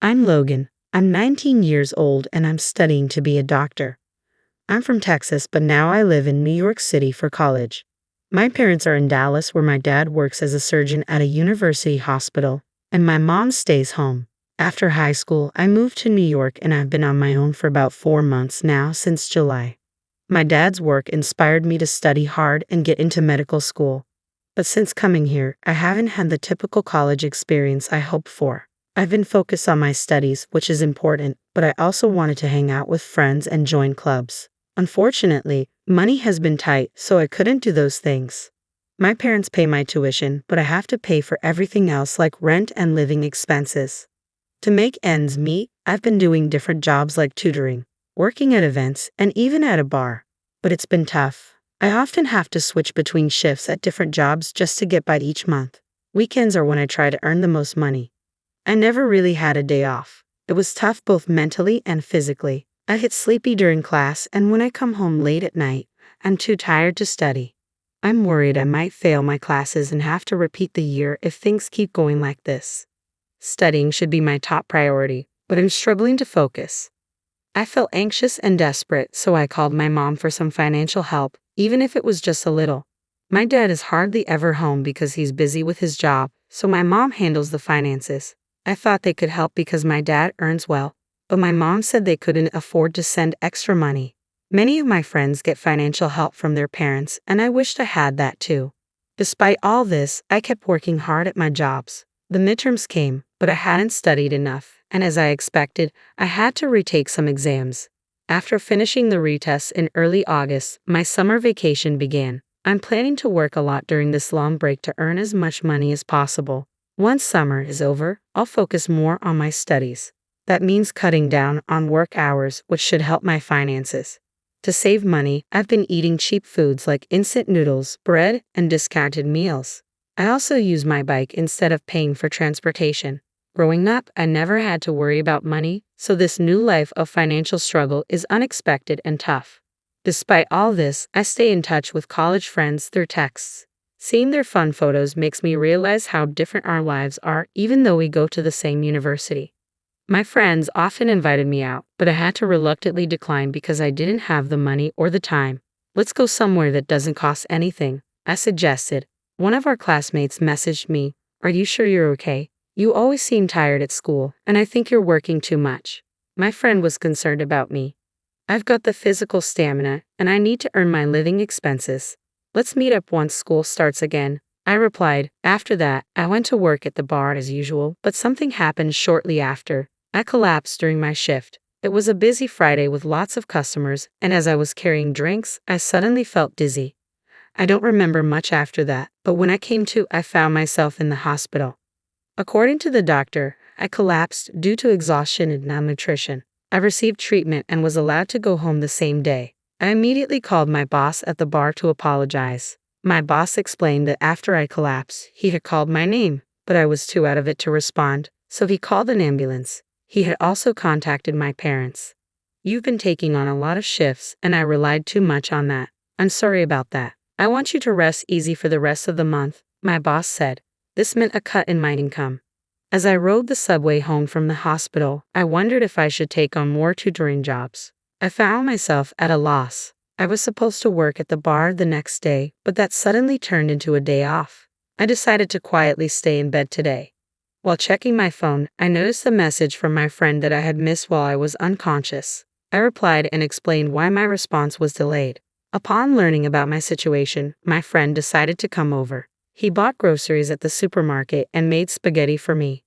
I'm Logan. I'm 19 years old and I'm studying to be a doctor. I'm from Texas, but now I live in New York City for college. My parents are in Dallas, where my dad works as a surgeon at a university hospital, and my mom stays home. After high school, I moved to New York and I've been on my own for about 4 months now, since July. My dad's work inspired me to study hard and get into medical school. But since coming here, I haven't had the typical college experience I hoped for. I've been focused on my studies, which is important, but I also wanted to hang out with friends and join clubs. Unfortunately, money has been tight, so I couldn't do those things. My parents pay my tuition, but I have to pay for everything else like rent and living expenses. To make ends meet, I've been doing different jobs like tutoring, working at events, and even at a bar. But it's been tough. I often have to switch between shifts at different jobs just to get by each month. Weekends are when I try to earn the most money. I never really had a day off. It was tough both mentally and physically. I get sleepy during class, and when I come home late at night, I'm too tired to study. I'm worried I might fail my classes and have to repeat the year if things keep going like this. Studying should be my top priority, but I'm struggling to focus. I felt anxious and desperate, so I called my mom for some financial help, even if it was just a little. My dad is hardly ever home because he's busy with his job, so my mom handles the finances. I thought they could help because my dad earns well, but my mom said they couldn't afford to send extra money. Many of my friends get financial help from their parents, and I wished I had that too. Despite all this, I kept working hard at my jobs. The midterms came, but I hadn't studied enough, and as I expected, I had to retake some exams. After finishing the retests in early August, my summer vacation began. I'm planning to work a lot during this long break to earn as much money as possible. Once summer is over, I'll focus more on my studies. That means cutting down on work hours, which should help my finances. To save money, I've been eating cheap foods like instant noodles, bread, and discounted meals. I also use my bike instead of paying for transportation. Growing up, I never had to worry about money, so this new life of financial struggle is unexpected and tough. Despite all this, I stay in touch with college friends through texts. Seeing their fun photos makes me realize how different our lives are, even though we go to the same university. My friends often invited me out, but I had to reluctantly decline because I didn't have the money or the time. Let's go somewhere that doesn't cost anything, I suggested. One of our classmates messaged me, "Are you sure you're okay? You always seem tired at school, and I think you're working too much." My friend was concerned about me. I've got the physical stamina, and I need to earn my living expenses. Let's meet up once school starts again, I replied. After that, I went to work at the bar as usual, but something happened shortly after. I collapsed during my shift. It was a busy Friday with lots of customers, and as I was carrying drinks, I suddenly felt dizzy. I don't remember much after that, but when I came to, I found myself in the hospital. According to the doctor, I collapsed due to exhaustion and malnutrition. I received treatment and was allowed to go home the same day. I immediately called my boss at the bar to apologize. My boss explained that after I collapsed, he had called my name, but I was too out of it to respond, so he called an ambulance. He had also contacted my parents. "You've been taking on a lot of shifts, and I relied too much on that. I'm sorry about that. I want you to rest easy for the rest of the month," my boss said. This meant a cut in my income. As I rode the subway home from the hospital, I wondered if I should take on more tutoring jobs. I found myself at a loss. I was supposed to work at the bar the next day, but that suddenly turned into a day off. I decided to quietly stay in bed today. While checking my phone, I noticed a message from my friend that I had missed while I was unconscious. I replied and explained why my response was delayed. Upon learning about my situation, my friend decided to come over. He bought groceries at the supermarket and made spaghetti for me.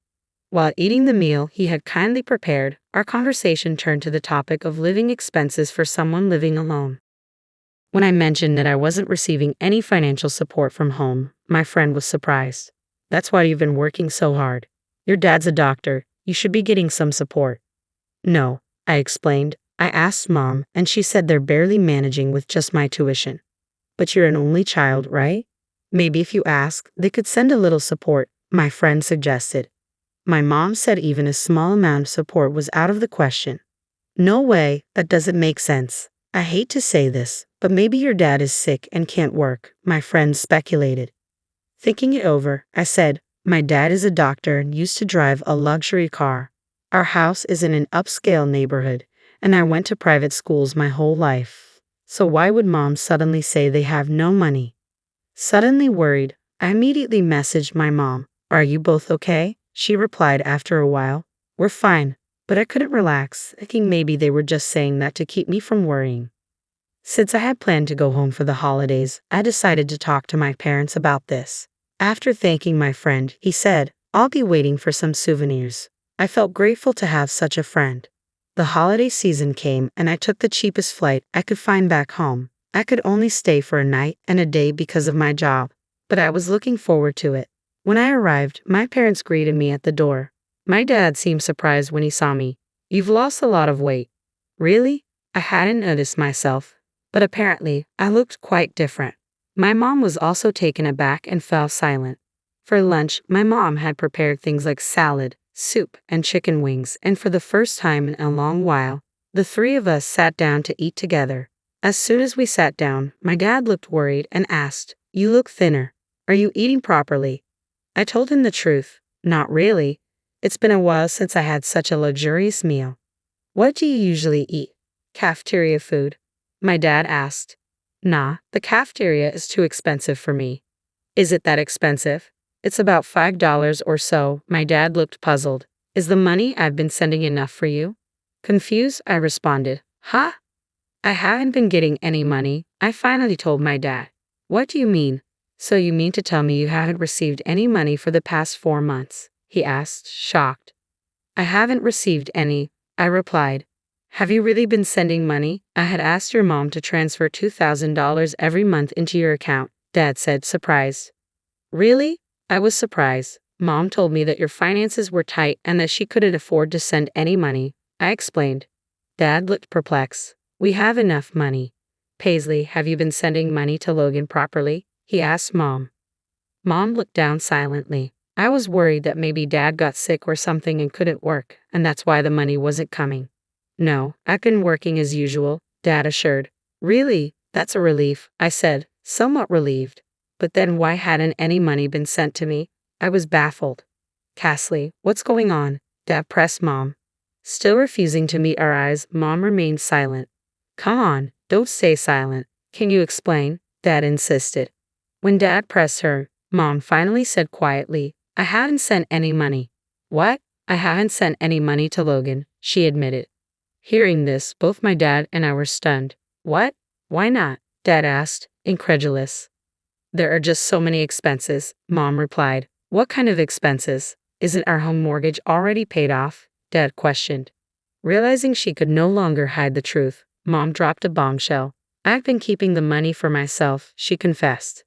While eating the meal he had kindly prepared, our conversation turned to the topic of living expenses for someone living alone. When I mentioned that I wasn't receiving any financial support from home, my friend was surprised. "That's why you've been working so hard. Your dad's a doctor. You should be getting some support." "No," I explained. "I asked Mom, and she said they're barely managing with just my tuition." "But you're an only child, right? Maybe if you ask, they could send a little support," my friend suggested. My mom said even a small amount of support was out of the question. "No way, that doesn't make sense. I hate to say this, but maybe your dad is sick and can't work," my friend speculated. Thinking it over, I said, "My dad is a doctor and used to drive a luxury car. Our house is in an upscale neighborhood, and I went to private schools my whole life. So why would mom suddenly say they have no money? Suddenly worried, I immediately messaged my mom. Are you both okay? She replied after a while. We're fine, but I couldn't relax, thinking maybe they were just saying that to keep me from worrying. Since I had planned to go home for the holidays, I decided to talk to my parents about this. After thanking my friend, he said, I'll be waiting for some souvenirs. I felt grateful to have such a friend. The holiday season came and I took the cheapest flight I could find back home. I could only stay for a night and a day because of my job, but I was looking forward to it. When I arrived, my parents greeted me at the door. My dad seemed surprised when he saw me. You've lost a lot of weight. Really? I hadn't noticed myself, but apparently I looked quite different. My mom was also taken aback and fell silent. For lunch, my mom had prepared things like salad, soup, and chicken wings, and for the first time in a long while, the three of us sat down to eat together. As soon as we sat down, my dad looked worried and asked, You look thinner. Are you eating properly? I told him the truth. Not really. It's been a while since I had such a luxurious meal. What do you usually eat? Cafeteria food? My dad asked. Nah, the cafeteria is too expensive for me. Is it that expensive? It's about $5 or so. My dad looked puzzled. Is the money I've been sending enough for you? Confused, I responded. Huh? I haven't been getting any money. I finally told my dad. What do you mean? So you mean to tell me you haven't received any money for the past 4 months? He asked, shocked. I haven't received any, I replied. Have you really been sending money? I had asked your mom to transfer $2,000 every month into your account, Dad said, surprised. Really? I was surprised. Mom told me that your finances were tight and that she couldn't afford to send any money. I explained. Dad looked perplexed. We have enough money. Paisley, have you been sending money to Logan properly? He asked Mom. Mom looked down silently. I was worried that maybe Dad got sick or something and couldn't work, and that's why the money wasn't coming. No, I've been working as usual, Dad assured. Really? That's a relief, I said, somewhat relieved. But then why hadn't any money been sent to me? I was baffled. Cassie, what's going on? Dad pressed Mom. Still refusing to meet our eyes, Mom remained silent. Come on, don't stay silent. Can you explain? Dad insisted. When Dad pressed her, Mom finally said quietly, I haven't sent any money. What? I haven't sent any money to Logan, she admitted. Hearing this, both my dad and I were stunned. What? Why not? Dad asked, incredulous. There are just so many expenses, Mom replied. What kind of expenses? Isn't our home mortgage already paid off? Dad questioned. Realizing she could no longer hide the truth, Mom dropped a bombshell. I've been keeping the money for myself, she confessed.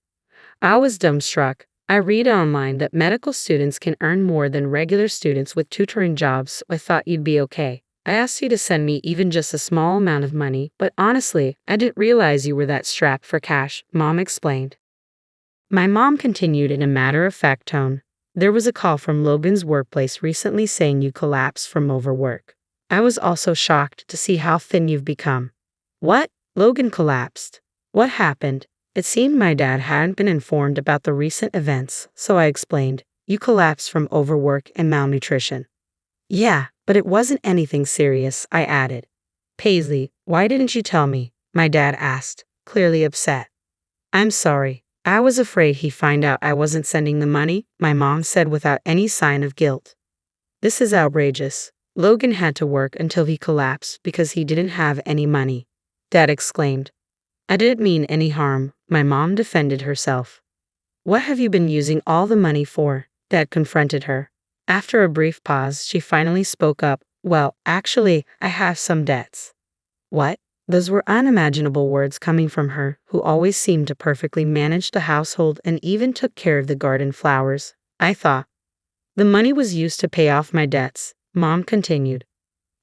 I was dumbstruck. I read online that medical students can earn more than regular students with tutoring jobs, so I thought you'd be okay. I asked you to send me even just a small amount of money, but honestly, I didn't realize you were that strapped for cash, Mom explained. My mom continued in a matter-of-fact tone. There was a call from Logan's workplace recently saying you collapsed from overwork. I was also shocked to see how thin you've become. What? Logan collapsed. What happened? It seemed my dad hadn't been informed about the recent events, so I explained. You collapsed from overwork and malnutrition. Yeah, but it wasn't anything serious, I added. Paisley, why didn't you tell me? My dad asked, clearly upset. I'm sorry. I was afraid he'd find out I wasn't sending the money, my mom said without any sign of guilt. This is outrageous. Logan had to work until he collapsed because he didn't have any money, Dad exclaimed. I didn't mean any harm, my mom defended herself. What have you been using all the money for? Dad confronted her. After a brief pause, she finally spoke up. Well, actually, I have some debts. What? Those were unimaginable words coming from her, who always seemed to perfectly manage the household and even took care of the garden flowers. I thought. The money was used to pay off my debts, Mom continued.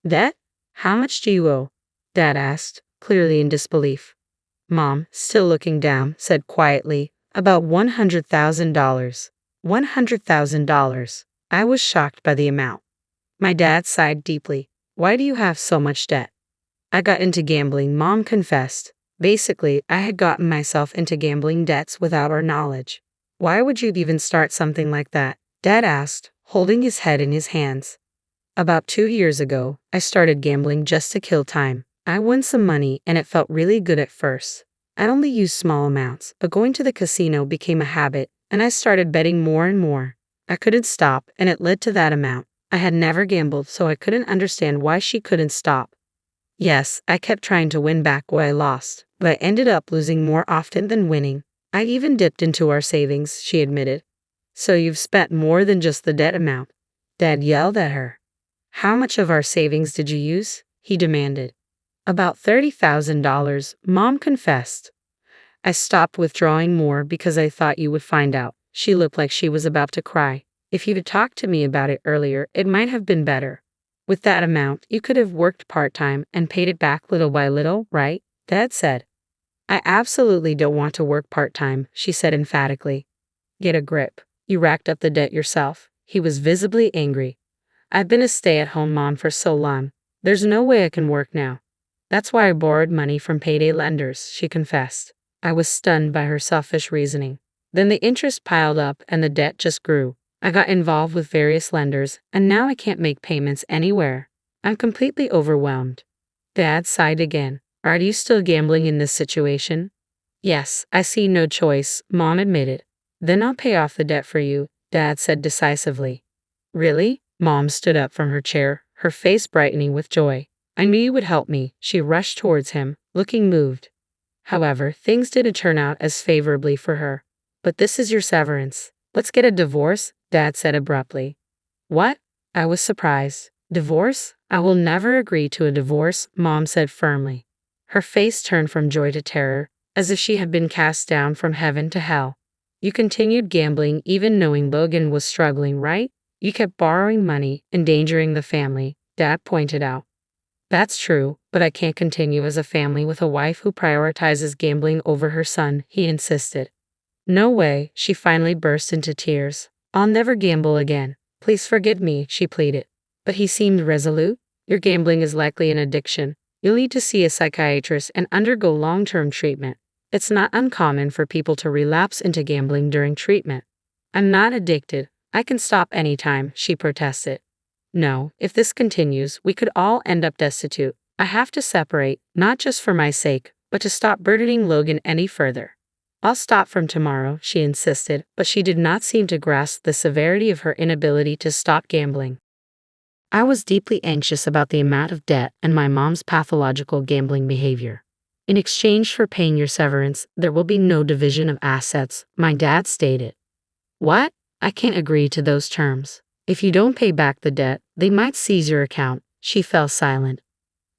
Debt? How much do you owe? Dad asked, clearly in disbelief. Mom, still looking down, said quietly, about $100,000. $100,000. I was shocked by the amount. My dad sighed deeply. Why do you have so much debt? I got into gambling, Mom confessed. Basically, I had gotten myself into gambling debts without our knowledge. Why would you even start something like that? Dad asked, holding his head in his hands. About 2 years ago, I started gambling just to kill time. I won some money and it felt really good at first. I only used small amounts, but going to the casino became a habit, and I started betting more and more. I couldn't stop, and it led to that amount. I had never gambled, so I couldn't understand why she couldn't stop. Yes, I kept trying to win back what I lost, but I ended up losing more often than winning. I even dipped into our savings, she admitted. So you've spent more than just the debt amount? Dad yelled at her. How much of our savings did you use? He demanded. About $30,000, Mom confessed. I stopped withdrawing more because I thought you would find out. She looked like she was about to cry. If you'd talked to me about it earlier, it might have been better. With that amount, you could have worked part-time and paid it back little by little, right? Dad said. I absolutely don't want to work part-time, she said emphatically. Get a grip. You racked up the debt yourself. He was visibly angry. I've been a stay-at-home mom for so long. There's no way I can work now. That's why I borrowed money from payday lenders, she confessed. I was stunned by her selfish reasoning. Then the interest piled up and the debt just grew. I got involved with various lenders, and now I can't make payments anywhere. I'm completely overwhelmed. Dad sighed again. Are you still gambling in this situation? Yes, I see no choice, Mom admitted. Then I'll pay off the debt for you, Dad said decisively. Really? Mom stood up from her chair, her face brightening with joy. I knew you would help me. She rushed towards him, looking moved. However, things didn't turn out as favorably for her. But this is your severance. Let's get a divorce, Dad said abruptly. What? I was surprised. Divorce? I will never agree to a divorce, Mom said firmly. Her face turned from joy to terror, as if she had been cast down from heaven to hell. You continued gambling even knowing Logan was struggling, right? You kept borrowing money, endangering the family, Dad pointed out. That's true, but I can't continue as a family with a wife who prioritizes gambling over her son, he insisted. No way, she finally burst into tears. I'll never gamble again. Please forgive me, she pleaded. But he seemed resolute. Your gambling is likely an addiction. You'll need to see a psychiatrist and undergo long-term treatment. It's not uncommon for people to relapse into gambling during treatment. I'm not addicted. I can stop anytime, she protested. No, if this continues, we could all end up destitute. I have to separate, not just for my sake, but to stop burdening Logan any further. I'll stop from tomorrow, she insisted, but she did not seem to grasp the severity of her inability to stop gambling. I was deeply anxious about the amount of debt and my mom's pathological gambling behavior. In exchange for paying your severance, there will be no division of assets, my dad stated. What? I can't agree to those terms. If you don't pay back the debt, they might seize your account. She fell silent.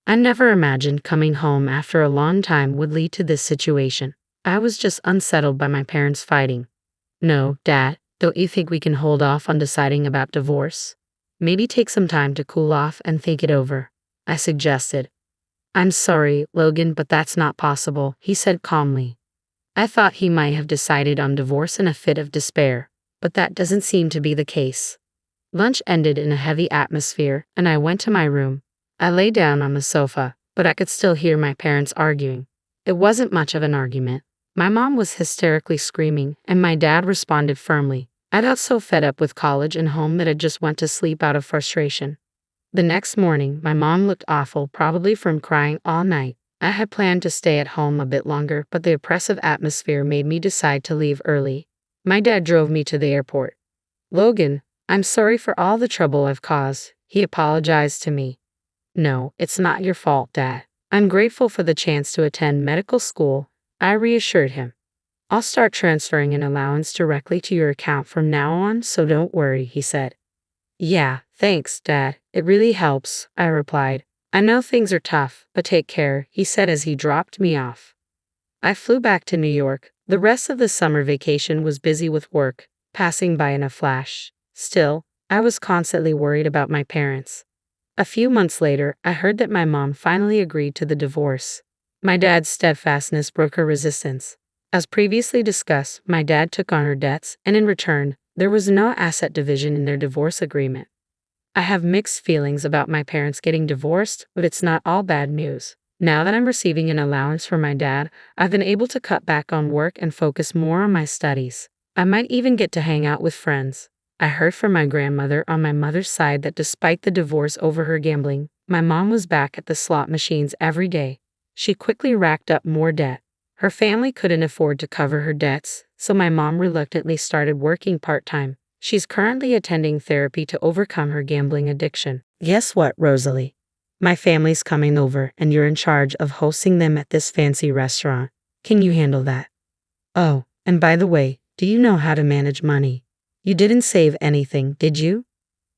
I never imagined coming home after a long time would lead to this situation. I was just unsettled by my parents fighting. No, Dad, don't you think we can hold off on deciding about divorce? Maybe take some time to cool off and think it over, I suggested. I'm sorry, Logan, but that's not possible, he said calmly. I thought he might have decided on divorce in a fit of despair, but that doesn't seem to be the case. Lunch ended in a heavy atmosphere, and I went to my room. I lay down on the sofa, but I could still hear my parents arguing. It wasn't much of an argument. My mom was hysterically screaming, and my dad responded firmly. I got so fed up with college and home that I just went to sleep out of frustration. The next morning, my mom looked awful, probably from crying all night. I had planned to stay at home a bit longer, but the oppressive atmosphere made me decide to leave early. My dad drove me to the airport. Logan, I'm sorry for all the trouble I've caused, he apologized to me. No, it's not your fault, Dad. I'm grateful for the chance to attend medical school, I reassured him. I'll start transferring an allowance directly to your account from now on, so don't worry, he said. Yeah, thanks, Dad. It really helps, I replied. I know things are tough, but take care, he said as he dropped me off. I flew back to New York. The rest of the summer vacation was busy with work, passing by in a flash. Still, I was constantly worried about my parents. A few months later, I heard that my mom finally agreed to the divorce. My dad's steadfastness broke her resistance. As previously discussed, my dad took on her debts, and in return, there was no asset division in their divorce agreement. I have mixed feelings about my parents getting divorced, but it's not all bad news. Now that I'm receiving an allowance from my dad, I've been able to cut back on work and focus more on my studies. I might even get to hang out with friends. I heard from my grandmother on my mother's side that despite the divorce over her gambling, my mom was back at the slot machines every day. She quickly racked up more debt. Her family couldn't afford to cover her debts, so my mom reluctantly started working part-time. She's currently attending therapy to overcome her gambling addiction. Guess what, Rosalie? My family's coming over, and you're in charge of hosting them at this fancy restaurant. Can you handle that? Oh, and by the way, do you know how to manage money? You didn't save anything, did you?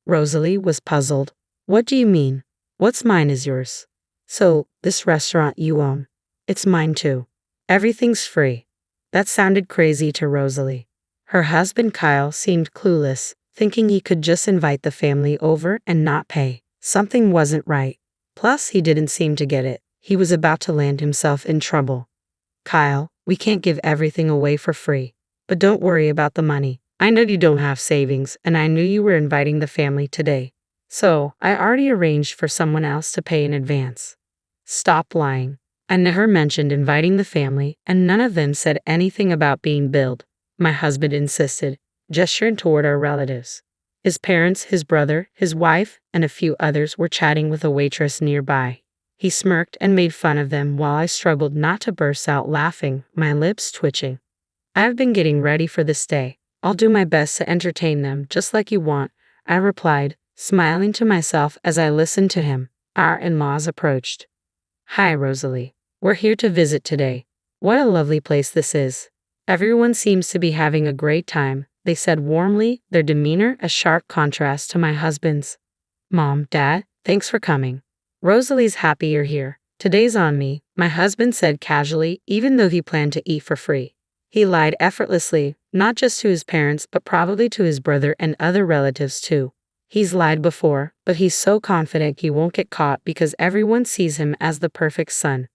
Rosalie was puzzled. What do you mean? What's mine is yours. So, this restaurant you own. It's mine too. Everything's free. That sounded crazy to Rosalie. Her husband Kyle seemed clueless, thinking he could just invite the family over and not pay. Something wasn't right. Plus, he didn't seem to get it. He was about to land himself in trouble. Kyle, we can't give everything away for free. But don't worry about the money. I know you don't have savings, and I knew you were inviting the family today. So, I already arranged for someone else to pay in advance. Stop lying. I never mentioned inviting the family, and none of them said anything about being billed. My husband insisted, gesturing toward our relatives. His parents, his brother, his wife, and a few others were chatting with a waitress nearby. He smirked and made fun of them while I struggled not to burst out laughing, my lips twitching. I've been getting ready for this day. I'll do my best to entertain them just like you want, I replied, smiling to myself as I listened to him. Our in-laws approached. Hi, Rosalie. We're here to visit today. What a lovely place this is. Everyone seems to be having a great time, they said warmly, their demeanor a sharp contrast to my husband's. Mom, Dad, thanks for coming. Rosalie's happy you're here. Today's on me, my husband said casually, even though he planned to eat for free. He lied effortlessly, not just to his parents but probably to his brother and other relatives too. He's lied before, but he's so confident he won't get caught because everyone sees him as the perfect son.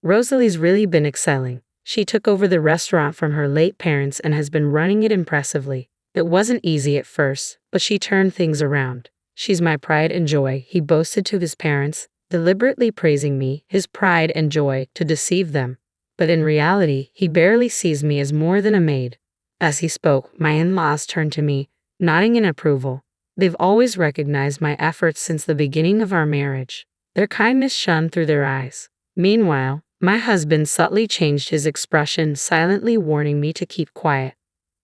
Rosalie's really been excelling. She took over the restaurant from her late parents and has been running it impressively. It wasn't easy at first, but she turned things around. She's my pride and joy, he boasted to his parents, deliberately praising me, his pride and joy, to deceive them. But in reality, he barely sees me as more than a maid. As he spoke, my in-laws turned to me, nodding in approval. They've always recognized my efforts since the beginning of our marriage. Their kindness shone through their eyes. Meanwhile, my husband subtly changed his expression, silently warning me to keep quiet.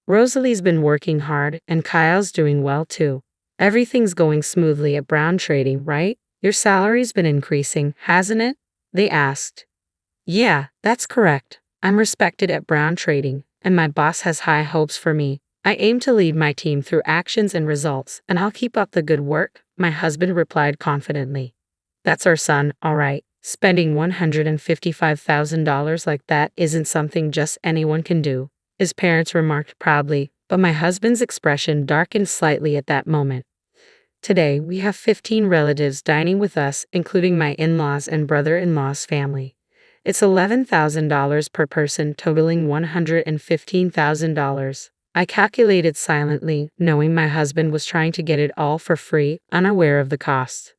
Rosalie's been working hard, and Kyle's doing well too. Everything's going smoothly at Brown Trading, right? Your salary's been increasing, hasn't it? They asked. Yeah, that's correct. I'm respected at Brown Trading, and my boss has high hopes for me. I aim to lead my team through actions and results, and I'll keep up the good work, my husband replied confidently. That's our son, all right. Spending $155,000 like that isn't something just anyone can do, his parents remarked proudly, but my husband's expression darkened slightly at that moment. Today, we have 15 relatives dining with us, including my in-laws and brother-in-law's family. It's $11,000 per person, totaling $115,000. I calculated silently, knowing my husband was trying to get it all for free, unaware of the cost.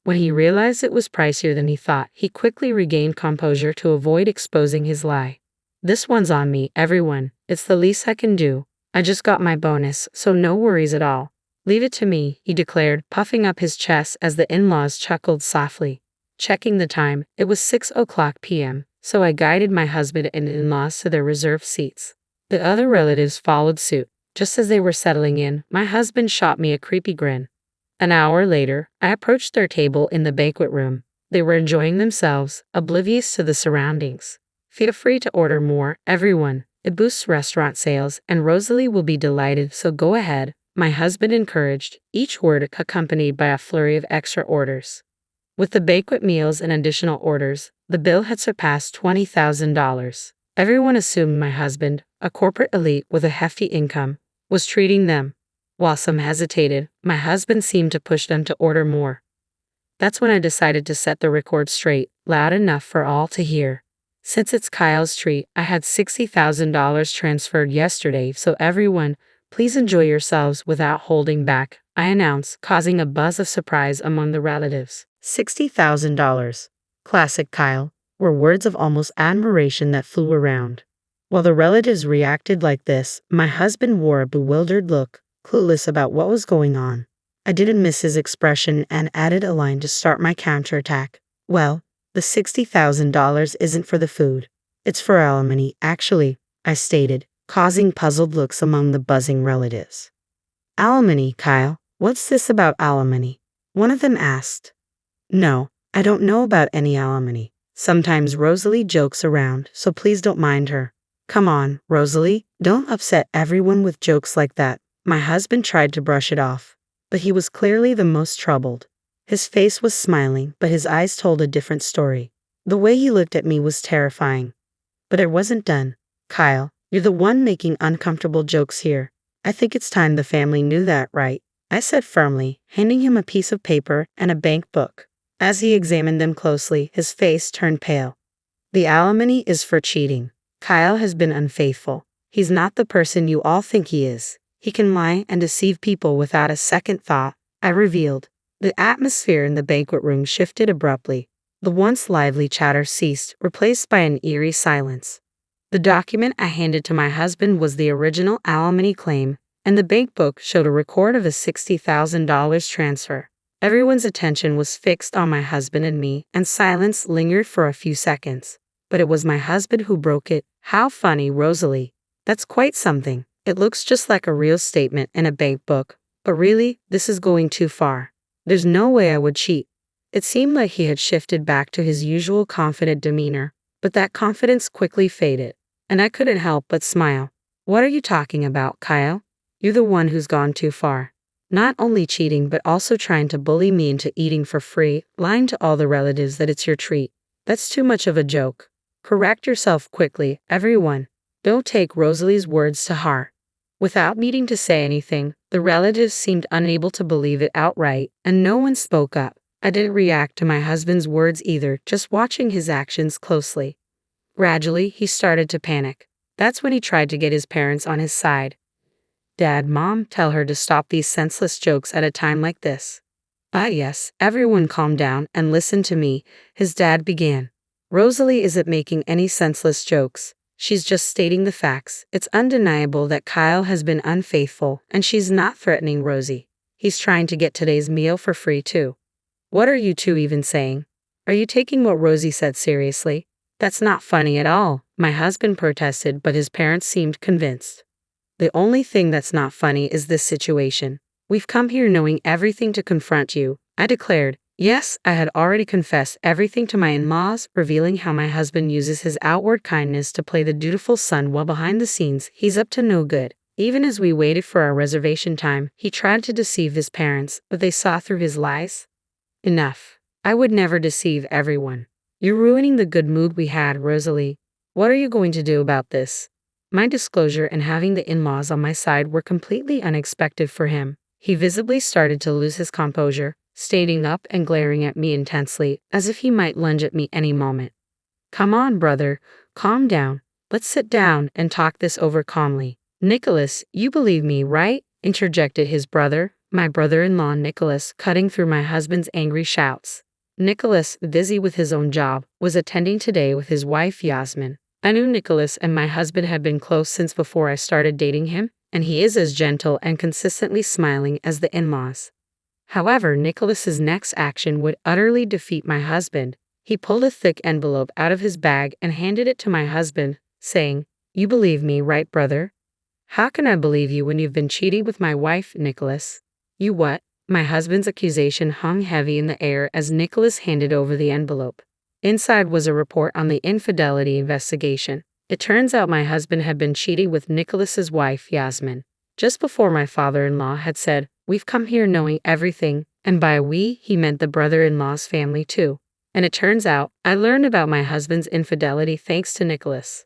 When he realized it was pricier than he thought, he quickly regained composure to avoid exposing his lie. This one's on me, everyone. It's the least I can do. I just got my bonus, so no worries at all. Leave it to me, he declared, puffing up his chest as the in-laws chuckled softly. Checking the time, it was 6:00 p.m., so I guided my husband and in-laws to their reserved seats. The other relatives followed suit. Just as they were settling in, my husband shot me a creepy grin. An hour later, I approached their table in the banquet room. They were enjoying themselves, oblivious to the surroundings. Feel free to order more, everyone. It boosts restaurant sales, and Rosalie will be delighted, so go ahead, my husband encouraged, each word accompanied by a flurry of extra orders. With the banquet meals and additional orders, the bill had surpassed $20,000. Everyone assumed my husband, a corporate elite with a hefty income, was treating them. While some hesitated, my husband seemed to push them to order more. That's when I decided to set the record straight, loud enough for all to hear. Since it's Kyle's treat, I had $60,000 transferred yesterday, so everyone, please enjoy yourselves without holding back, I announced, causing a buzz of surprise among the relatives. $60,000. Classic Kyle, were words of almost admiration that flew around. While the relatives reacted like this, my husband wore a bewildered look. clueless about what was going on. I didn't miss his expression and added a line to start my counterattack. Well, the $60,000 isn't for the food. It's for alimony, actually, I stated, causing puzzled looks among the buzzing relatives. Alimony, Kyle? What's this about alimony? One of them asked. No, I don't know about any alimony. Sometimes Rosalie jokes around, so please don't mind her. Come on, Rosalie, don't upset everyone with jokes like that. My husband tried to brush it off, but he was clearly the most troubled. His face was smiling, but his eyes told a different story. The way he looked at me was terrifying. But it wasn't done. Kyle, you're the one making uncomfortable jokes here. I think it's time the family knew that, right? I said firmly, handing him a piece of paper and a bank book. As he examined them closely, his face turned pale. The alimony is for cheating. Kyle has been unfaithful. He's not the person you all think he is. He can lie and deceive people without a second thought, I revealed. The atmosphere in the banquet room shifted abruptly. The once lively chatter ceased, replaced by an eerie silence. The document I handed to my husband was the original alimony claim, and the bank book showed a record of a $60,000 transfer. Everyone's attention was fixed on my husband and me, and silence lingered for a few seconds. But it was my husband who broke it. How funny, Rosalie. That's quite something. It looks just like a real statement in a bank book. But really, this is going too far. There's no way I would cheat. It seemed like he had shifted back to his usual confident demeanor, but that confidence quickly faded, and I couldn't help but smile. What are you talking about, Kyle? You're the one who's gone too far. Not only cheating but also trying to bully me into eating for free, lying to all the relatives that it's your treat. That's too much of a joke. Correct yourself quickly, everyone. Don't take Rosalie's words to heart. Without needing to say anything, the relatives seemed unable to believe it outright, and no one spoke up. I didn't react to my husband's words either, just watching his actions closely. Gradually, he started to panic. That's when he tried to get his parents on his side. Dad, Mom, tell her to stop these senseless jokes at a time like this. Ah yes, everyone calm down and listen to me, his dad began. Rosalie isn't making any senseless jokes. She's just stating the facts. It's undeniable that Kyle has been unfaithful, and she's not threatening Rosie. He's trying to get today's meal for free too. What are you two even saying? Are you taking what Rosie said seriously? That's not funny at all, my husband protested, but his parents seemed convinced. The only thing that's not funny is this situation. We've come here knowing everything to confront you, I declared. Yes, I had already confessed everything to my in-laws, revealing how my husband uses his outward kindness to play the dutiful son while behind the scenes, he's up to no good. Even as we waited for our reservation time, he tried to deceive his parents, but they saw through his lies. Enough. I would never deceive everyone. You're ruining the good mood we had, Rosalie. What are you going to do about this? My disclosure and having the in-laws on my side were completely unexpected for him. He visibly started to lose his composure, standing up and glaring at me intensely, as if he might lunge at me any moment. Come on, brother, calm down. Let's sit down and talk this over calmly. Nicholas, you believe me, right? Interjected his brother, my brother-in-law Nicholas, cutting through my husband's angry shouts. Nicholas, busy with his own job, was attending today with his wife Yasmin. I knew Nicholas and my husband had been close since before I started dating him, and he is as gentle and consistently smiling as the in-laws. However, Nicholas's next action would utterly defeat my husband. He pulled a thick envelope out of his bag and handed it to my husband, saying, You believe me, right, brother? How can I believe you when you've been cheating with my wife, Nicholas? You what? My husband's accusation hung heavy in the air as Nicholas handed over the envelope. Inside was a report on the infidelity investigation. It turns out my husband had been cheating with Nicholas's wife, Yasmin. Just before my father-in-law had said, We've come here knowing everything, and by we, he meant the brother-in-law's family too. And it turns out, I learned about my husband's infidelity thanks to Nicholas.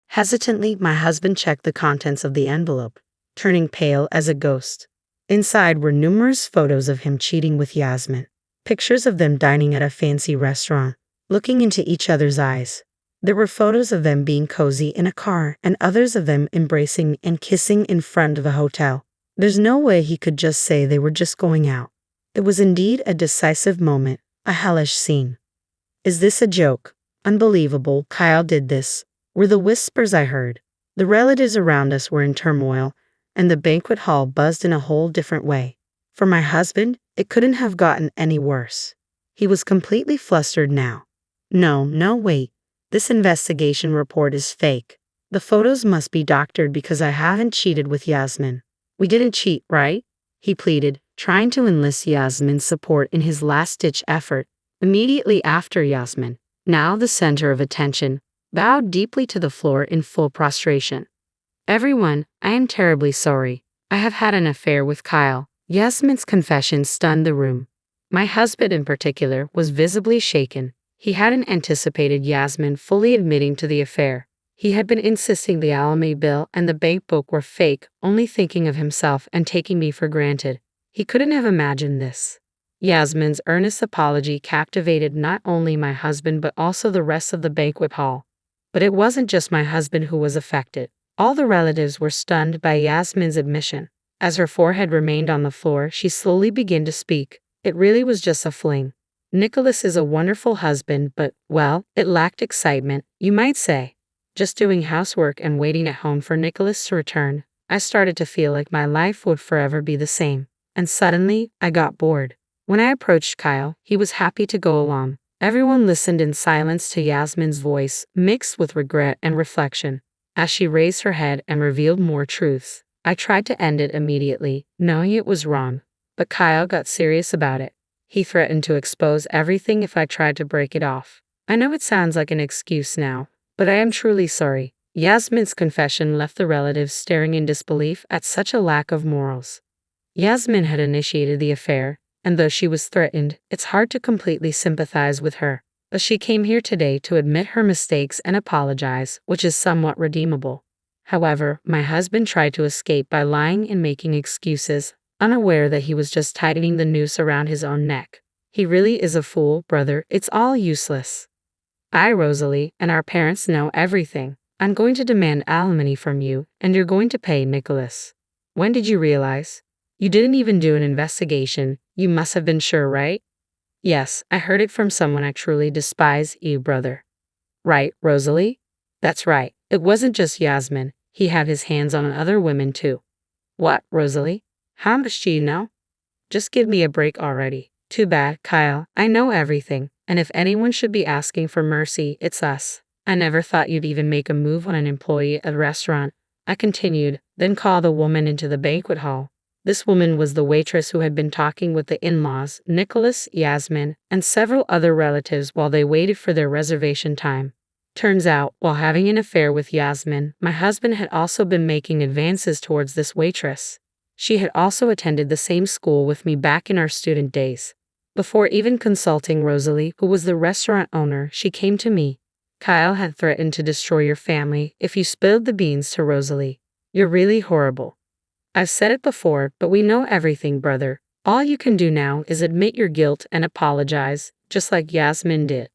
Hesitantly, my husband checked the contents of the envelope, turning pale as a ghost. Inside were numerous photos of him cheating with Yasmin, pictures of them dining at a fancy restaurant, looking into each other's eyes. There were photos of them being cozy in a car and others of them embracing and kissing in front of a hotel. There's no way he could just say they were just going out. It was indeed a decisive moment, a hellish scene. Is this a joke? Unbelievable, Kyle did this, were the whispers I heard. The relatives around us were in turmoil, and the banquet hall buzzed in a whole different way. For my husband, it couldn't have gotten any worse. He was completely flustered now. No, wait. This investigation report is fake. The photos must be doctored because I haven't cheated with Yasmin. We didn't cheat, right? He pleaded, trying to enlist Yasmin's support in his last-ditch effort. Immediately after Yasmin, now the center of attention, bowed deeply to the floor in full prostration. Everyone, I am terribly sorry. I have had an affair with Kyle. Yasmin's confession stunned the room. My husband in particular was visibly shaken. He hadn't anticipated Yasmin fully admitting to the affair. He had been insisting the alimony bill and the bank book were fake, only thinking of himself and taking me for granted. He couldn't have imagined this. Yasmin's earnest apology captivated not only my husband but also the rest of the banquet hall. But it wasn't just my husband who was affected. All the relatives were stunned by Yasmin's admission. As her forehead remained on the floor, she slowly began to speak. It really was just a fling. Nicholas is a wonderful husband, but, well, it lacked excitement, you might say. Just doing housework and waiting at home for Nicholas to return, I started to feel like my life would forever be the same. And suddenly, I got bored. When I approached Kyle, he was happy to go along. Everyone listened in silence to Yasmin's voice, mixed with regret and reflection. As she raised her head and revealed more truths, I tried to end it immediately, knowing it was wrong. But Kyle got serious about it. He threatened to expose everything if I tried to break it off. I know it sounds like an excuse now, but I am truly sorry. Yasmin's confession left the relatives staring in disbelief at such a lack of morals. Yasmin had initiated the affair, and though she was threatened, it's hard to completely sympathize with her. But she came here today to admit her mistakes and apologize, which is somewhat redeemable. However, my husband tried to escape by lying and making excuses, unaware that he was just tightening the noose around his own neck. He really is a fool, brother. It's all useless. Rosalie, and our parents know everything. I'm going to demand alimony from you, and you're going to pay Nicholas. When did you realize? You didn't even do an investigation. You must have been sure, right? Yes, I heard it from someone I truly despise, you brother. Right, Rosalie? That's right. It wasn't just Yasmin. He had his hands on other women too. What, Rosalie? How much do you know? Just give me a break already. Too bad, Kyle. I know everything, and if anyone should be asking for mercy, it's us. I never thought you'd even make a move on an employee at a restaurant. I continued, then called a woman into the banquet hall. This woman was the waitress who had been talking with the in-laws, Nicholas, Yasmin, and several other relatives while they waited for their reservation time. Turns out, while having an affair with Yasmin, my husband had also been making advances towards this waitress. She had also attended the same school with me back in our student days. Before even consulting Rosalie, who was the restaurant owner, she came to me. Kyle had threatened to destroy your family if you spilled the beans to Rosalie. You're really horrible. I've said it before, but we know everything, brother. All you can do now is admit your guilt and apologize, just like Yasmin did.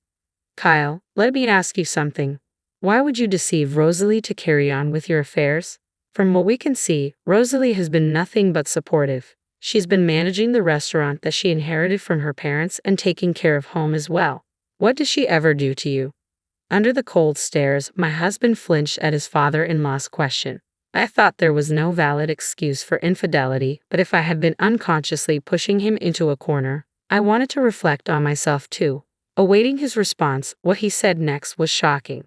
Kyle, let me ask you something. Why would you deceive Rosalie to carry on with your affairs? From what we can see, Rosalie has been nothing but supportive. She's been managing the restaurant that she inherited from her parents and taking care of home as well. What does she ever do to you? Under the cold stares, my husband flinched at his father-in-law's question. I thought there was no valid excuse for infidelity, but if I had been unconsciously pushing him into a corner, I wanted to reflect on myself too. Awaiting his response, what he said next was shocking.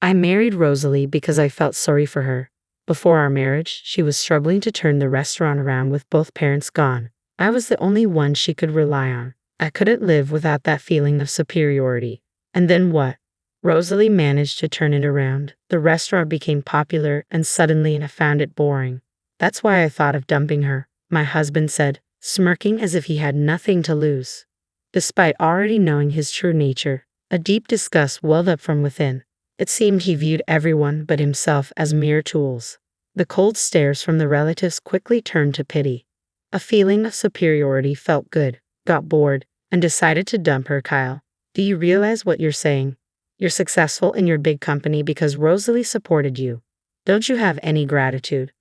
I married Rosalie because I felt sorry for her. Before our marriage, she was struggling to turn the restaurant around with both parents gone. I was the only one she could rely on. I couldn't live without that feeling of superiority. And then what? Rosalie managed to turn it around. The restaurant became popular, and suddenly I found it boring. That's why I thought of dumping her, my husband said, smirking as if he had nothing to lose. Despite already knowing his true nature, a deep disgust welled up from within. It seemed he viewed everyone but himself as mere tools. The cold stares from the relatives quickly turned to pity. A feeling of superiority felt good, got bored, and decided to dump her. Kyle, do you realize what you're saying? You're successful in your big company because Rosalie supported you. Don't you have any gratitude?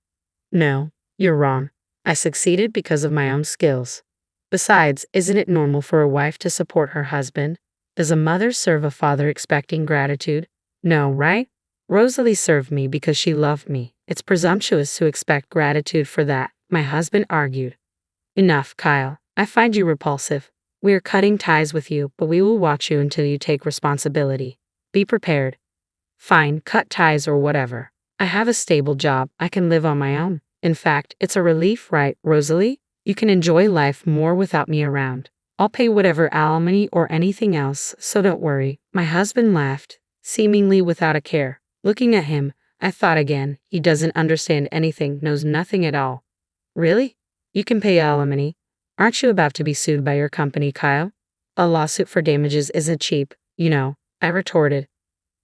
No, you're wrong. I succeeded because of my own skills. Besides, isn't it normal for a wife to support her husband? Does a mother serve a father expecting gratitude? No, right? Rosalie served me because she loved me. It's presumptuous to expect gratitude for that, my husband argued. Enough, Kyle. I find you repulsive. We are cutting ties with you, but we will watch you until you take responsibility. Be prepared. Fine, cut ties or whatever. I have a stable job. I can live on my own. In fact, it's a relief, right, Rosalie? You can enjoy life more without me around. I'll pay whatever alimony or anything else, so don't worry. My husband laughed, seemingly without a care. Looking at him, I thought again, he doesn't understand anything, knows nothing at all. Really? You can pay alimony. Aren't you about to be sued by your company, Kyle? A lawsuit for damages isn't cheap, you know, I retorted.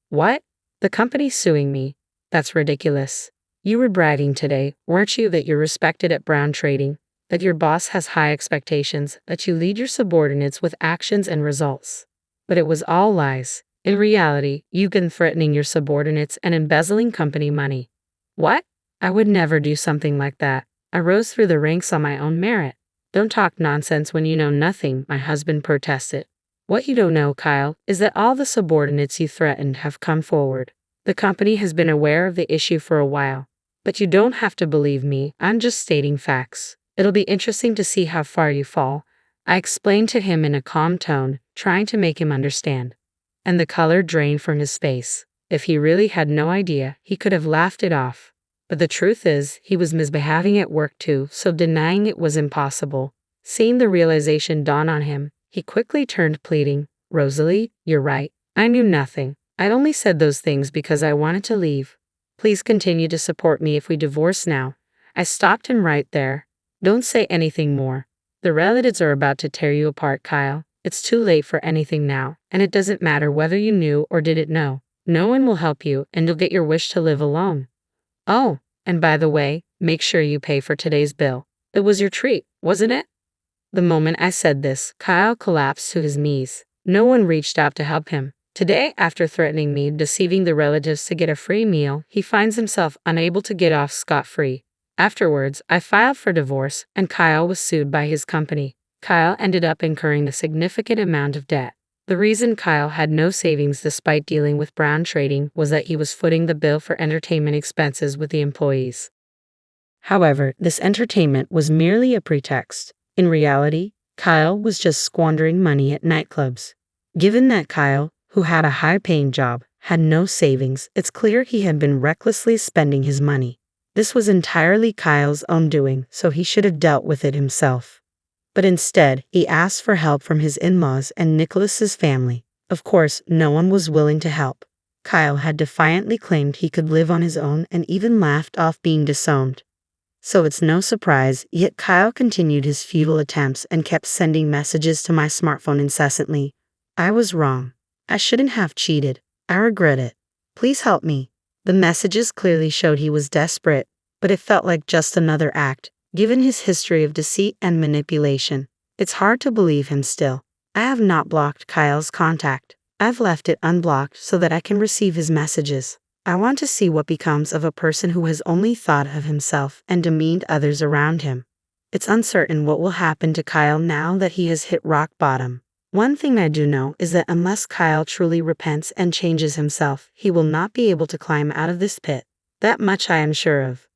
What? The company's suing me? That's ridiculous. You were bragging today, weren't you, that you're respected at Brown Trading, that your boss has high expectations, that you lead your subordinates with actions and results. But it was all lies. In reality, you've been threatening your subordinates and embezzling company money. What? I would never do something like that. I rose through the ranks on my own merit. Don't talk nonsense when you know nothing, my husband protested. What you don't know, Kyle, is that all the subordinates you threatened have come forward. The company has been aware of the issue for a while. But you don't have to believe me, I'm just stating facts. It'll be interesting to see how far you fall. I explained to him in a calm tone, trying to make him understand. And the color drained from his face. If he really had no idea, he could have laughed it off. But the truth is, he was misbehaving at work too, so denying it was impossible. Seeing the realization dawn on him, he quickly turned, pleading, Rosalie, you're right. I knew nothing. I'd only said those things because I wanted to leave. Please continue to support me if we divorce now. I stopped him right there. Don't say anything more. The relatives are about to tear you apart, Kyle. It's too late for anything now, and it doesn't matter whether you knew or didn't know. No one will help you, and you'll get your wish to live alone. Oh, and by the way, make sure you pay for today's bill. It was your treat, wasn't it? The moment I said this, Kyle collapsed to his knees. No one reached out to help him. Today, after threatening me, deceiving the relatives to get a free meal, he finds himself unable to get off scot-free. Afterwards, I filed for divorce, and Kyle was sued by his company. Kyle ended up incurring a significant amount of debt. The reason Kyle had no savings despite dealing with Brown Trading was that he was footing the bill for entertainment expenses with the employees. However, this entertainment was merely a pretext. In reality, Kyle was just squandering money at nightclubs. Given that Kyle, who had a high-paying job, had no savings, it's clear he had been recklessly spending his money. This was entirely Kyle's own doing, so he should have dealt with it himself. But instead, he asked for help from his in-laws and Nicholas's family. Of course, no one was willing to help. Kyle had defiantly claimed he could live on his own and even laughed off being disowned. So it's no surprise, yet Kyle continued his futile attempts and kept sending messages to my smartphone incessantly. I was wrong. I shouldn't have cheated. I regret it. Please help me. The messages clearly showed he was desperate, but it felt like just another act, given his history of deceit and manipulation. It's hard to believe him still. I have not blocked Kyle's contact. I've left it unblocked so that I can receive his messages. I want to see what becomes of a person who has only thought of himself and demeaned others around him. It's uncertain what will happen to Kyle now that he has hit rock bottom. One thing I do know is that unless Kyle truly repents and changes himself, he will not be able to climb out of this pit. That much I am sure of.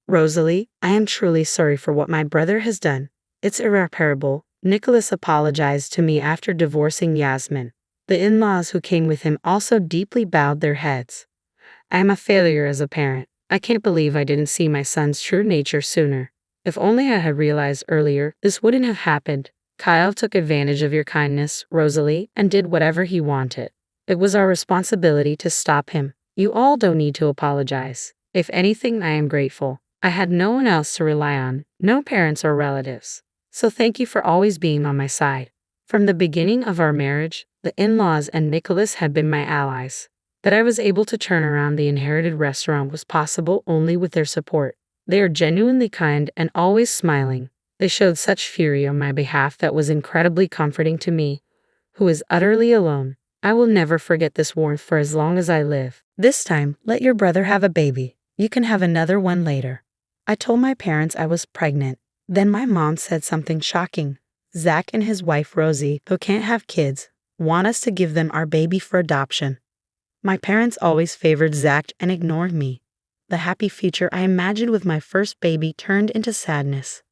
Rosalie, I am truly sorry for what my brother has done. It's irreparable. Nicholas apologized to me after divorcing Yasmin. The in-laws who came with him also deeply bowed their heads. I am a failure as a parent. I can't believe I didn't see my son's true nature sooner. If only I had realized earlier, this wouldn't have happened. Kyle took advantage of your kindness, Rosalie, and did whatever he wanted. It was our responsibility to stop him. You all don't need to apologize. If anything, I am grateful. I had no one else to rely on, no parents or relatives. So thank you for always being on my side. From the beginning of our marriage, the in-laws and Nicholas had been my allies. That I was able to turn around the inherited restaurant was possible only with their support. They are genuinely kind and always smiling. They showed such fury on my behalf that was incredibly comforting to me, who is utterly alone. I will never forget this warmth for as long as I live. This time, let your brother have a baby. You can have another one later. I told my parents I was pregnant. Then my mom said something shocking. Zach and his wife Rosie, who can't have kids, want us to give them our baby for adoption. My parents always favored Zach and ignored me. The happy future I imagined with my first baby turned into sadness.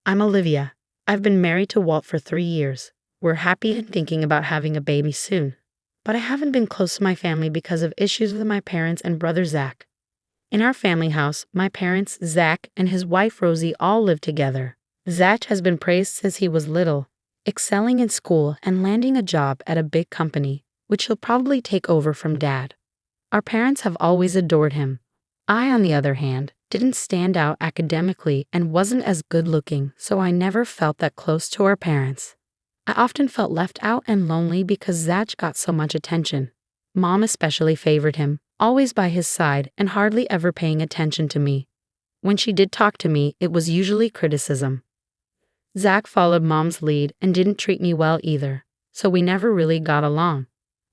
I'm Olivia. I've been married to Walt for 3 years. We're happy and thinking about having a baby soon. But I haven't been close to my family because of issues with my parents and brother Zach. In our family house, my parents, Zach, and his wife Rosie all live together. Zach has been praised since he was little, excelling in school and landing a job at a big company, which he'll probably take over from Dad. Our parents have always adored him. I, on the other hand, didn't stand out academically and wasn't as good looking, so I never felt that close to our parents. I often felt left out and lonely because Zach got so much attention. Mom especially favored him, always by his side and hardly ever paying attention to me. When she did talk to me, it was usually criticism. Zach followed Mom's lead and didn't treat me well either, so we never really got along.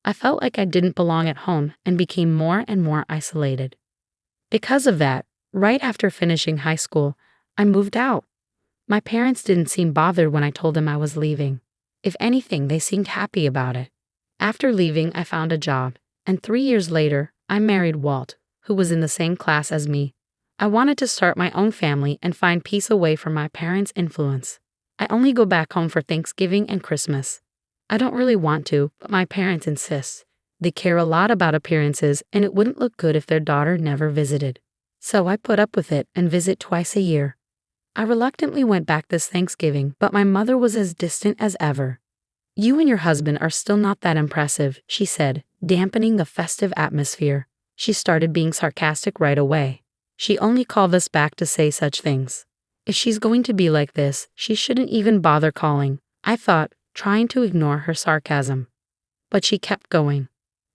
I felt like I didn't belong at home and became more and more isolated. Because of that, right after finishing high school, I moved out. My parents didn't seem bothered when I told them I was leaving. If anything, they seemed happy about it. After leaving, I found a job, and 3 years later, I married Walt, who was in the same class as me. I wanted to start my own family and find peace away from my parents' influence. I only go back home for Thanksgiving and Christmas. I don't really want to, but my parents insist. They care a lot about appearances, and it wouldn't look good if their daughter never visited. So I put up with it and visit twice a year. I reluctantly went back this Thanksgiving, but my mother was as distant as ever. "You and your husband are still not that impressive," she said, dampening the festive atmosphere. She started being sarcastic right away. She only called us back to say such things. If she's going to be like this, she shouldn't even bother calling, I thought, trying to ignore her sarcasm. But she kept going.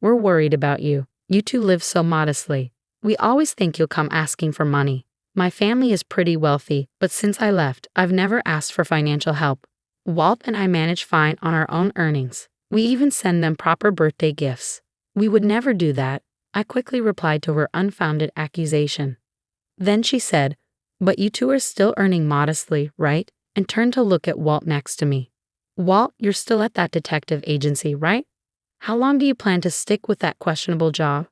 "We're worried about you. You two live so modestly. We always think you'll come asking for money. My family is pretty wealthy, but since I left, I've never asked for financial help. Walt and I manage fine on our own earnings. We even send them proper birthday gifts." "We would never do that," I quickly replied to her unfounded accusation. Then she said, "But you two are still earning modestly, right?" and turned to look at Walt next to me. "Walt, you're still at that detective agency, right? How long do you plan to stick with that questionable job?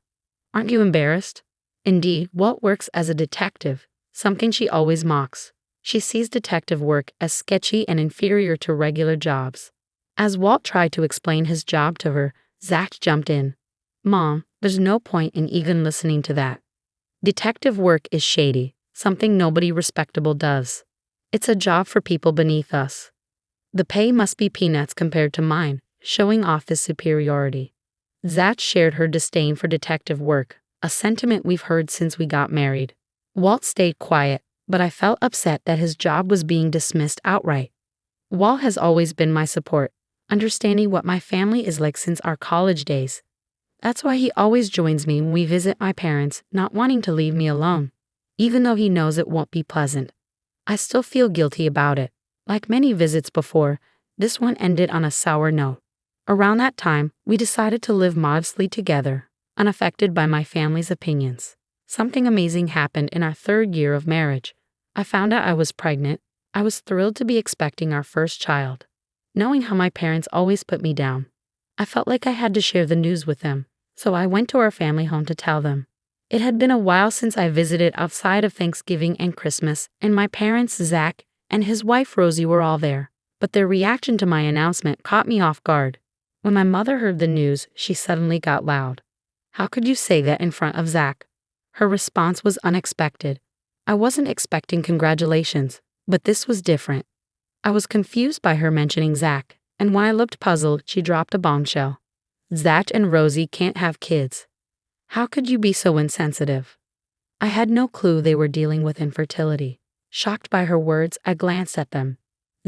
Aren't you embarrassed?" Indeed, Walt works as a detective, something she always mocks. She sees detective work as sketchy and inferior to regular jobs. As Walt tried to explain his job to her, Zach jumped in. "Mom, there's no point in even listening to that. Detective work is shady, something nobody respectable does. It's a job for people beneath us. The pay must be peanuts compared to mine," showing off his superiority. Zach shared her disdain for detective work, a sentiment we've heard since we got married. Walt stayed quiet, but I felt upset that his job was being dismissed outright. Walt has always been my support, understanding what my family is like since our college days. That's why he always joins me when we visit my parents, not wanting to leave me alone. Even though he knows it won't be pleasant, I still feel guilty about it. Like many visits before, this one ended on a sour note. Around that time, we decided to live modestly together, unaffected by my family's opinions. Something amazing happened in our 3rd year of marriage. I found out I was pregnant. I was thrilled to be expecting our first child. Knowing how my parents always put me down, I felt like I had to share the news with them, so I went to our family home to tell them. It had been a while since I visited outside of Thanksgiving and Christmas, and my parents, Zach, and his wife Rosie were all there, but their reaction to my announcement caught me off guard. When my mother heard the news, she suddenly got loud. "How could you say that in front of Zach?" Her response was unexpected. I wasn't expecting congratulations, but this was different. I was confused by her mentioning Zach, and when I looked puzzled, she dropped a bombshell. "Zach and Rosie can't have kids. How could you be so insensitive?" I had no clue they were dealing with infertility. Shocked by her words, I glanced at them.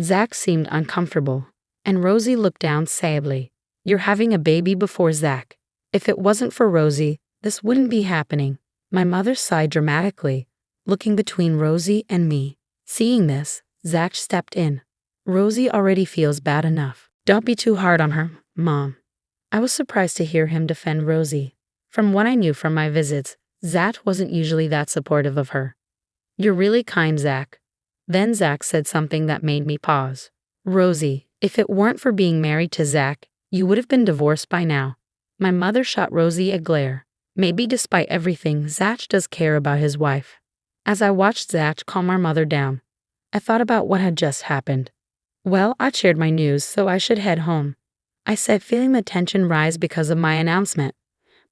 Zach seemed uncomfortable, and Rosie looked down sadly. "You're having a baby before Zach. If it wasn't for Rosie, this wouldn't be happening." My mother sighed dramatically, looking between Rosie and me. Seeing this, Zach stepped in. "Rosie already feels bad enough. Don't be too hard on her, Mom." I was surprised to hear him defend Rosie. From what I knew from my visits, Zach wasn't usually that supportive of her. "You're really kind, Zach." Then Zach said something that made me pause. "Rosie, if it weren't for being married to Zach, you would have been divorced by now." My mother shot Rosie a glare. Maybe despite everything, Zach does care about his wife. As I watched Zach calm our mother down, I thought about what had just happened. Well, I shared my news, so I should head home, I said, feeling the tension rise because of my announcement.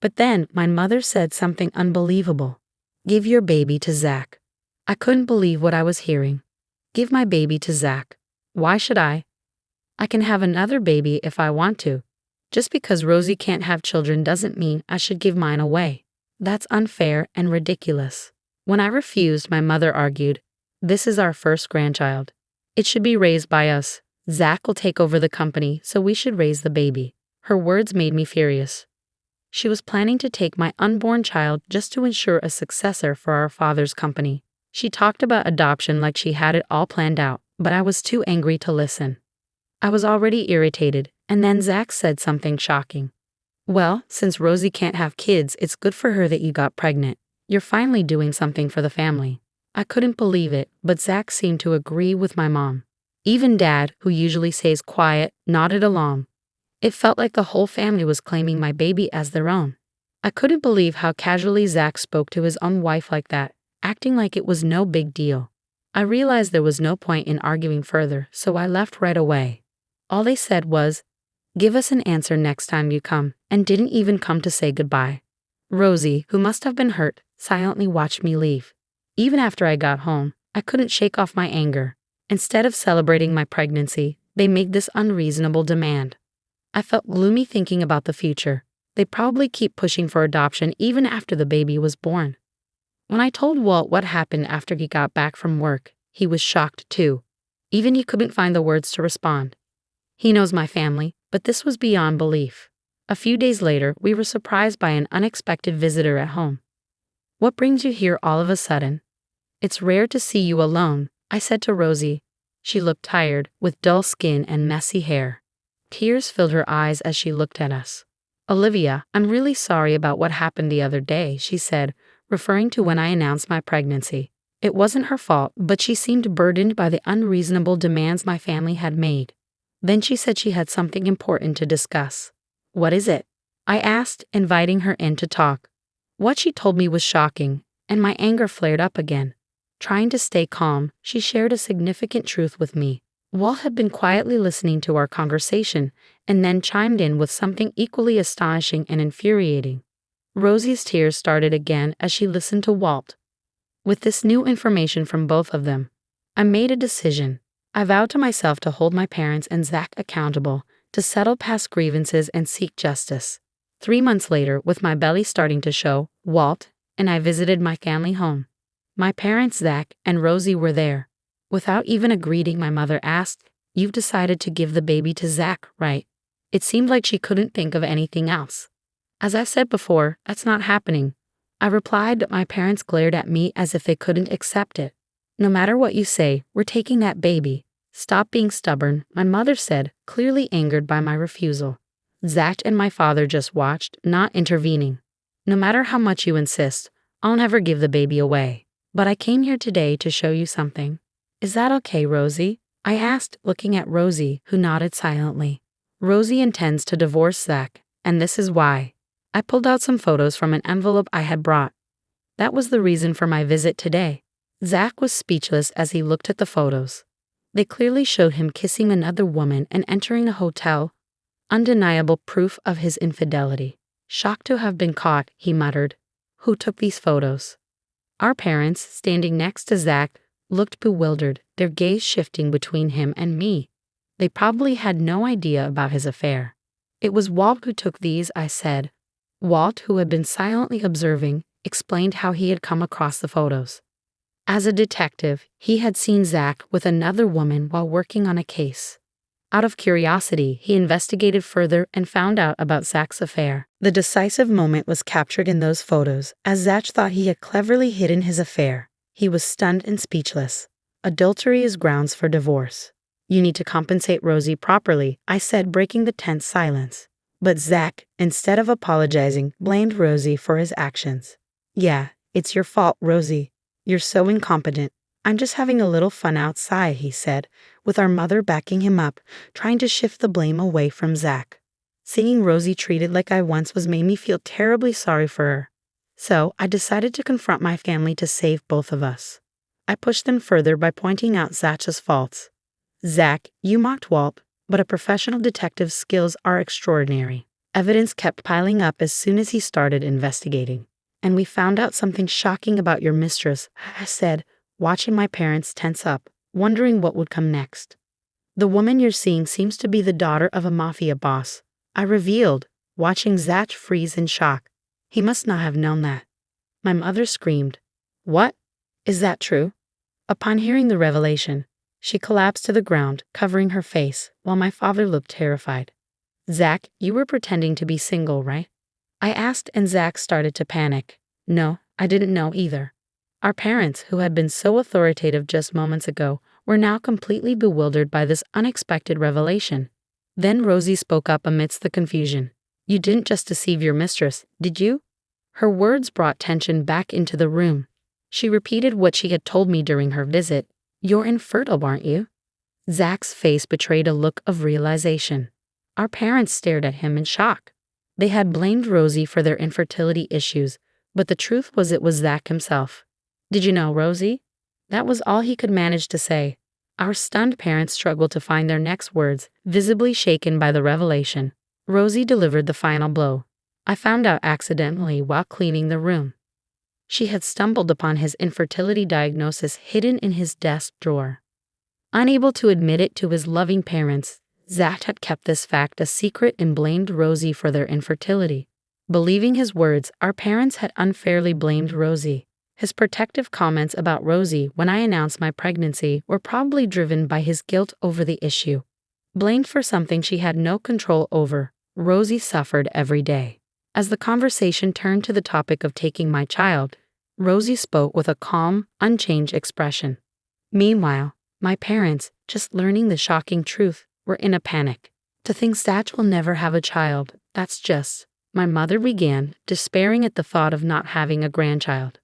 But then my mother said something unbelievable. Give your baby to Zach. I couldn't believe what I was hearing. Give my baby to Zach. Why should I? I can have another baby if I want to. Just because Rosie can't have children doesn't mean I should give mine away. That's unfair and ridiculous. When I refused, my mother argued, this is our first grandchild. It should be raised by us. Zach will take over the company, so we should raise the baby. Her words made me furious. She was planning to take my unborn child just to ensure a successor for our father's company. She talked about adoption like she had it all planned out, but I was too angry to listen. I was already irritated, and then Zach said something shocking. Well, since Rosie can't have kids, it's good for her that you got pregnant. You're finally doing something for the family. I couldn't believe it, but Zach seemed to agree with my mom. Even Dad, who usually stays quiet, nodded along. It felt like the whole family was claiming my baby as their own. I couldn't believe how casually Zach spoke to his own wife like that, acting like it was no big deal. I realized there was no point in arguing further, so I left right away. All they said was, give us an answer next time you come, and didn't even come to say goodbye. Rosie, who must have been hurt, silently watched me leave. Even after I got home, I couldn't shake off my anger. Instead of celebrating my pregnancy, they made this unreasonable demand. I felt gloomy thinking about the future. They probably keep pushing for adoption even after the baby was born. When I told Walt what happened after he got back from work, he was shocked too. Even he couldn't find the words to respond. He knows my family, but this was beyond belief. A few days later, we were surprised by an unexpected visitor at home. What brings you here all of a sudden? It's rare to see you alone, I said to Rosie. She looked tired, with dull skin and messy hair. Tears filled her eyes as she looked at us. Olivia, I'm really sorry about what happened the other day, she said, referring to when I announced my pregnancy. It wasn't her fault, but she seemed burdened by the unreasonable demands my family had made. Then she said she had something important to discuss. What is it? I asked, inviting her in to talk. What she told me was shocking, and my anger flared up again. Trying to stay calm, she shared a significant truth with me. Walt had been quietly listening to our conversation and then chimed in with something equally astonishing and infuriating. Rosie's tears started again as she listened to Walt. With this new information from both of them, I made a decision. I vowed to myself to hold my parents and Zach accountable, to settle past grievances and seek justice. 3 months later, with my belly starting to show, Walt and I visited my family home. My parents, Zach and Rosie, were there. Without even a greeting, my mother asked, "You've decided to give the baby to Zach, right?" It seemed like she couldn't think of anything else. As I said before, that's not happening. I replied, but my parents glared at me as if they couldn't accept it. No matter what you say, we're taking that baby. Stop being stubborn, my mother said, clearly angered by my refusal. Zach and my father just watched, not intervening. No matter how much you insist, I'll never give the baby away. But I came here today to show you something. Is that okay, Rosie? I asked, looking at Rosie, who nodded silently. Rosie intends to divorce Zach, and this is why. I pulled out some photos from an envelope I had brought. That was the reason for my visit today. Zach was speechless as he looked at the photos. They clearly showed him kissing another woman and entering a hotel. Undeniable proof of his infidelity. Shocked to have been caught, he muttered. Who took these photos? Our parents, standing next to Zach, looked bewildered, their gaze shifting between him and me. They probably had no idea about his affair. It was Walt who took these, I said. Walt, who had been silently observing, explained how he had come across the photos. As a detective, he had seen Zach with another woman while working on a case. Out of curiosity, he investigated further and found out about Zach's affair. The decisive moment was captured in those photos, as Zach thought he had cleverly hidden his affair. He was stunned and speechless. Adultery is grounds for divorce. You need to compensate Rosie properly, I said, breaking the tense silence. But Zach, instead of apologizing, blamed Rosie for his actions. Yeah, it's your fault, Rosie. You're so incompetent. I'm just having a little fun outside, he said, with our mother backing him up, trying to shift the blame away from Zach. Seeing Rosie treated like I once was made me feel terribly sorry for her. So I decided to confront my family to save both of us. I pushed them further by pointing out Zach's faults. Zach, you mocked Walt, but a professional detective's skills are extraordinary. Evidence kept piling up as soon as he started investigating. And we found out something shocking about your mistress, I said, watching my parents tense up, wondering what would come next. The woman you're seeing seems to be the daughter of a mafia boss, I revealed, watching Zach freeze in shock. He must not have known that. My mother screamed. What? Is that true? Upon hearing the revelation, she collapsed to the ground, covering her face, while my father looked terrified. Zach, you were pretending to be single, right? I asked, and Zach started to panic. No, I didn't know either. Our parents, who had been so authoritative just moments ago, were now completely bewildered by this unexpected revelation. Then Rosie spoke up amidst the confusion. You didn't just deceive your mistress, did you? Her words brought tension back into the room. She repeated what she had told me during her visit. You're infertile, aren't you? Zach's face betrayed a look of realization. Our parents stared at him in shock. They had blamed Rosie for their infertility issues, but the truth was it was Zach himself. Did you know, Rosie? That was all he could manage to say. Our stunned parents struggled to find their next words, visibly shaken by the revelation. Rosie delivered the final blow. I found out accidentally while cleaning the room. She had stumbled upon his infertility diagnosis hidden in his desk drawer. Unable to admit it to his loving parents, Zach had kept this fact a secret and blamed Rosie for their infertility. Believing his words, our parents had unfairly blamed Rosie. His protective comments about Rosie when I announced my pregnancy were probably driven by his guilt over the issue. Blamed for something she had no control over, Rosie suffered every day. As the conversation turned to the topic of taking my child, Rosie spoke with a calm, unchanged expression. Meanwhile, my parents, just learning the shocking truth, were in a panic. To think Zach will never have a child, that's just, my mother began, despairing at the thought of not having a grandchild.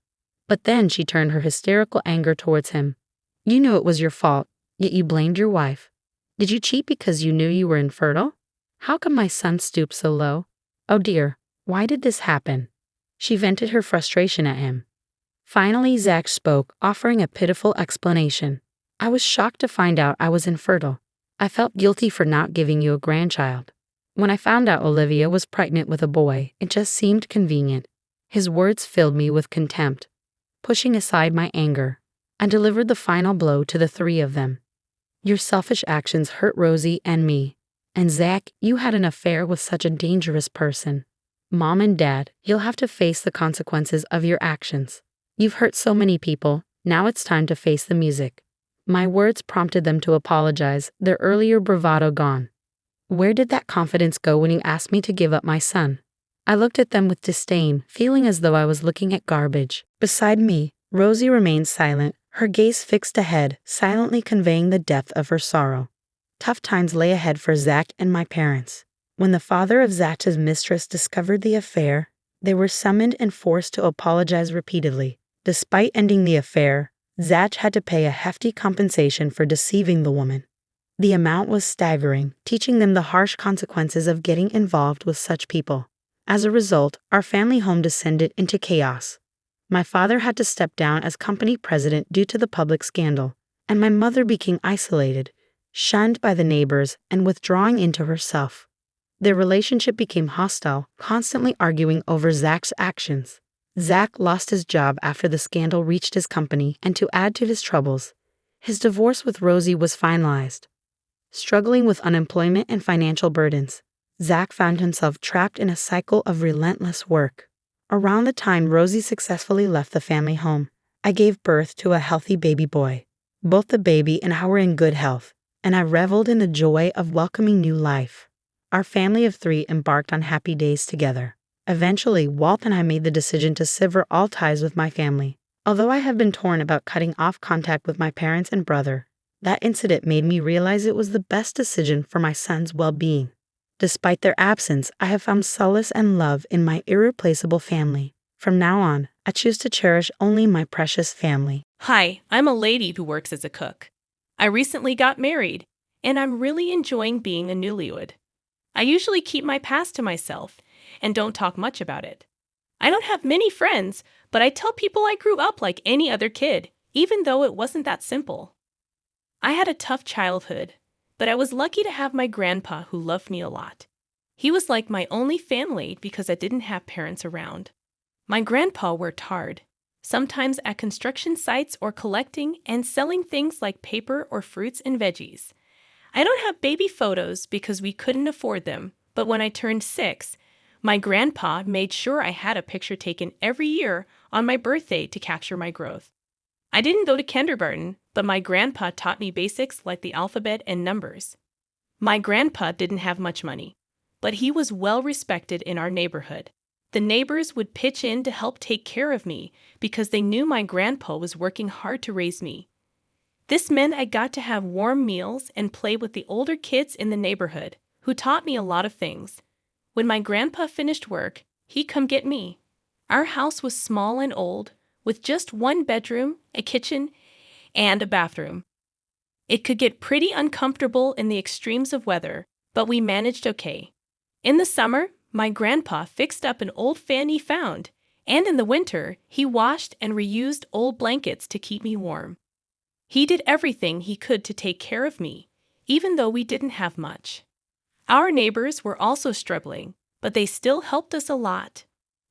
But then she turned her hysterical anger towards him. You knew it was your fault, yet you blamed your wife. Did you cheat because you knew you were infertile? How come my son stooped so low? Oh dear, why did this happen? She vented her frustration at him. Finally, Zach spoke, offering a pitiful explanation. I was shocked to find out I was infertile. I felt guilty for not giving you a grandchild. When I found out Olivia was pregnant with a boy, it just seemed convenient. His words filled me with contempt. Pushing aside my anger, I delivered the final blow to the three of them. Your selfish actions hurt Rosie and me. And Zach, you had an affair with such a dangerous person. Mom and Dad, you'll have to face the consequences of your actions. You've hurt so many people, now it's time to face the music. My words prompted them to apologize, their earlier bravado gone. Where did that confidence go when you asked me to give up my son? I looked at them with disdain, feeling as though I was looking at garbage. Beside me, Rosie remained silent, her gaze fixed ahead, silently conveying the depth of her sorrow. Tough times lay ahead for Zach and my parents. When the father of Zach's mistress discovered the affair, they were summoned and forced to apologize repeatedly. Despite ending the affair, Zach had to pay a hefty compensation for deceiving the woman. The amount was staggering, teaching them the harsh consequences of getting involved with such people. As a result, our family home descended into chaos. My father had to step down as company president due to the public scandal, and my mother became isolated, shunned by the neighbors, and withdrawing into herself. Their relationship became hostile, constantly arguing over Zach's actions. Zach lost his job after the scandal reached his company, and to add to his troubles, his divorce with Rosie was finalized. Struggling with unemployment and financial burdens, Zach found himself trapped in a cycle of relentless work. Around the time Rosie successfully left the family home, I gave birth to a healthy baby boy. Both the baby and I were in good health, and I reveled in the joy of welcoming new life. Our family of three embarked on happy days together. Eventually, Walt and I made the decision to sever all ties with my family. Although I have been torn about cutting off contact with my parents and brother, that incident made me realize it was the best decision for my son's well-being. Despite their absence, I have found solace and love in my irreplaceable family. From now on, I choose to cherish only my precious family. Hi, I'm a lady who works as a cook. I recently got married, and I'm really enjoying being a newlywed. I usually keep my past to myself and don't talk much about it. I don't have many friends, but I tell people I grew up like any other kid, even though it wasn't that simple. I had a tough childhood, but I was lucky to have my grandpa who loved me a lot. He was like my only family because I didn't have parents around. My grandpa worked hard, sometimes at construction sites or collecting and selling things like paper or fruits and veggies. I don't have baby photos because we couldn't afford them, but when I turned 6, my grandpa made sure I had a picture taken every year on my birthday to capture my growth. I didn't go to kindergarten, but my grandpa taught me basics like the alphabet and numbers. My grandpa didn't have much money, but he was well respected in our neighborhood. The neighbors would pitch in to help take care of me because they knew my grandpa was working hard to raise me. This meant I got to have warm meals and play with the older kids in the neighborhood, who taught me a lot of things. When my grandpa finished work, he'd come get me. Our house was small and old, with just one bedroom, a kitchen, and a bathroom. It could get pretty uncomfortable in the extremes of weather, but we managed okay. In the summer, my grandpa fixed up an old fan he found, and in the winter, he washed and reused old blankets to keep me warm. He did everything he could to take care of me, even though we didn't have much. Our neighbors were also struggling, but they still helped us a lot.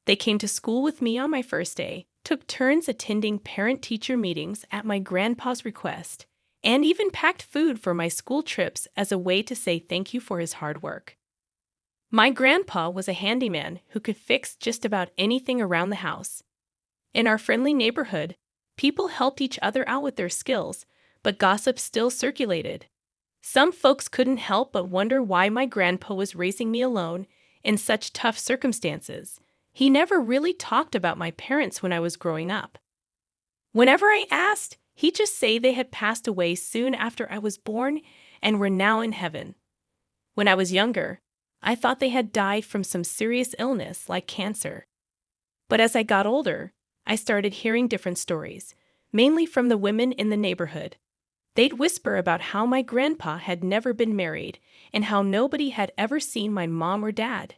They came to school with me on my first day, took turns attending parent-teacher meetings at my grandpa's request, and even packed food for my school trips as a way to say thank you for his hard work. My grandpa was a handyman who could fix just about anything around the house. In our friendly neighborhood, people helped each other out with their skills, but gossip still circulated. Some folks couldn't help but wonder why my grandpa was raising me alone in such tough circumstances. He never really talked about my parents when I was growing up. Whenever I asked, he'd just say they had passed away soon after I was born and were now in heaven. When I was younger, I thought they had died from some serious illness like cancer. But as I got older, I started hearing different stories, mainly from the women in the neighborhood. They'd whisper about how my grandpa had never been married and how nobody had ever seen my mom or dad.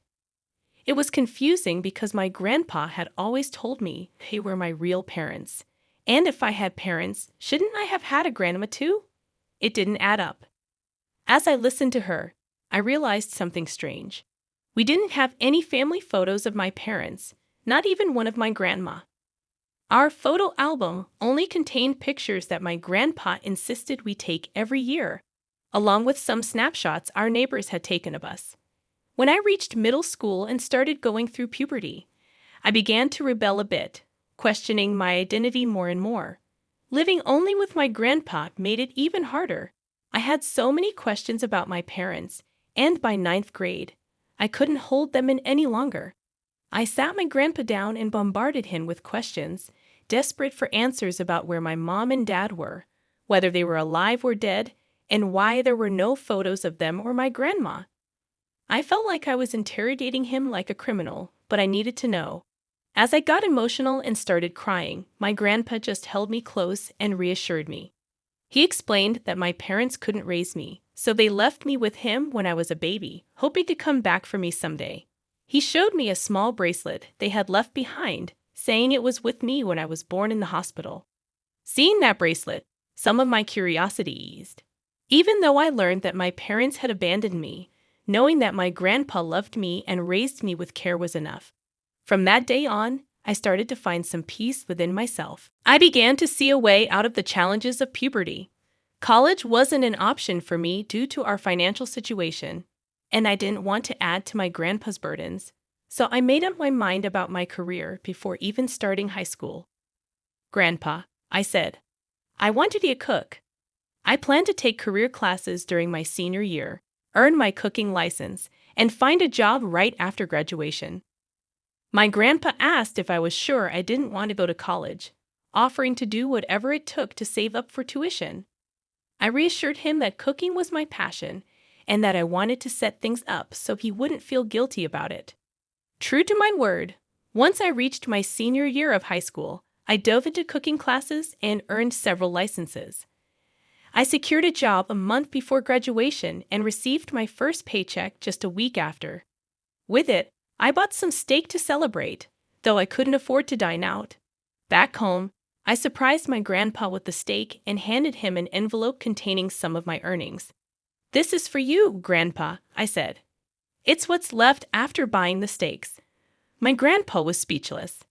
It was confusing because my grandpa had always told me they were my real parents. And if I had parents, shouldn't I have had a grandma too? It didn't add up. As I listened to her, I realized something strange. We didn't have any family photos of my parents, not even one of my grandma. Our photo album only contained pictures that my grandpa insisted we take every year, along with some snapshots our neighbors had taken of us. When I reached middle school and started going through puberty, I began to rebel a bit, questioning my identity more and more. Living only with my grandpa made it even harder. I had so many questions about my parents, and by 9th grade, I couldn't hold them in any longer. I sat my grandpa down and bombarded him with questions, desperate for answers about where my mom and dad were, whether they were alive or dead, and why there were no photos of them or my grandma. I felt like I was interrogating him like a criminal, but I needed to know. As I got emotional and started crying, my grandpa just held me close and reassured me. He explained that my parents couldn't raise me, so they left me with him when I was a baby, hoping to come back for me someday. He showed me a small bracelet they had left behind, saying it was with me when I was born in the hospital. Seeing that bracelet, some of my curiosity eased. Even though I learned that my parents had abandoned me, knowing that my grandpa loved me and raised me with care was enough. From that day on, I started to find some peace within myself. I began to see a way out of the challenges of puberty. College wasn't an option for me due to our financial situation, and I didn't want to add to my grandpa's burdens, so I made up my mind about my career before even starting high school. "Grandpa," I said, "I want to be a cook." I planned to take career classes during my senior year, earn my cooking license, and find a job right after graduation. My grandpa asked if I was sure I didn't want to go to college, offering to do whatever it took to save up for tuition. I reassured him that cooking was my passion and that I wanted to set things up so he wouldn't feel guilty about it. True to my word, once I reached my senior year of high school, I dove into cooking classes and earned several licenses. I secured a job a month before graduation and received my first paycheck just a week after. With it, I bought some steak to celebrate, though I couldn't afford to dine out. Back home, I surprised my grandpa with the steak and handed him an envelope containing some of my earnings. "This is for you, Grandpa," I said. "It's what's left after buying the steaks." My grandpa was speechless.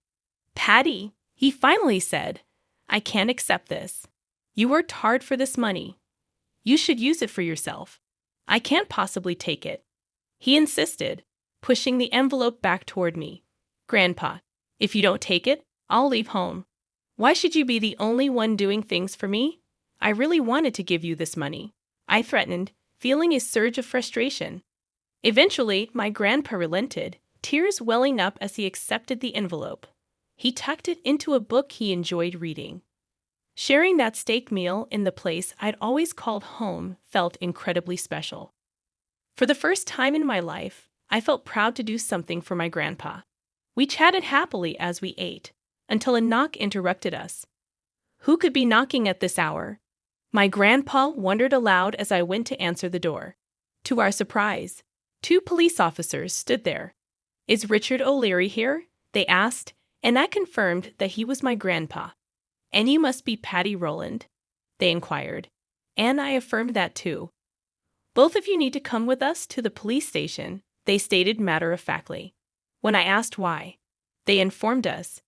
"Patty," he finally said, "I can't accept this. You worked hard for this money. You should use it for yourself. I can't possibly take it." He insisted, pushing the envelope back toward me. "Grandpa, if you don't take it, I'll leave home. Why should you be the only one doing things for me? I really wanted to give you this money," I threatened, feeling a surge of frustration. Eventually, my grandpa relented, tears welling up as he accepted the envelope. He tucked it into a book he enjoyed reading. Sharing that steak meal in the place I'd always called home felt incredibly special. For the first time in my life, I felt proud to do something for my grandpa. We chatted happily as we ate, until a knock interrupted us. Who could be knocking at this hour? My grandpa wondered aloud as I went to answer the door. To our surprise, 2 police officers stood there. "Is Richard O'Leary here?" they asked, and I confirmed that he was my grandpa. "And you must be Patty Rowland?" they inquired, and I affirmed that too. "Both of you need to come with us to the police station," they stated matter-of-factly. When I asked why, they informed us,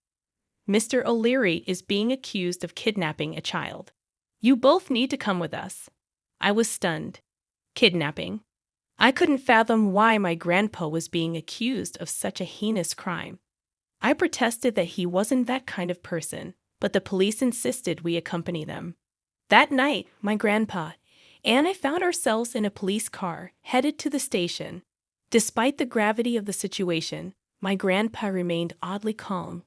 "Mr. O'Leary is being accused of kidnapping a child. You both need to come with us." I was stunned. Kidnapping? I couldn't fathom why my grandpa was being accused of such a heinous crime. I protested that he wasn't that kind of person, but the police insisted we accompany them. That night, my grandpa and I found ourselves in a police car headed to the station. Despite the gravity of the situation, my grandpa remained oddly calm.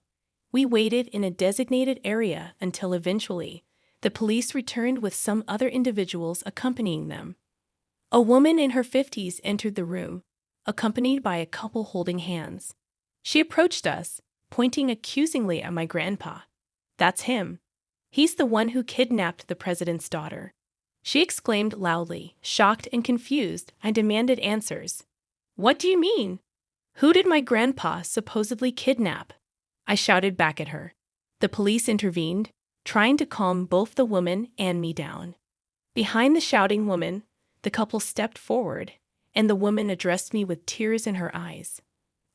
We waited in a designated area until eventually the police returned with some other individuals accompanying them. A woman in her 50s entered the room, accompanied by a couple holding hands. She approached us, pointing accusingly at my grandpa. "That's him. He's the one who kidnapped the president's daughter." She exclaimed loudly. Shocked and confused, I demanded answers. "What do you mean? Who did my grandpa supposedly kidnap?" I shouted back at her. The police intervened, trying to calm both the woman and me down. Behind the shouting woman, the couple stepped forward, and the woman addressed me with tears in her eyes.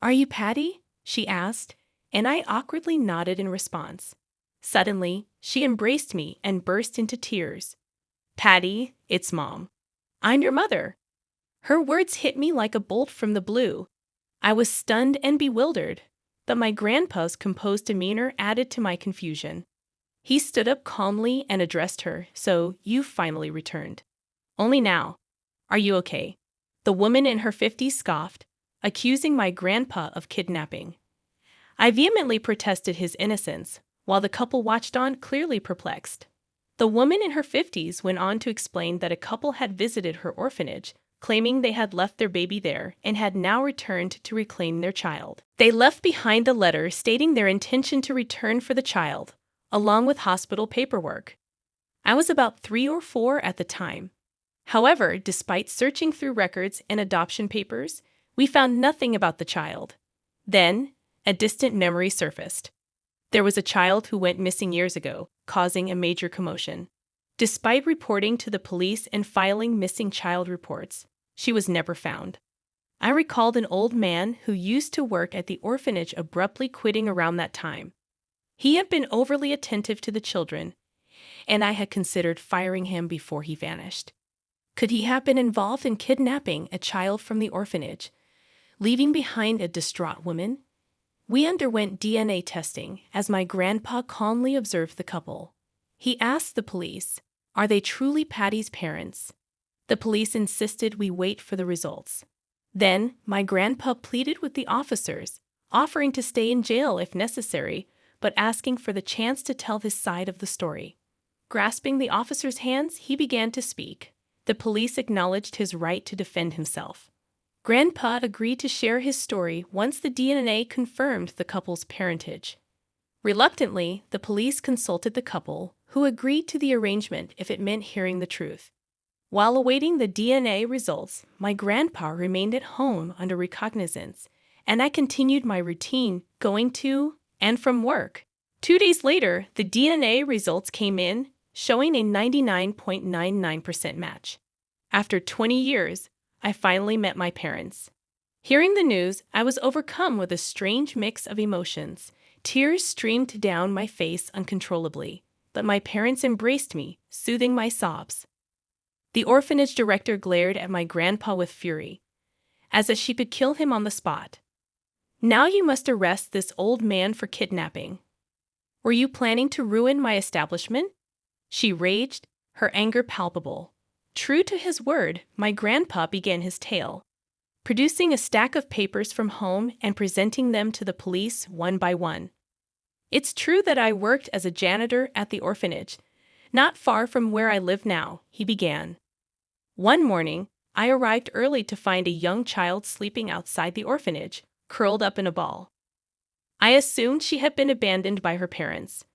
"Are you Patty?" she asked, and I awkwardly nodded in response. Suddenly, she embraced me and burst into tears. "Patty, it's Mom. I'm your mother." Her words hit me like a bolt from the blue. I was stunned and bewildered, but my grandpa's composed demeanor added to my confusion. He stood up calmly and addressed her. "So, you've finally returned. Only now. Are you okay?" The woman in her 50s scoffed, accusing my grandpa of kidnapping. I vehemently protested his innocence, while the couple watched on, clearly perplexed. The woman in her 50s went on to explain that a couple had visited her orphanage, claiming they had left their baby there and had now returned to reclaim their child. They left behind a letter stating their intention to return for the child, along with hospital paperwork. I was about 3 or 4 at the time. However, despite searching through records and adoption papers, we found nothing about the child. Then, a distant memory surfaced. There was a child who went missing years ago, causing a major commotion. Despite reporting to the police and filing missing child reports, she was never found. I recalled an old man who used to work at the orphanage abruptly quitting around that time. He had been overly attentive to the children, and I had considered firing him before he vanished. Could he have been involved in kidnapping a child from the orphanage, leaving behind a distraught woman? We underwent DNA testing as my grandpa calmly observed the couple. He asked the police, "Are they truly Patty's parents?" The police insisted we wait for the results. Then, my grandpa pleaded with the officers, offering to stay in jail if necessary, but asking for the chance to tell his side of the story. Grasping the officer's hands, he began to speak. The police acknowledged his right to defend himself. Grandpa agreed to share his story once the DNA confirmed the couple's parentage. Reluctantly, the police consulted the couple, who agreed to the arrangement if it meant hearing the truth. While awaiting the DNA results, my grandpa remained at home under recognizance, and I continued my routine, going to and from work. 2 days later, the DNA results came in, showing a 99.99% match. After 20 years, I finally met my parents. Hearing the news, I was overcome with a strange mix of emotions. Tears streamed down my face uncontrollably, but my parents embraced me, soothing my sobs. The orphanage director glared at my grandpa with fury, as if she could kill him on the spot. "Now you must arrest this old man for kidnapping. Were you planning to ruin my establishment?" She raged, her anger palpable. True to his word, my grandpa began his tale, producing a stack of papers from home and presenting them to the police one by one. "It's true that I worked as a janitor at the orphanage, not far from where I live now," he began. "One morning, I arrived early to find a young child sleeping outside the orphanage, curled up in a ball. I assumed she had been abandoned by her parents.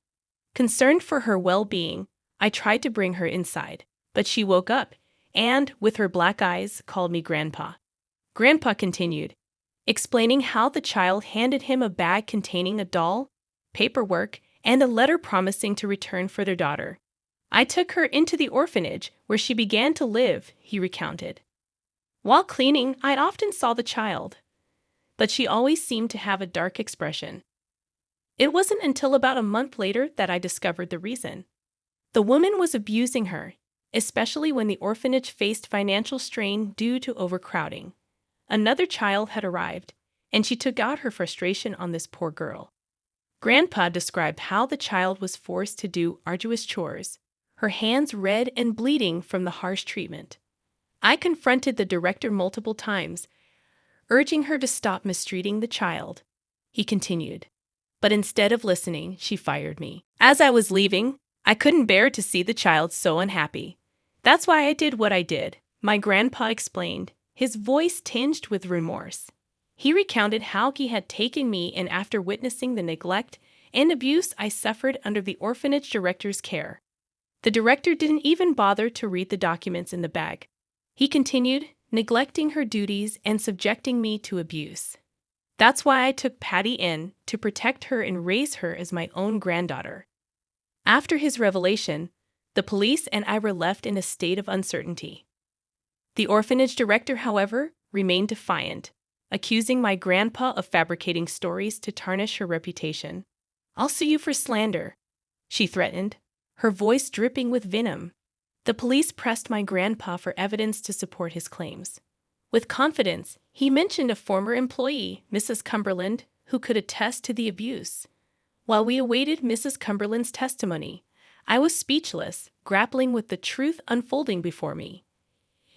Concerned for her well-being, I tried to bring her inside, but she woke up and, with her black eyes, called me Grandpa." Grandpa continued, explaining how the child handed him a bag containing a doll, paperwork, and a letter promising to return for their daughter. "I took her into the orphanage, where she began to live," he recounted. "While cleaning, I often saw the child, but she always seemed to have a dark expression. It wasn't until about a month later that I discovered the reason. The woman was abusing her, especially when the orphanage faced financial strain due to overcrowding. Another child had arrived, and she took out her frustration on this poor girl." Grandpa described how the child was forced to do arduous chores, her hands red and bleeding from the harsh treatment. "I confronted the director multiple times, urging her to stop mistreating the child," he continued. "But instead of listening, she fired me. As I was leaving, I couldn't bear to see the child so unhappy. That's why I did what I did," my grandpa explained, his voice tinged with remorse. He recounted how he had taken me in after witnessing the neglect and abuse I suffered under the orphanage director's care. "The director didn't even bother to read the documents in the bag," he continued, "neglecting her duties and subjecting me to abuse. That's why I took Patty in, to protect her and raise her as my own granddaughter." After his revelation, the police and I were left in a state of uncertainty. The orphanage director, however, remained defiant, accusing my grandpa of fabricating stories to tarnish her reputation. "I'll sue you for slander," she threatened, her voice dripping with venom. The police pressed my grandpa for evidence to support his claims. With confidence, he mentioned a former employee, Mrs. Cumberland, who could attest to the abuse. While we awaited Mrs. Cumberland's testimony, I was speechless, grappling with the truth unfolding before me.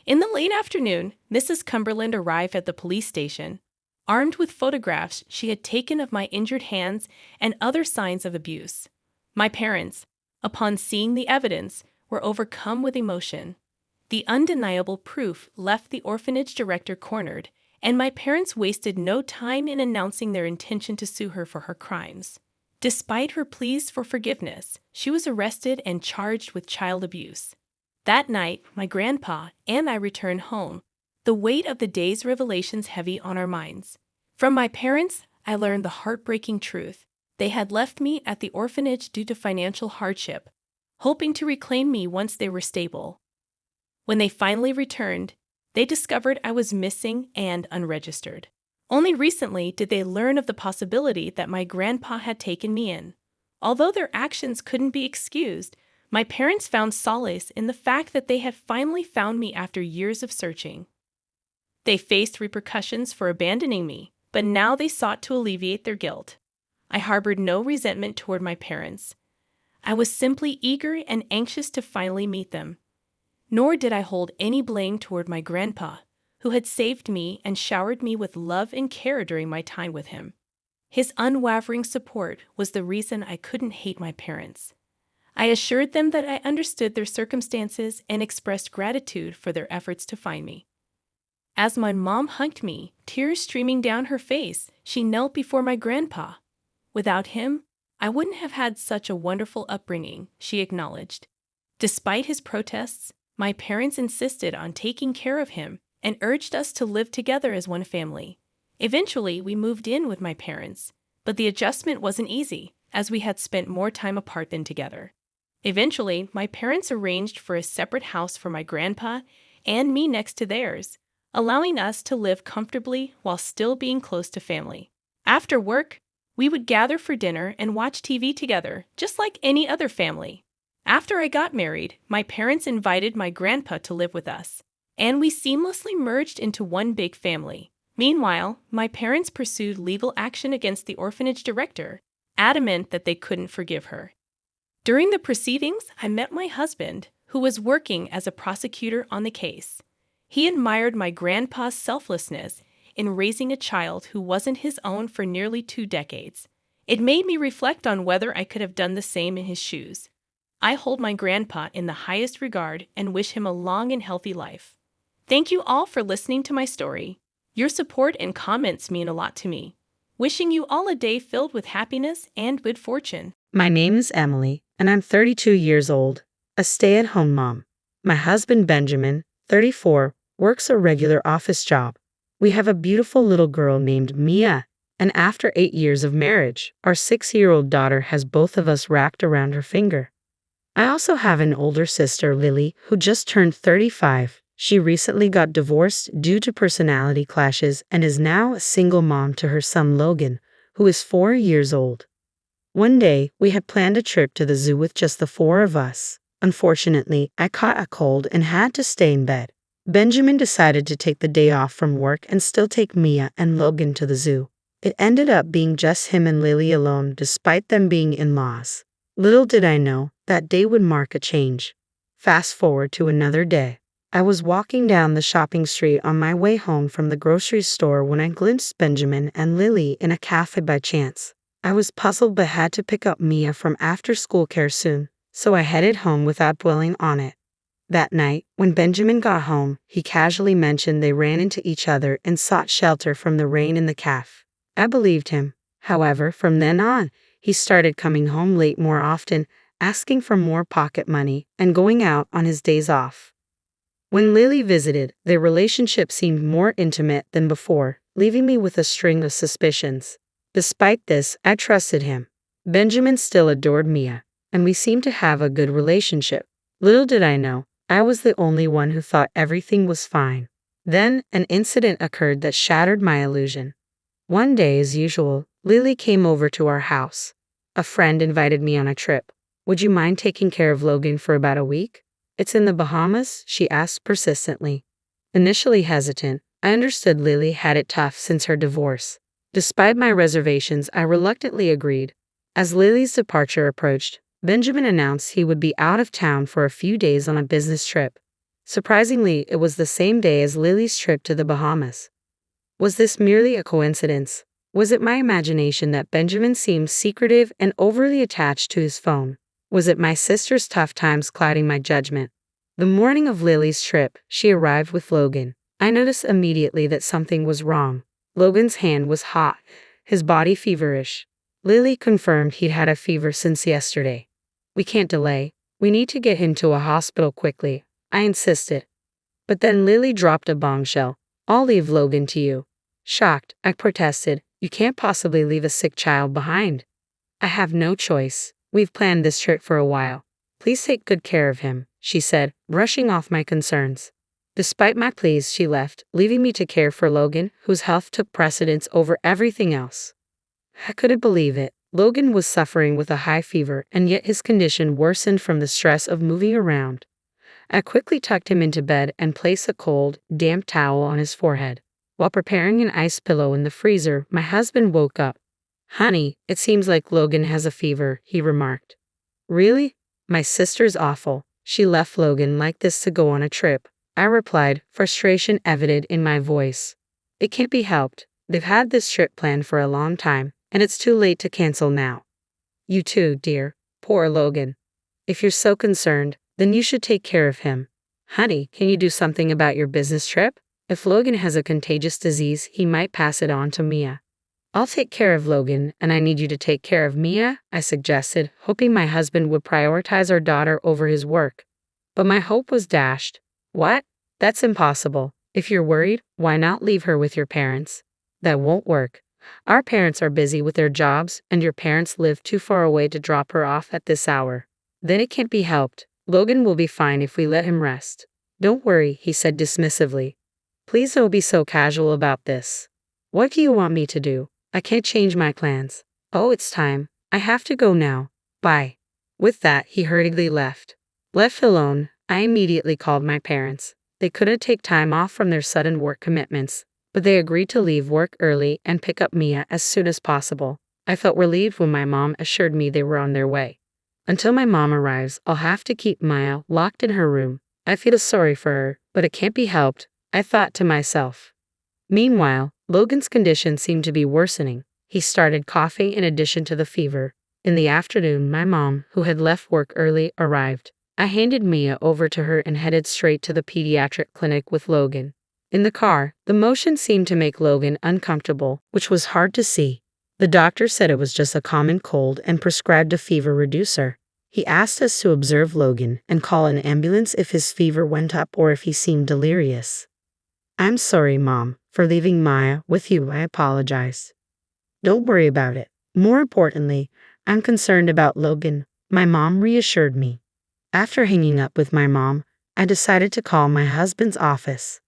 In the late afternoon, Mrs. Cumberland arrived at the police station, armed with photographs she had taken of my injured hands and other signs of abuse. My parents, upon seeing the evidence, were overcome with emotion. The undeniable proof left the orphanage director cornered, and my parents wasted no time in announcing their intention to sue her for her crimes. Despite her pleas for forgiveness, she was arrested and charged with child abuse. That night, my grandpa and I returned home, the weight of the day's revelations heavy on our minds. From my parents, I learned the heartbreaking truth. They had left me at the orphanage due to financial hardship, hoping to reclaim me once they were stable. When they finally returned, they discovered I was missing and unregistered. Only recently did they learn of the possibility that my grandpa had taken me in. Although their actions couldn't be excused, my parents found solace in the fact that they had finally found me after years of searching. They faced repercussions for abandoning me, but now they sought to alleviate their guilt. I harbored no resentment toward my parents. I was simply eager and anxious to finally meet them. Nor did I hold any blame toward my grandpa, who had saved me and showered me with love and care during my time with him. His unwavering support was the reason I couldn't hate my parents. I assured them that I understood their circumstances and expressed gratitude for their efforts to find me. As my mom hugged me, tears streaming down her face, she knelt before my grandpa. "Without him, I wouldn't have had such a wonderful upbringing," she acknowledged. Despite his protests, my parents insisted on taking care of him and urged us to live together as one family. Eventually, we moved in with my parents, but the adjustment wasn't easy, as we had spent more time apart than together. Eventually, my parents arranged for a separate house for my grandpa and me next to theirs, allowing us to live comfortably while still being close to family. After work, we would gather for dinner and watch TV together, just like any other family. After I got married, my parents invited my grandpa to live with us, and we seamlessly merged into one big family. Meanwhile, my parents pursued legal action against the orphanage director, adamant that they couldn't forgive her. During the proceedings, I met my husband, who was working as a prosecutor on the case. He admired my grandpa's selflessness in raising a child who wasn't his own for nearly 2 decades. It made me reflect on whether I could have done the same in his shoes. I hold my grandpa in the highest regard and wish him a long and healthy life. Thank you all for listening to my story. Your support and comments mean a lot to me. Wishing you all a day filled with happiness and good fortune. My name is Emily, and I'm 32 years old, a stay-at-home mom. My husband Benjamin, 34, works a regular office job. We have a beautiful little girl named Mia, and after 8 years of marriage, our 6-year-old daughter has both of us wrapped around her finger. I also have an older sister, Lily, who just turned 35. She recently got divorced due to personality clashes and is now a single mom to her son Logan, who is 4 years old. One day, we had planned a trip to the zoo with just the 4 of us. Unfortunately, I caught a cold and had to stay in bed. Benjamin decided to take the day off from work and still take Mia and Logan to the zoo. It ended up being just him and Lily alone, despite them being in-laws. Little did I know, that day would mark a change. Fast forward to another day. I was walking down the shopping street on my way home from the grocery store when I glimpsed Benjamin and Lily in a cafe by chance. I was puzzled but had to pick up Mia from after-school care soon, so I headed home without dwelling on it. That night, when Benjamin got home, he casually mentioned they ran into each other and sought shelter from the rain in the cafe. I believed him. However, from then on, he started coming home late more often, asking for more pocket money, and going out on his days off. When Lily visited, their relationship seemed more intimate than before, leaving me with a string of suspicions. Despite this, I trusted him. Benjamin still adored Mia, and we seemed to have a good relationship. Little did I know, I was the only one who thought everything was fine. Then, an incident occurred that shattered my illusion. One day, as usual, Lily came over to our house. A friend invited me on a trip. Would you mind taking care of Logan for about a week? It's in the Bahamas, she asked persistently. Initially hesitant, I understood Lily had it tough since her divorce. Despite my reservations, I reluctantly agreed. As Lily's departure approached, Benjamin announced he would be out of town for a few days on a business trip. Surprisingly, it was the same day as Lily's trip to the Bahamas. Was this merely a coincidence? Was it my imagination that Benjamin seemed secretive and overly attached to his phone? Was it my sister's tough times clouding my judgment? The morning of Lily's trip, she arrived with Logan. I noticed immediately that something was wrong. Logan's hand was hot, his body feverish. Lily confirmed he'd had a fever since yesterday. We can't delay. We need to get him to a hospital quickly, I insisted. But then Lily dropped a bombshell. I'll leave Logan to you. Shocked, I protested. You can't possibly leave a sick child behind. I have no choice. We've planned this trip for a while. Please take good care of him, she said, brushing off my concerns. Despite my pleas, she left, leaving me to care for Logan, whose health took precedence over everything else. I couldn't believe it. Logan was suffering with a high fever, and yet his condition worsened from the stress of moving around. I quickly tucked him into bed and placed a cold, damp towel on his forehead. While preparing an ice pillow in the freezer, my husband woke up. Honey, it seems like Logan has a fever, he remarked. Really? My sister's awful. She left Logan like this to go on a trip. I replied, frustration evident in my voice. It can't be helped. They've had this trip planned for a long time, and it's too late to cancel now. You too, dear. Poor Logan. If you're so concerned, then you should take care of him. Honey, can you do something about your business trip? If Logan has a contagious disease, he might pass it on to Mia. I'll take care of Logan, and I need you to take care of Mia, I suggested, hoping my husband would prioritize our daughter over his work. But my hope was dashed. What? That's impossible. If you're worried, why not leave her with your parents? That won't work. Our parents are busy with their jobs, and your parents live too far away to drop her off at this hour. Then it can't be helped. Logan will be fine if we let him rest. Don't worry, he said dismissively. Please don't be so casual about this. What do you want me to do? I can't change my plans. Oh, it's time. I have to go now. Bye. With that, he hurriedly left. Left alone, I immediately called my parents. They couldn't take time off from their sudden work commitments, but they agreed to leave work early and pick up Mia as soon as possible. I felt relieved when my mom assured me they were on their way. Until my mom arrives, I'll have to keep Maya locked in her room. I feel sorry for her, but it can't be helped, I thought to myself. Meanwhile, Logan's condition seemed to be worsening. He started coughing in addition to the fever. In the afternoon, my mom, who had left work early, arrived. I handed Mia over to her and headed straight to the pediatric clinic with Logan. In the car, the motion seemed to make Logan uncomfortable, which was hard to see. The doctor said it was just a common cold and prescribed a fever reducer. He asked us to observe Logan and call an ambulance if his fever went up or if he seemed delirious. I'm sorry, Mom, for leaving Maya with you. I apologize. Don't worry about it. More importantly, I'm concerned about Logan, my mom reassured me. After hanging up with my mom, I decided to call my husband's office.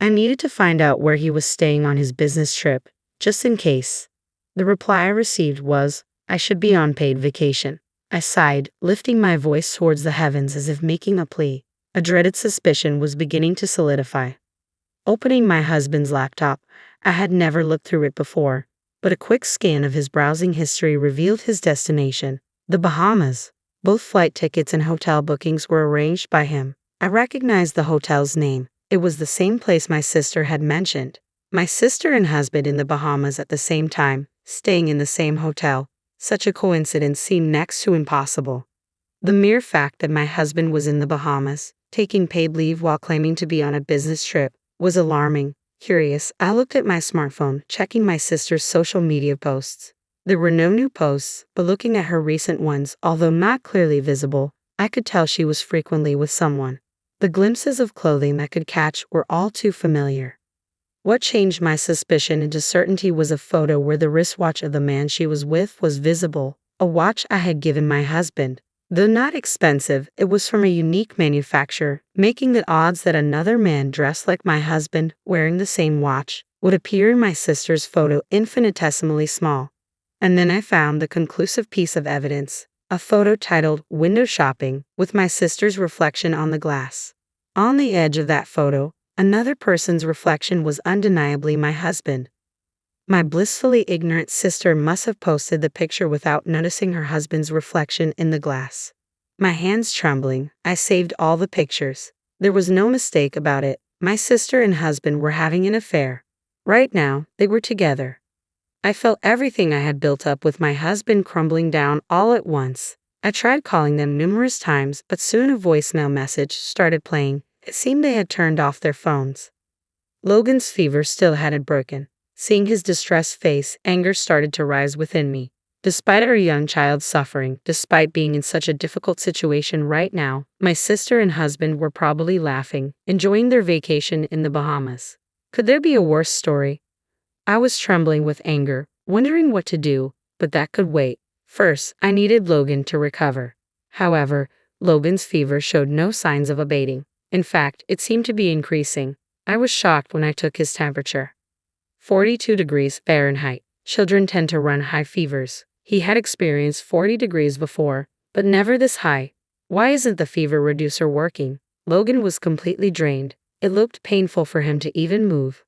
I needed to find out where he was staying on his business trip, just in case. The reply I received was, I should be on paid vacation. I sighed, lifting my voice towards the heavens as if making a plea. A dreaded suspicion was beginning to solidify. Opening my husband's laptop, I had never looked through it before, but a quick scan of his browsing history revealed his destination, the Bahamas. Both flight tickets and hotel bookings were arranged by him. I recognized the hotel's name. It was the same place my sister had mentioned. My sister and husband in the Bahamas at the same time, staying in the same hotel. Such a coincidence seemed next to impossible. The mere fact that my husband was in the Bahamas, taking paid leave while claiming to be on a business trip, was alarming. Curious, I looked at my smartphone, checking my sister's social media posts. There were no new posts, but looking at her recent ones, although not clearly visible, I could tell she was frequently with someone. The glimpses of clothing I could catch were all too familiar. What changed my suspicion into certainty was a photo where the wristwatch of the man she was with was visible, a watch I had given my husband. Though not expensive, it was from a unique manufacturer, making the odds that another man dressed like my husband, wearing the same watch, would appear in my sister's photo infinitesimally small. And then I found the conclusive piece of evidence, a photo titled Window Shopping, with my sister's reflection on the glass. On the edge of that photo, another person's reflection was undeniably my husband. My blissfully ignorant sister must have posted the picture without noticing her husband's reflection in the glass. My hands trembling, I saved all the pictures. There was no mistake about it. My sister and husband were having an affair. Right now, they were together. I felt everything I had built up with my husband crumbling down all at once. I tried calling them numerous times, but soon a voicemail message started playing. It seemed they had turned off their phones. Logan's fever still hadn't broken. Seeing his distressed face, anger started to rise within me. Despite our young child's suffering, despite being in such a difficult situation right now, my sister and husband were probably laughing, enjoying their vacation in the Bahamas. Could there be a worse story? I was trembling with anger, wondering what to do, but that could wait. First, I needed Logan to recover. However, Logan's fever showed no signs of abating. In fact, it seemed to be increasing. I was shocked when I took his temperature. 42 degrees Fahrenheit. Children tend to run high fevers. He had experienced 40 degrees before, but never this high. Why isn't the fever reducer working? Logan was completely drained. It looked painful for him to even move.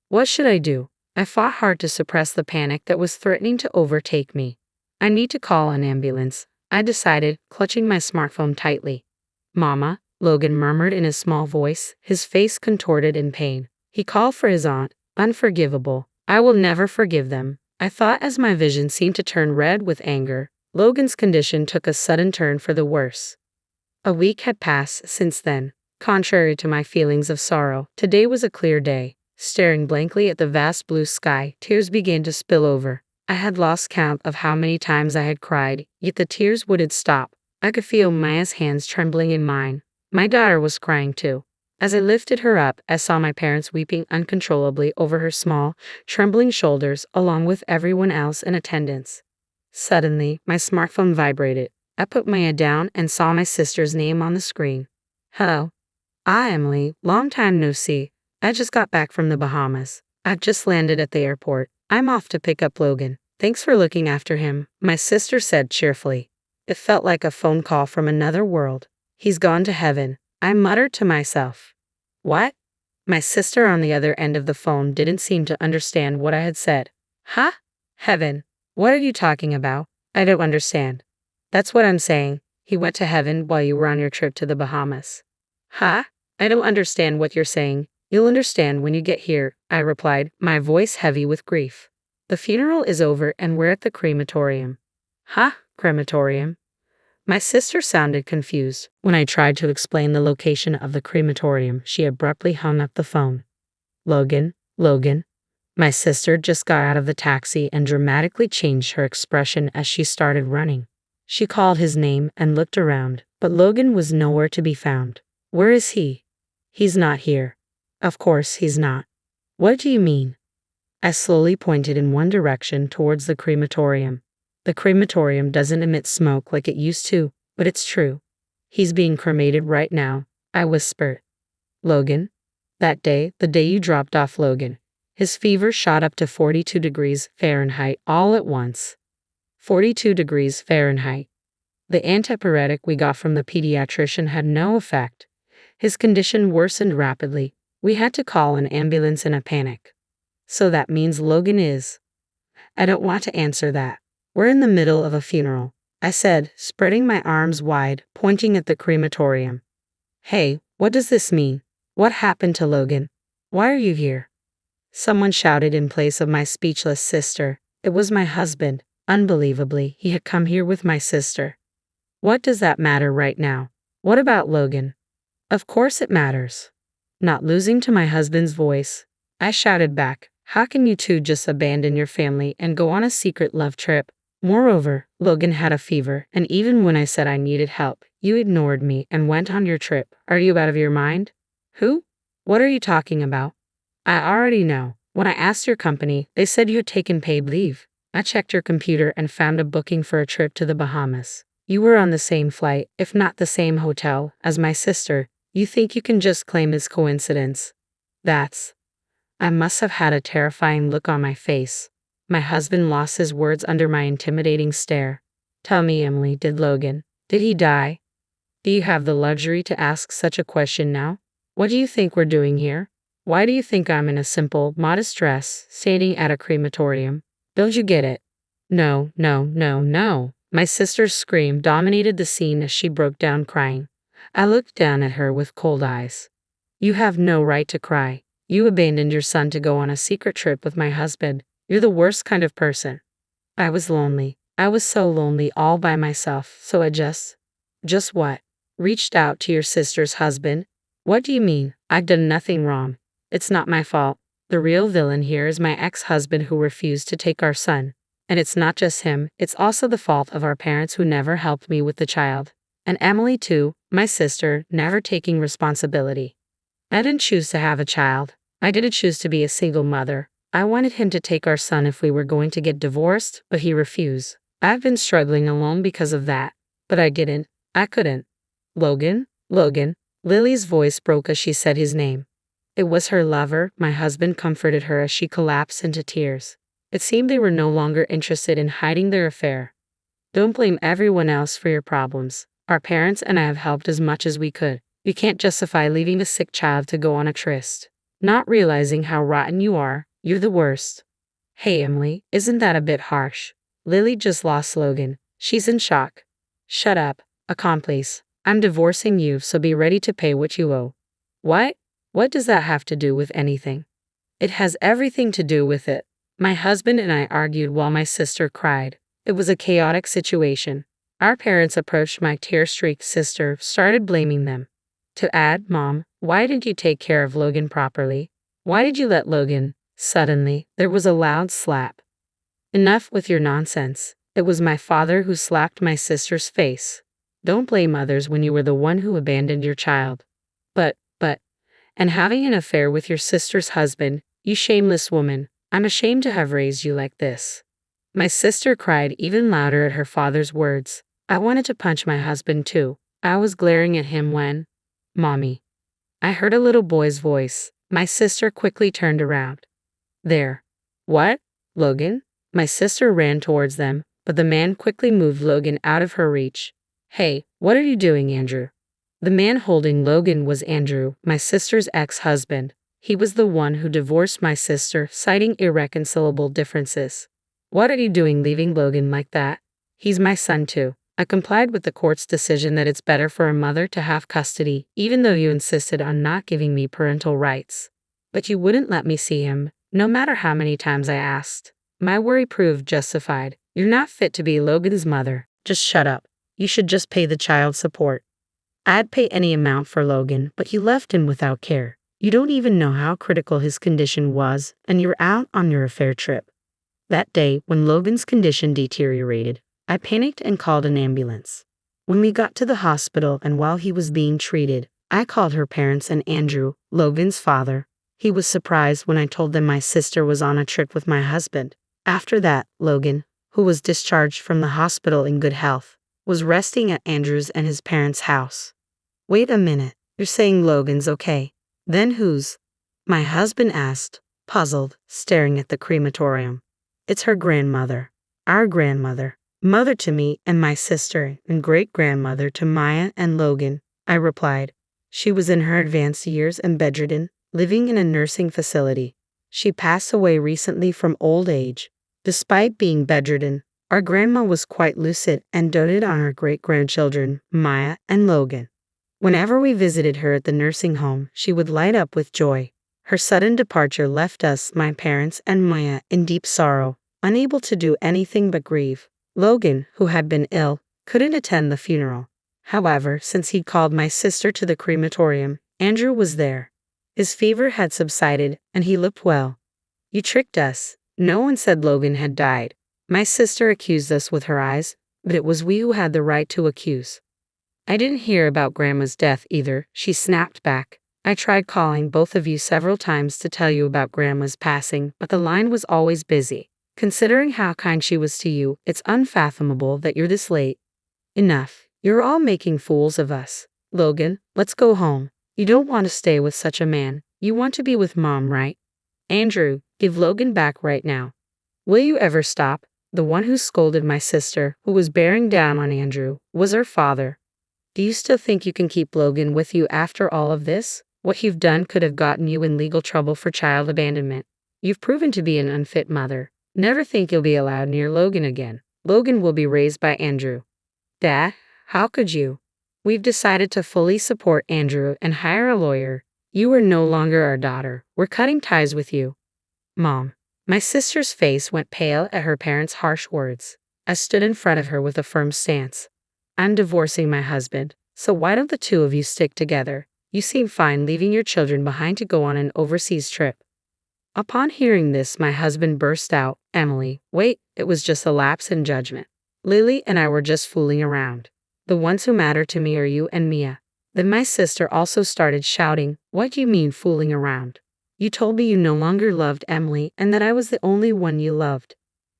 What should I do? I fought hard to suppress the panic that was threatening to overtake me. I need to call an ambulance, I decided, clutching my smartphone tightly. Mama, Logan murmured in a small voice, his face contorted in pain. He called for his aunt. Unforgivable. I will never forgive them, I thought as my vision seemed to turn red with anger. Logan's condition took a sudden turn for the worse. A week had passed since then. Contrary to my feelings of sorrow, today was a clear day. Staring blankly at the vast blue sky, tears began to spill over. I had lost count of how many times I had cried, yet the tears wouldn't stop. I could feel Maya's hands trembling in mine. My daughter was crying too. As I lifted her up, I saw my parents weeping uncontrollably over her small, trembling shoulders, along with everyone else in attendance. Suddenly, my smartphone vibrated. I put my head down and saw my sister's name on the screen. Hello. Hi, Emily. Long time no see. I just got back from the Bahamas. I've just landed at the airport. I'm off to pick up Logan. Thanks for looking after him, my sister said cheerfully. It felt like a phone call from another world. He's gone to heaven, I muttered to myself. What? My sister on the other end of the phone didn't seem to understand what I had said. Huh? Heaven? What are you talking about? I don't understand. That's what I'm saying. He went to heaven while you were on your trip to the Bahamas. Huh? I don't understand what you're saying. You'll understand when you get here, I replied, my voice heavy with grief. The funeral is over and we're at the crematorium. Huh? Crematorium? My sister sounded confused. When I tried to explain the location of the crematorium, she abruptly hung up the phone. Logan, Logan. My sister just got out of the taxi and dramatically changed her expression as she started running. She called his name and looked around, but Logan was nowhere to be found. Where is he? He's not here. Of course he's not. What do you mean? I slowly pointed in one direction towards the crematorium. The crematorium doesn't emit smoke like it used to, but it's true. He's being cremated right now, I whispered. Logan? That day, the day you dropped off Logan. His fever shot up to 42 degrees Fahrenheit all at once. 42 degrees Fahrenheit. The antipyretic we got from the pediatrician had no effect. His condition worsened rapidly. We had to call an ambulance in a panic. So that means Logan is. I don't want to answer that. We're in the middle of a funeral, I said, spreading my arms wide, pointing at the crematorium. Hey, what does this mean? What happened to Logan? Why are you here? Someone shouted in place of my speechless sister. It was my husband. Unbelievably, he had come here with my sister. What does that matter right now? What about Logan? Of course it matters. Not losing to my husband's voice, I shouted back, how can you two just abandon your family and go on a secret love trip? Moreover, Logan had a fever, and even when I said I needed help, you ignored me and went on your trip. Are you out of your mind? Who? What are you talking about? I already know. When I asked your company, they said you had taken paid leave. I checked your computer and found a booking for a trip to the Bahamas. You were on the same flight, if not the same hotel, as my sister. You think you can just claim it's coincidence? I must have had a terrifying look on my face. My husband lost his words under my intimidating stare. Tell me, Emily, did he die? Do you have the luxury to ask such a question now? What do you think we're doing here? Why do you think I'm in a simple, modest dress, standing at a crematorium? Don't you get it? No, no, no, no. My sister's scream dominated the scene as she broke down crying. I looked down at her with cold eyes. You have no right to cry. You abandoned your son to go on a secret trip with my husband. You're the worst kind of person. I was lonely. I was so lonely all by myself, so I just what? Reached out to your sister's husband? What do you mean? I've done nothing wrong. It's not my fault. The real villain here is my ex-husband who refused to take our son. And it's not just him, it's also the fault of our parents who never helped me with the child. And Emily too, my sister, never taking responsibility. I didn't choose to have a child. I didn't choose to be a single mother. I wanted him to take our son if we were going to get divorced, but he refused. I've been struggling alone because of that. But I didn't. I couldn't. Logan? Logan. Lily's voice broke as she said his name. It was her lover. My husband comforted her as she collapsed into tears. It seemed they were no longer interested in hiding their affair. Don't blame everyone else for your problems. Our parents and I have helped as much as we could. You can't justify leaving a sick child to go on a tryst. Not realizing how rotten you are, you're the worst. Hey Emily, isn't that a bit harsh? Lily just lost Logan. She's in shock. Shut up, accomplice. I'm divorcing you, so be ready to pay what you owe. What? What does that have to do with anything? It has everything to do with it. My husband and I argued while my sister cried. It was a chaotic situation. Our parents approached my tear-streaked sister, started blaming them. To add, Mom, why didn't you take care of Logan properly? Why did you let Logan? Suddenly, there was a loud slap. Enough with your nonsense. It was my father who slapped my sister's face. Don't blame others when you were the one who abandoned your child. But, And having an affair with your sister's husband, you shameless woman. I'm ashamed to have raised you like this. My sister cried even louder at her father's words. I wanted to punch my husband too. I was glaring at him when, Mommy, I heard a little boy's voice. My sister quickly turned around. There. What? Logan? My sister ran towards them, but the man quickly moved Logan out of her reach. Hey, what are you doing, Andrew? The man holding Logan was Andrew, my sister's ex-husband. He was the one who divorced my sister, citing irreconcilable differences. What are you doing leaving Logan like that? He's my son too. I complied with the court's decision that it's better for a mother to have custody, even though you insisted on not giving me parental rights. But you wouldn't let me see him, no matter how many times I asked. My worry proved justified. You're not fit to be Logan's mother. Just shut up. You should just pay the child support. I'd pay any amount for Logan, but you left him without care. You don't even know how critical his condition was, and you're out on your affair trip. That day, when Logan's condition deteriorated, I panicked and called an ambulance. When we got to the hospital and while he was being treated, I called her parents and Andrew, Logan's father. He was surprised when I told them my sister was on a trip with my husband. After that, Logan, who was discharged from the hospital in good health, was resting at Andrew's and his parents' house. Wait a minute, you're saying Logan's okay? Then whose? My husband asked, puzzled, staring at the crematorium. It's her grandmother. Our grandmother. Mother to me and my sister, and great-grandmother to Maya and Logan, I replied. She was in her advanced years and bedridden, living in a nursing facility. She passed away recently from old age. Despite being bedridden, our grandma was quite lucid and doted on her great-grandchildren, Maya and Logan. Whenever we visited her at the nursing home, she would light up with joy. Her sudden departure left us, my parents and Maya, in deep sorrow, unable to do anything but grieve. Logan, who had been ill, couldn't attend the funeral. However, since he'd called my sister to the crematorium, Andrew was there. His fever had subsided, and he looked well. You tricked us. No one said Logan had died. My sister accused us with her eyes, but it was we who had the right to accuse. I didn't hear about Grandma's death either, she snapped back. I tried calling both of you several times to tell you about Grandma's passing, but the line was always busy. Considering how kind she was to you, it's unfathomable that you're this late. Enough. You're all making fools of us. Logan, let's go home. You don't want to stay with such a man. You want to be with Mom, right? Andrew, give Logan back right now. Will you ever stop? The one who scolded my sister, who was bearing down on Andrew, was her father. Do you still think you can keep Logan with you after all of this? What you've done could have gotten you in legal trouble for child abandonment. You've proven to be an unfit mother. Never think you'll be allowed near Logan again. Logan will be raised by Andrew. Dad, how could you? We've decided to fully support Andrew and hire a lawyer. You are no longer our daughter. We're cutting ties with you. Mom. My sister's face went pale at her parents' harsh words. I stood in front of her with a firm stance. I'm divorcing my husband, so why don't the two of you stick together? You seem fine leaving your children behind to go on an overseas trip. Upon hearing this, my husband burst out, Emily, wait, it was just a lapse in judgment. Lily and I were just fooling around. The ones who matter to me are you and Mia. Then my sister also started shouting, what do you mean fooling around? You told me you no longer loved Emily and that I was the only one you loved.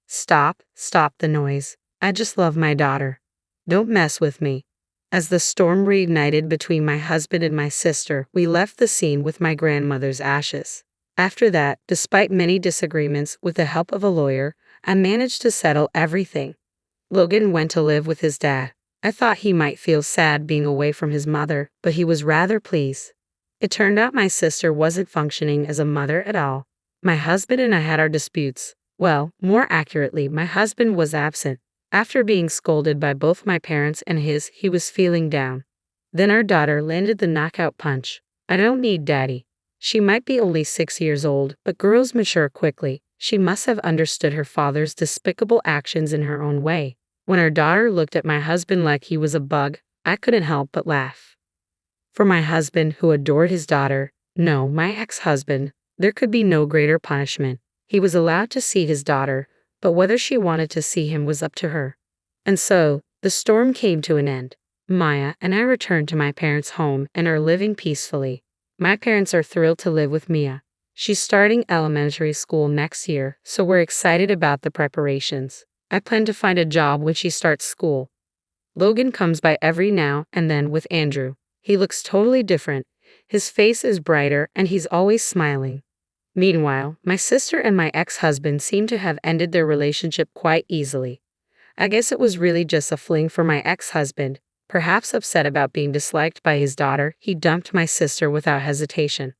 Stop the noise. I just love my daughter. Don't mess with me. As the storm reignited between my husband and my sister, we left the scene with my grandmother's ashes. After that, despite many disagreements with the help of a lawyer, I managed to settle everything. Logan went to live with his dad. I thought he might feel sad being away from his mother, but he was rather pleased. It turned out my sister wasn't functioning as a mother at all. My husband and I had our disputes. Well, more accurately, my husband was absent. After being scolded by both my parents and his, he was feeling down. Then our daughter landed the knockout punch. I don't need daddy. She might be only 6 years old, but girls mature quickly. She must have understood her father's despicable actions in her own way. When our daughter looked at my husband like he was a bug, I couldn't help but laugh. For my husband, who adored his daughter, no, my ex-husband, there could be no greater punishment. He was allowed to see his daughter, but whether she wanted to see him was up to her. And so, the storm came to an end. Maya and I returned to my parents' home and are living peacefully. My parents are thrilled to live with Mia. She's starting elementary school next year, so we're excited about the preparations. I plan to find a job when she starts school. Logan comes by every now and then with Andrew. He looks totally different. His face is brighter and he's always smiling. Meanwhile, my sister and my ex-husband seem to have ended their relationship quite easily. I guess it was really just a fling for my ex-husband. Perhaps upset about being disliked by his daughter, he dumped my sister without hesitation.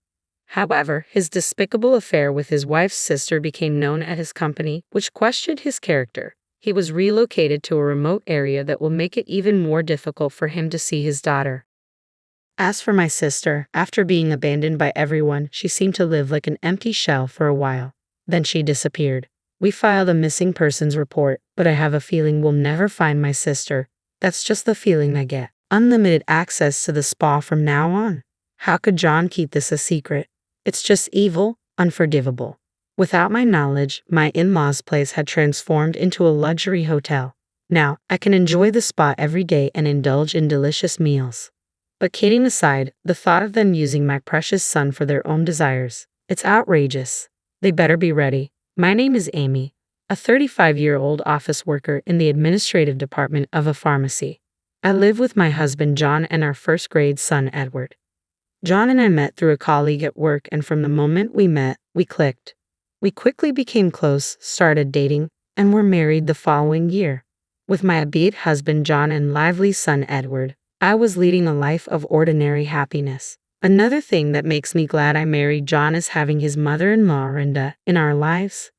However, his despicable affair with his wife's sister became known at his company, which questioned his character. He was relocated to a remote area that will make it even more difficult for him to see his daughter. As for my sister, after being abandoned by everyone, she seemed to live like an empty shell for a while. Then she disappeared. We filed a missing persons report, but I have a feeling we'll never find my sister. That's just the feeling I get. Unlimited access to the spa from now on. How could John keep this a secret? It's just evil, unforgivable. Without my knowledge, my in-laws' place had transformed into a luxury hotel. Now, I can enjoy the spa every day and indulge in delicious meals. But kidding aside, the thought of them using my precious son for their own desires, it's outrageous. They better be ready. My name is Amy, a 35-year-old office worker in the administrative department of a pharmacy. I live with my husband John and our first-grade son Edward. John and I met through a colleague at work, and from the moment we met, we clicked. We quickly became close, started dating, and were married the following year. With my upbeat husband John and lively son Edward, I was leading a life of ordinary happiness. Another thing that makes me glad I married John is having his mother-in-law Renda in our lives.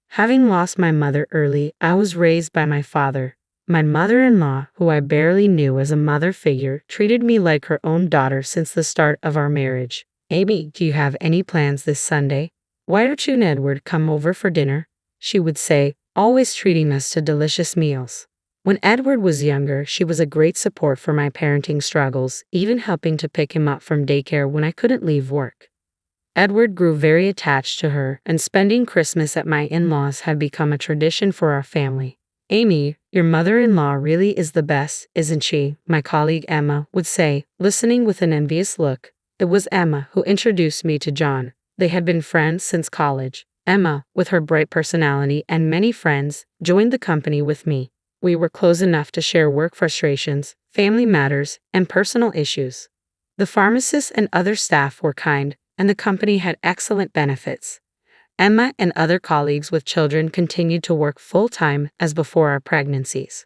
Having lost my mother early, I was raised by my father. My mother-in-law, who I barely knew as a mother figure, treated me like her own daughter since the start of our marriage. Amy, do you have any plans this Sunday? Why don't you and Edward come over for dinner? She would say, always treating us to delicious meals. When Edward was younger, she was a great support for my parenting struggles, even helping to pick him up from daycare when I couldn't leave work. Edward grew very attached to her, and spending Christmas at my in-laws had become a tradition for our family. Amy, your mother-in-law really is the best, isn't she? My colleague Emma would say, listening with an envious look. It was Emma who introduced me to John. They had been friends since college. Emma, with her bright personality and many friends, joined the company with me. We were close enough to share work frustrations, family matters, and personal issues. The pharmacists and other staff were kind, and the company had excellent benefits. Emma and other colleagues with children continued to work full-time as before our pregnancies.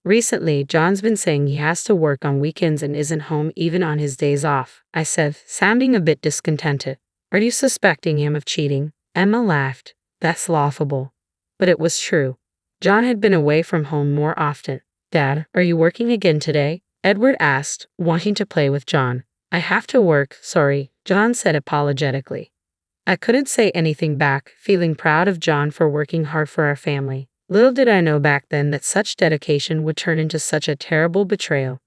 Recently, John's been saying he has to work on weekends and isn't home even on his days off, I said, sounding a bit discontented. Are you suspecting him of cheating? Emma laughed. That's laughable. But it was true. John had been away from home more often. Dad, are you working again today? Edward asked, wanting to play with John. I have to work, sorry, John said apologetically. I couldn't say anything back, feeling proud of John for working hard for our family. Little did I know back then that such dedication would turn into such a terrible betrayal.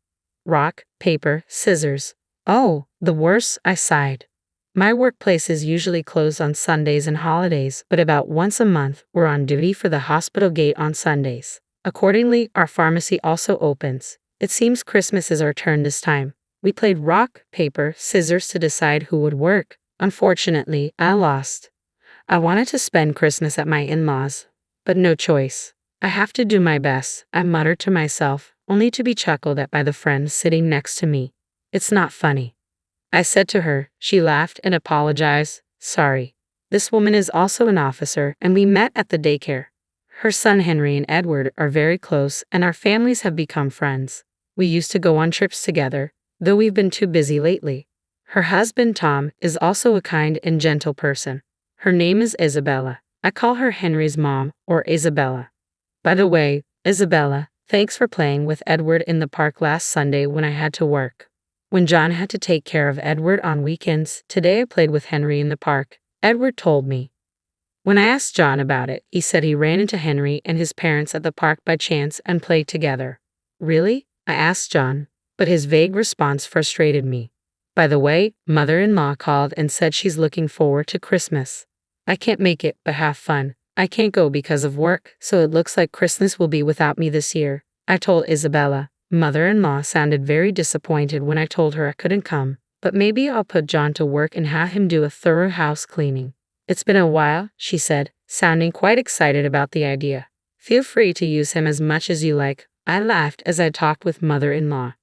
Rock, paper, scissors. Oh, the worst, I sighed. My workplace is usually closed on Sundays and holidays, but about once a month, we're on duty for the hospital gate on Sundays. Accordingly, our pharmacy also opens. It seems Christmas is our turn this time. We played rock, paper, scissors to decide who would work. Unfortunately, I lost. I wanted to spend Christmas at my in-laws, but no choice. I have to do my best, I muttered to myself, only to be chuckled at by the friend sitting next to me. It's not funny. I said to her. She laughed and apologized. Sorry. This woman is also an officer, and we met at the daycare. Her son Henry and Edward are very close, and our families have become friends. We used to go on trips together, though we've been too busy lately. Her husband Tom is also a kind and gentle person. Her name is Isabella. I call her Henry's mom, or Isabella. By the way, Isabella, thanks for playing with Edward in the park last Sunday when I had to work. When John had to take care of Edward on weekends, today I played with Henry in the park, Edward told me. When I asked John about it, he said he ran into Henry and his parents at the park by chance and played together. Really? I asked John, but his vague response frustrated me. By the way, mother-in-law called and said she's looking forward to Christmas. I can't make it, but have fun. I can't go because of work, so it looks like Christmas will be without me this year, I told Isabella. Mother-in-law sounded very disappointed when I told her I couldn't come. but maybe I'll put John to work and have him do a thorough house cleaning. It's been a while, she said, sounding quite excited about the idea. Feel free to use him as much as you like, I laughed as I talked with mother-in-law.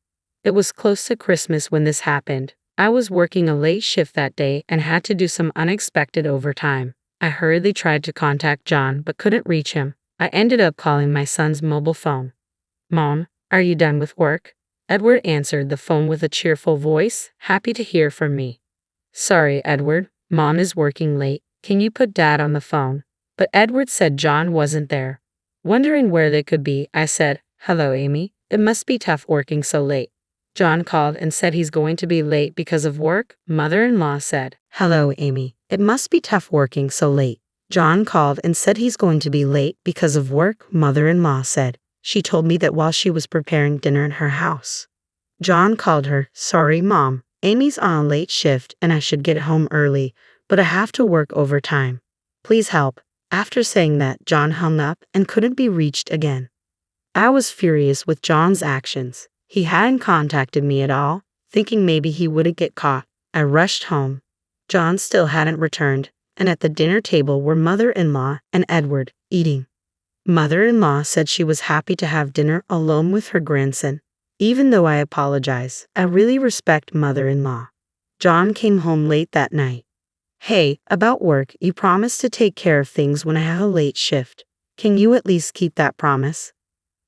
It was close to Christmas when this happened. I was working a late shift that day and had to do some unexpected overtime. I hurriedly tried to contact John but couldn't reach him. I ended up calling my son's mobile phone. Mom, are you done with work? Edward answered the phone with a cheerful voice, happy to hear from me. Sorry, Edward, Mom is working late. Can you put Dad on the phone? But Edward said John wasn't there. Wondering where they could be, I said, Hello, Amy. It must be tough working so late. John called and said he's going to be late because of work, mother-in-law said. Hello, Amy. It must be tough working so late. John called and said he's going to be late because of work, mother-in-law said. She told me that while she was preparing dinner in her house. John called her, Sorry, Mom. Amy's on a late shift and I should get home early, but I have to work overtime. Please help. After saying that, John hung up and couldn't be reached again. I was furious with John's actions. He hadn't contacted me at all, thinking maybe he wouldn't get caught. I rushed home. John still hadn't returned, and at the dinner table were mother-in-law and Edward, eating. Mother-in-law said she was happy to have dinner alone with her grandson. Even though I apologize, I really respect mother-in-law. John came home late that night. Hey, about work, you promised to take care of things when I have a late shift. Can you at least keep that promise?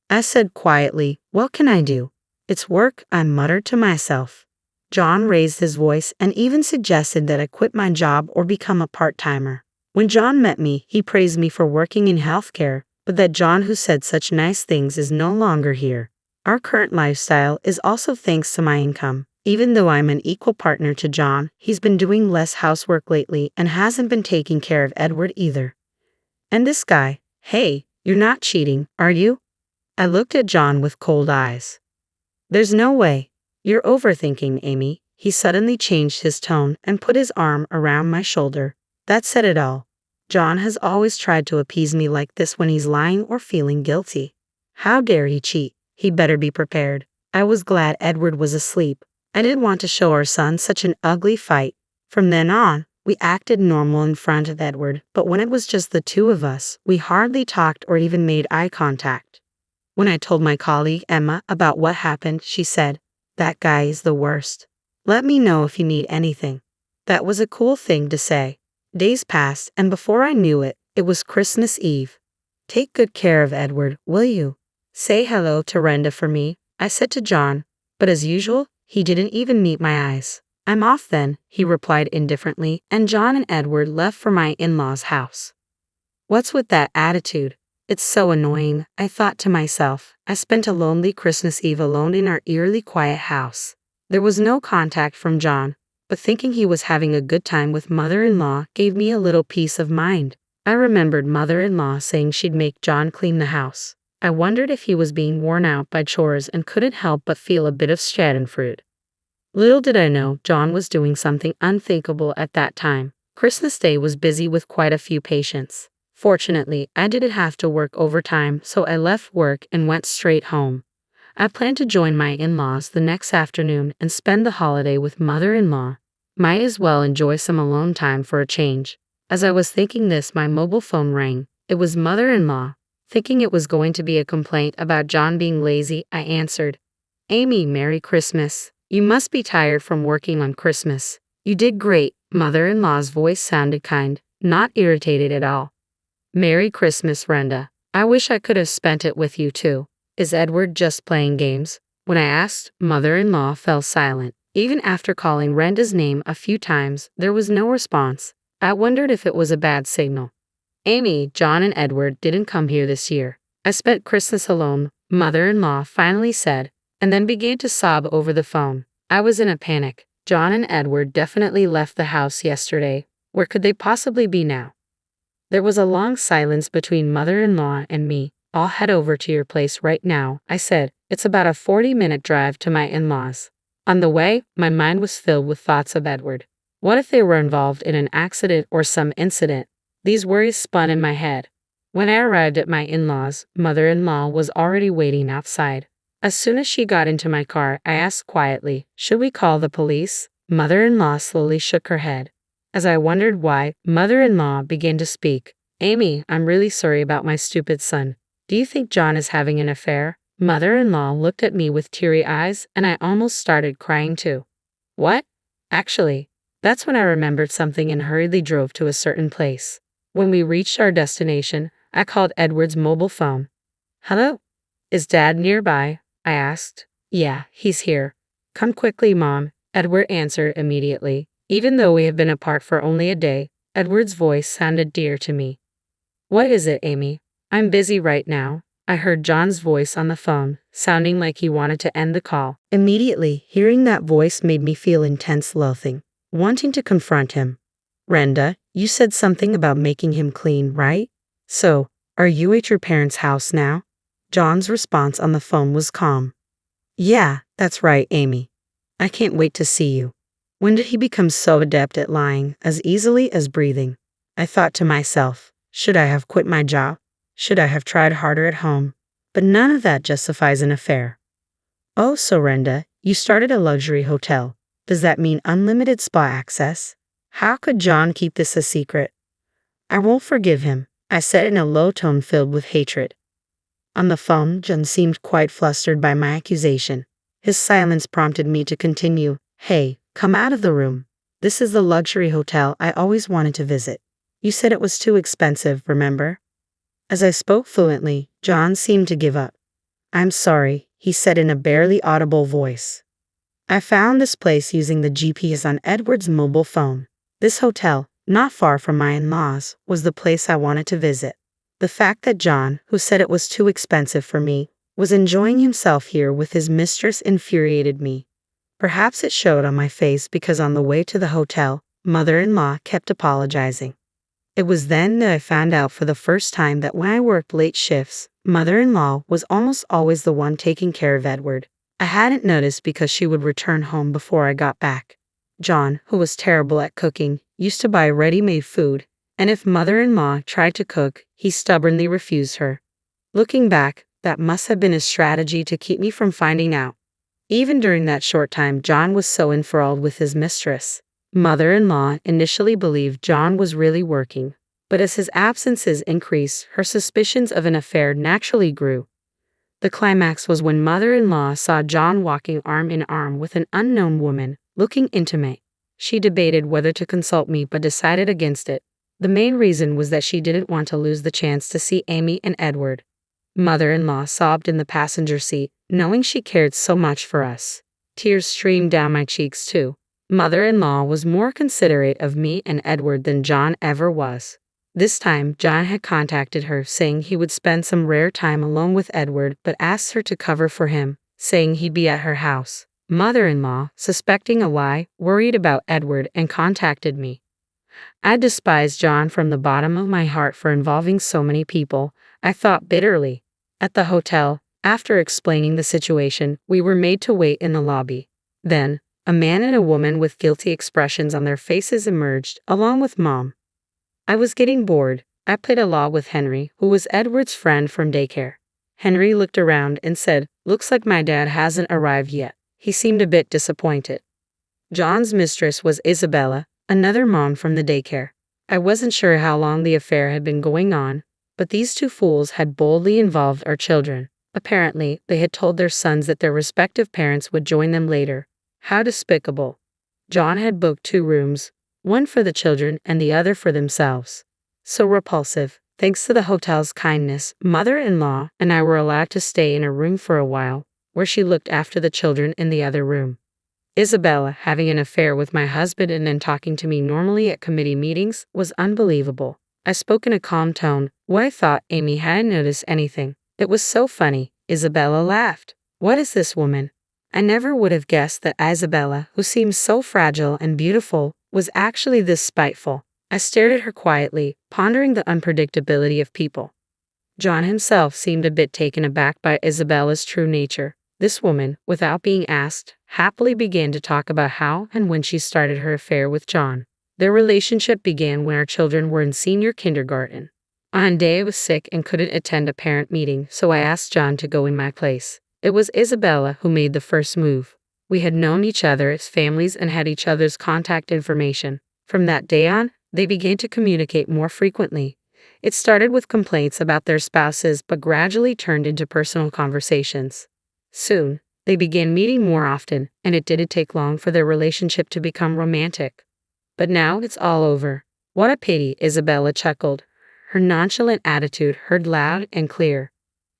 I said quietly, What can I do? It's work, I muttered to myself. John raised his voice and even suggested that I quit my job or become a part-timer. When John met me, he praised me for working in healthcare, but that John who said such nice things is no longer here. Our current lifestyle is also thanks to my income. Even though I'm an equal partner to John, he's been doing less housework lately and hasn't been taking care of Edward either. And this guy, hey, you're not cheating, are you? I looked at John with cold eyes. There's no way. You're overthinking, Amy. He suddenly changed his tone and put his arm around my shoulder. That said it all. John has always tried to appease me like this when he's lying or feeling guilty. How dare he cheat? He better be prepared. I was glad Edward was asleep. I didn't want to show our son such an ugly fight. From then on, we acted normal in front of Edward, but when it was just the two of us, we hardly talked or even made eye contact. When I told my colleague Emma about what happened, she said, That guy is the worst. Let me know if you need anything. That was a cool thing to say. Days passed, and before I knew it, it was Christmas Eve. Take good care of Edward, will you? Say hello to Renda for me, I said to John, but as usual, he didn't even meet my eyes. I'm off then, he replied indifferently, and John and Edward left for my in-laws' house. What's with that attitude? It's so annoying, I thought to myself. I spent a lonely Christmas Eve alone in our eerily quiet house. There was no contact from John, but thinking he was having a good time with mother-in-law gave me a little peace of mind. I remembered mother-in-law saying she'd make John clean the house. I wondered if he was being worn out by chores and couldn't help but feel a bit of schadenfreude. Little did I know John was doing something unthinkable at that time. Christmas Day was busy with quite a few patients. Fortunately, I didn't have to work overtime, so I left work and went straight home. I planned to join my in-laws the next afternoon and spend the holiday with mother-in-law. Might as well enjoy some alone time for a change. As I was thinking this, my mobile phone rang. It was mother-in-law. Thinking it was going to be a complaint about John being lazy, I answered. Amy, Merry Christmas. You must be tired from working on Christmas. You did great. Mother-in-law's voice sounded kind, not irritated at all. Merry Christmas, Renda. I wish I could have spent it with you too. Is Edward just playing games? When I asked, mother-in-law fell silent. Even after calling Renda's name a few times, there was no response. I wondered if it was a bad signal. Amy, John and Edward didn't come here this year. I spent Christmas alone, mother-in-law finally said, and then began to sob over the phone. I was in a panic. John and Edward definitely left the house yesterday. Where could they possibly be now? There was a long silence between mother-in-law and me. I'll head over to your place right now, I said. It's about a 40-minute drive to my in-laws. On the way, my mind was filled with thoughts of Edward. What if they were involved in an accident or some incident? These worries spun in my head. When I arrived at my in-laws, mother-in-law was already waiting outside. As soon as she got into my car, I asked quietly, should we call the police? Mother-in-law slowly shook her head. As I wondered why, mother-in-law began to speak. Amy, I'm really sorry about my stupid son. Do you think John is having an affair? Mother-in-law looked at me with teary eyes, and I almost started crying too. What? Actually, that's when I remembered something and hurriedly drove to a certain place. When we reached our destination, I called Edward's mobile phone. Hello? Is Dad nearby? I asked. Yeah, he's here. Come quickly, Mom, Edward answered immediately. Even though we have been apart for only a day, Edward's voice sounded dear to me. What is it, Amy? I'm busy right now. I heard John's voice on the phone, sounding like he wanted to end the call. Immediately, hearing that voice made me feel intense loathing, wanting to confront him. Renda, you said something about making him clean, right? So, are you at your parents' house now? John's response on the phone was calm. Yeah, that's right, Amy. I can't wait to see you. When did he become so adept at lying as easily as breathing? I thought to myself, should I have quit my job? Should I have tried harder at home? But none of that justifies an affair. Oh, so Renda, you started a luxury hotel. Does that mean unlimited spa access? How could John keep this a secret? I won't forgive him, I said in a low tone filled with hatred. On the phone, John seemed quite flustered by my accusation. His silence prompted me to continue. Hey, come out of the room. This is the luxury hotel I always wanted to visit. You said it was too expensive, remember? As I spoke fluently, John seemed to give up. I'm sorry, he said in a barely audible voice. I found this place using the GPS on Edward's mobile phone. This hotel, not far from my in-laws, was the place I wanted to visit. The fact that John, who said it was too expensive for me, was enjoying himself here with his mistress infuriated me. Perhaps it showed on my face because on the way to the hotel, mother-in-law kept apologizing. It was then that I found out for the first time that when I worked late shifts, mother-in-law was almost always the one taking care of Edward. I hadn't noticed because she would return home before I got back. John, who was terrible at cooking, used to buy ready-made food, and if mother-in-law tried to cook, he stubbornly refused her. Looking back, that must have been his strategy to keep me from finding out. Even during that short time, John was so enthralled with his mistress. Mother-in-law initially believed John was really working, but as his absences increased, her suspicions of an affair naturally grew. The climax was when mother-in-law saw John walking arm in arm with an unknown woman, looking intimate. She debated whether to consult me but decided against it. The main reason was that she didn't want to lose the chance to see Amy and Edward. Mother-in-law sobbed in the passenger seat, knowing she cared so much for us. Tears streamed down my cheeks too. Mother-in-law was more considerate of me and Edward than John ever was. This time, John had contacted her, saying he would spend some rare time alone with Edward but asked her to cover for him, saying he'd be at her house. Mother-in-law, suspecting a lie, worried about Edward and contacted me. I despised John from the bottom of my heart for involving so many people, I thought bitterly. At the hotel, after explaining the situation, we were made to wait in the lobby. Then, a man and a woman with guilty expressions on their faces emerged, along with Mom. I was getting bored. I played a law with Henry, who was Edward's friend from daycare. Henry looked around and said, "Looks like my dad hasn't arrived yet." He seemed a bit disappointed. John's mistress was Isabella, another mom from the daycare. I wasn't sure how long the affair had been going on, but these two fools had boldly involved our children. Apparently, they had told their sons that their respective parents would join them later. How despicable. John had booked 2 rooms, one for the children and the other for themselves. So repulsive. Thanks to the hotel's kindness, mother-in-law and I were allowed to stay in a room for a while, where she looked after the children in the other room. Isabella having an affair with my husband and then talking to me normally at committee meetings was unbelievable. I spoke in a calm tone. What I thought Amy hadn't noticed anything. It was so funny. Isabella laughed. What is this woman? I never would have guessed that Isabella, who seemed so fragile and beautiful, was actually this spiteful. I stared at her quietly, pondering the unpredictability of people. John himself seemed a bit taken aback by Isabella's true nature. This woman, without being asked, happily began to talk about how and when she started her affair with John. Their relationship began when our children were in senior kindergarten. On a day I was sick and couldn't attend a parent meeting, so I asked John to go in my place. It was Isabella who made the first move. We had known each other as families and had each other's contact information. From that day on, they began to communicate more frequently. It started with complaints about their spouses but gradually turned into personal conversations. Soon, they began meeting more often, and it didn't take long for their relationship to become romantic. But now it's all over. What a pity, Isabella chuckled, her nonchalant attitude heard loud and clear.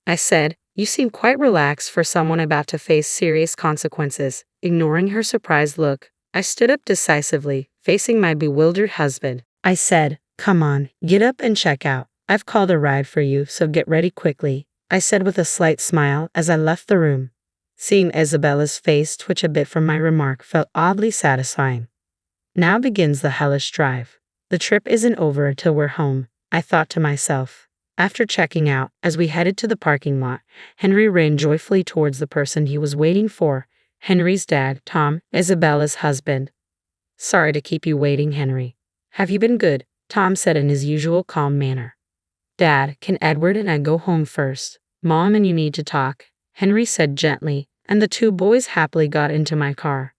I said, "You seem quite relaxed for someone about to face serious consequences." Ignoring her surprised look, I stood up decisively, facing my bewildered husband. I said, "Come on, get up and check out. I've called a ride for you, so get ready quickly," I said with a slight smile as I left the room. Seeing Isabella's face twitch a bit from my remark felt oddly satisfying. Now begins the hellish drive. The trip isn't over until we're home, I thought to myself. After checking out, as we headed to the parking lot, Henry ran joyfully towards the person he was waiting for. Henry's dad, Tom, Isabella's husband. "Sorry to keep you waiting, Henry. Have you been good?" Tom said in his usual calm manner. "Dad, can Edward and I go home first? Mom and you need to talk," Henry said gently, and the two boys happily got into my car.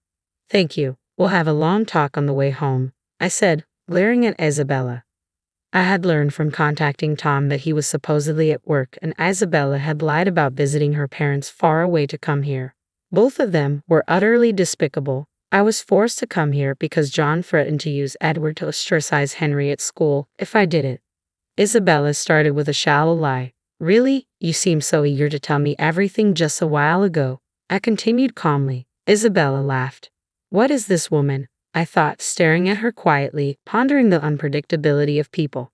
"Thank you. We'll have a long talk on the way home," I said, glaring at Isabella. I had learned from contacting Tom that he was supposedly at work and Isabella had lied about visiting her parents far away to come here. Both of them were utterly despicable. I was forced to come here because John threatened to use Edward to ostracize Henry at school if I didn't. Isabella started with a shallow lie. "Really? You seemed so eager to tell me everything just a while ago," I continued calmly. Isabella laughed. "What is this woman?" I thought, staring at her quietly, pondering the unpredictability of people.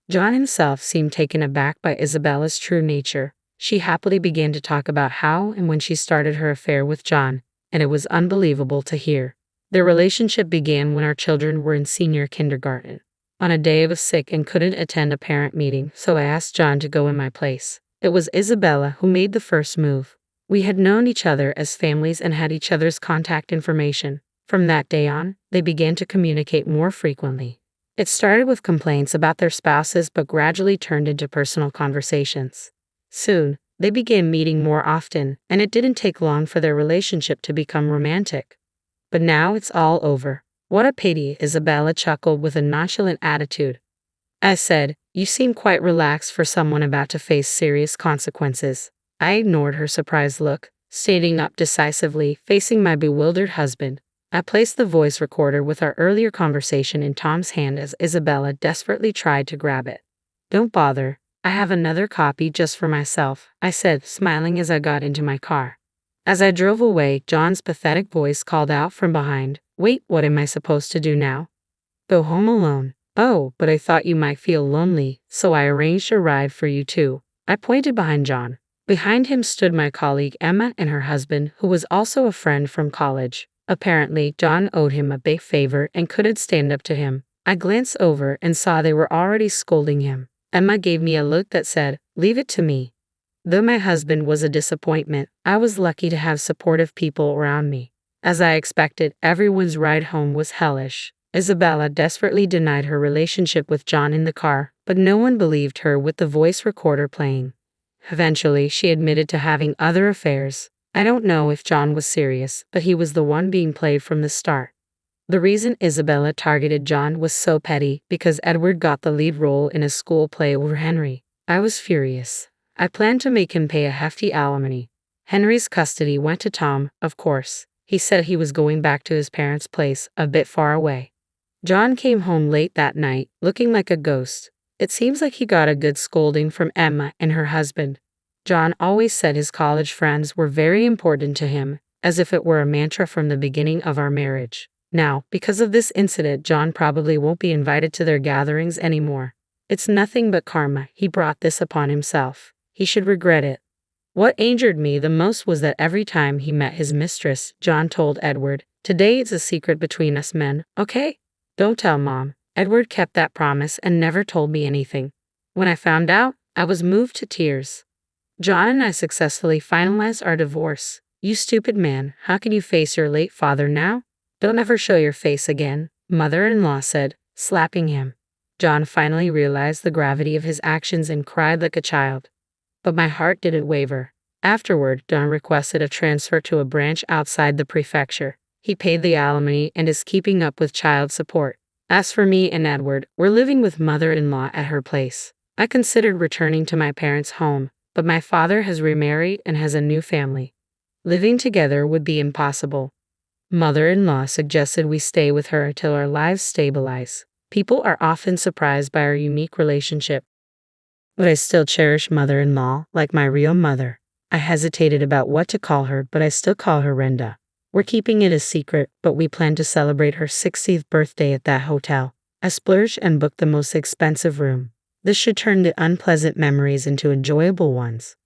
John himself seemed taken aback by Isabella's true nature. She happily began to talk about how and when she started her affair with John, and it was unbelievable to hear. Their relationship began when our children were in senior kindergarten. On a day I was sick and couldn't attend a parent meeting, so I asked John to go in my place. It was Isabella who made the first move. We had known each other as families and had each other's contact information. From that day on, they began to communicate more frequently. It started with complaints about their spouses but gradually turned into personal conversations. Soon, they began meeting more often, and it didn't take long for their relationship to become romantic. But now it's all over. "What a pity," Isabella chuckled with a nonchalant attitude. I said, "You seem quite relaxed for someone about to face serious consequences." I ignored her surprised look, standing up decisively, facing my bewildered husband. I placed the voice recorder with our earlier conversation in Tom's hand as Isabella desperately tried to grab it. "Don't bother. I have another copy just for myself," I said, smiling as I got into my car. As I drove away, John's pathetic voice called out from behind, "Wait, what am I supposed to do now? Go home alone?" "Oh, but I thought you might feel lonely, so I arranged a ride for you too." I pointed behind John. Behind him stood my colleague Emma and her husband, who was also a friend from college. Apparently, John owed him a big favor and couldn't stand up to him. I glanced over and saw they were already scolding him. Emma gave me a look that said, "Leave it to me." Though my husband was a disappointment, I was lucky to have supportive people around me. As I expected, everyone's ride home was hellish. Isabella desperately denied her relationship with John in the car, but no one believed her with the voice recorder playing. Eventually, she admitted to having other affairs. I don't know if John was serious, but he was the one being played from the start. The reason Isabella targeted John was so petty because Edward got the lead role in a school play over Henry. I was furious. I planned to make him pay a hefty alimony. Henry's custody went to Tom, of course. He said he was going back to his parents' place, a bit far away. John came home late that night, looking like a ghost. It seems like he got a good scolding from Emma and her husband. John always said his college friends were very important to him, as if it were a mantra from the beginning of our marriage. Now, because of this incident, John probably won't be invited to their gatherings anymore. It's nothing but karma. He brought this upon himself. He should regret it. What angered me the most was that every time he met his mistress, John told Edward, "Today it's a secret between us men, okay? Don't tell Mom." Edward kept that promise and never told me anything. When I found out, I was moved to tears. John and I successfully finalized our divorce. "You stupid man, how can you face your late father now? Don't ever show your face again," mother-in-law said, slapping him. John finally realized the gravity of his actions and cried like a child. But my heart didn't waver. Afterward, Don requested a transfer to a branch outside the prefecture. He paid the alimony and is keeping up with child support. As for me and Edward, we're living with mother-in-law at her place. I considered returning to my parents' home, but my father has remarried and has a new family. Living together would be impossible. Mother-in-law suggested we stay with her until our lives stabilize. People are often surprised by our unique relationship. But I still cherish mother-in-law like my real mother. I hesitated about what to call her, but I still call her Renda. We're keeping it a secret, but we plan to celebrate her 60th birthday at that hotel. I splurged and booked the most expensive room. This should turn the unpleasant memories into enjoyable ones.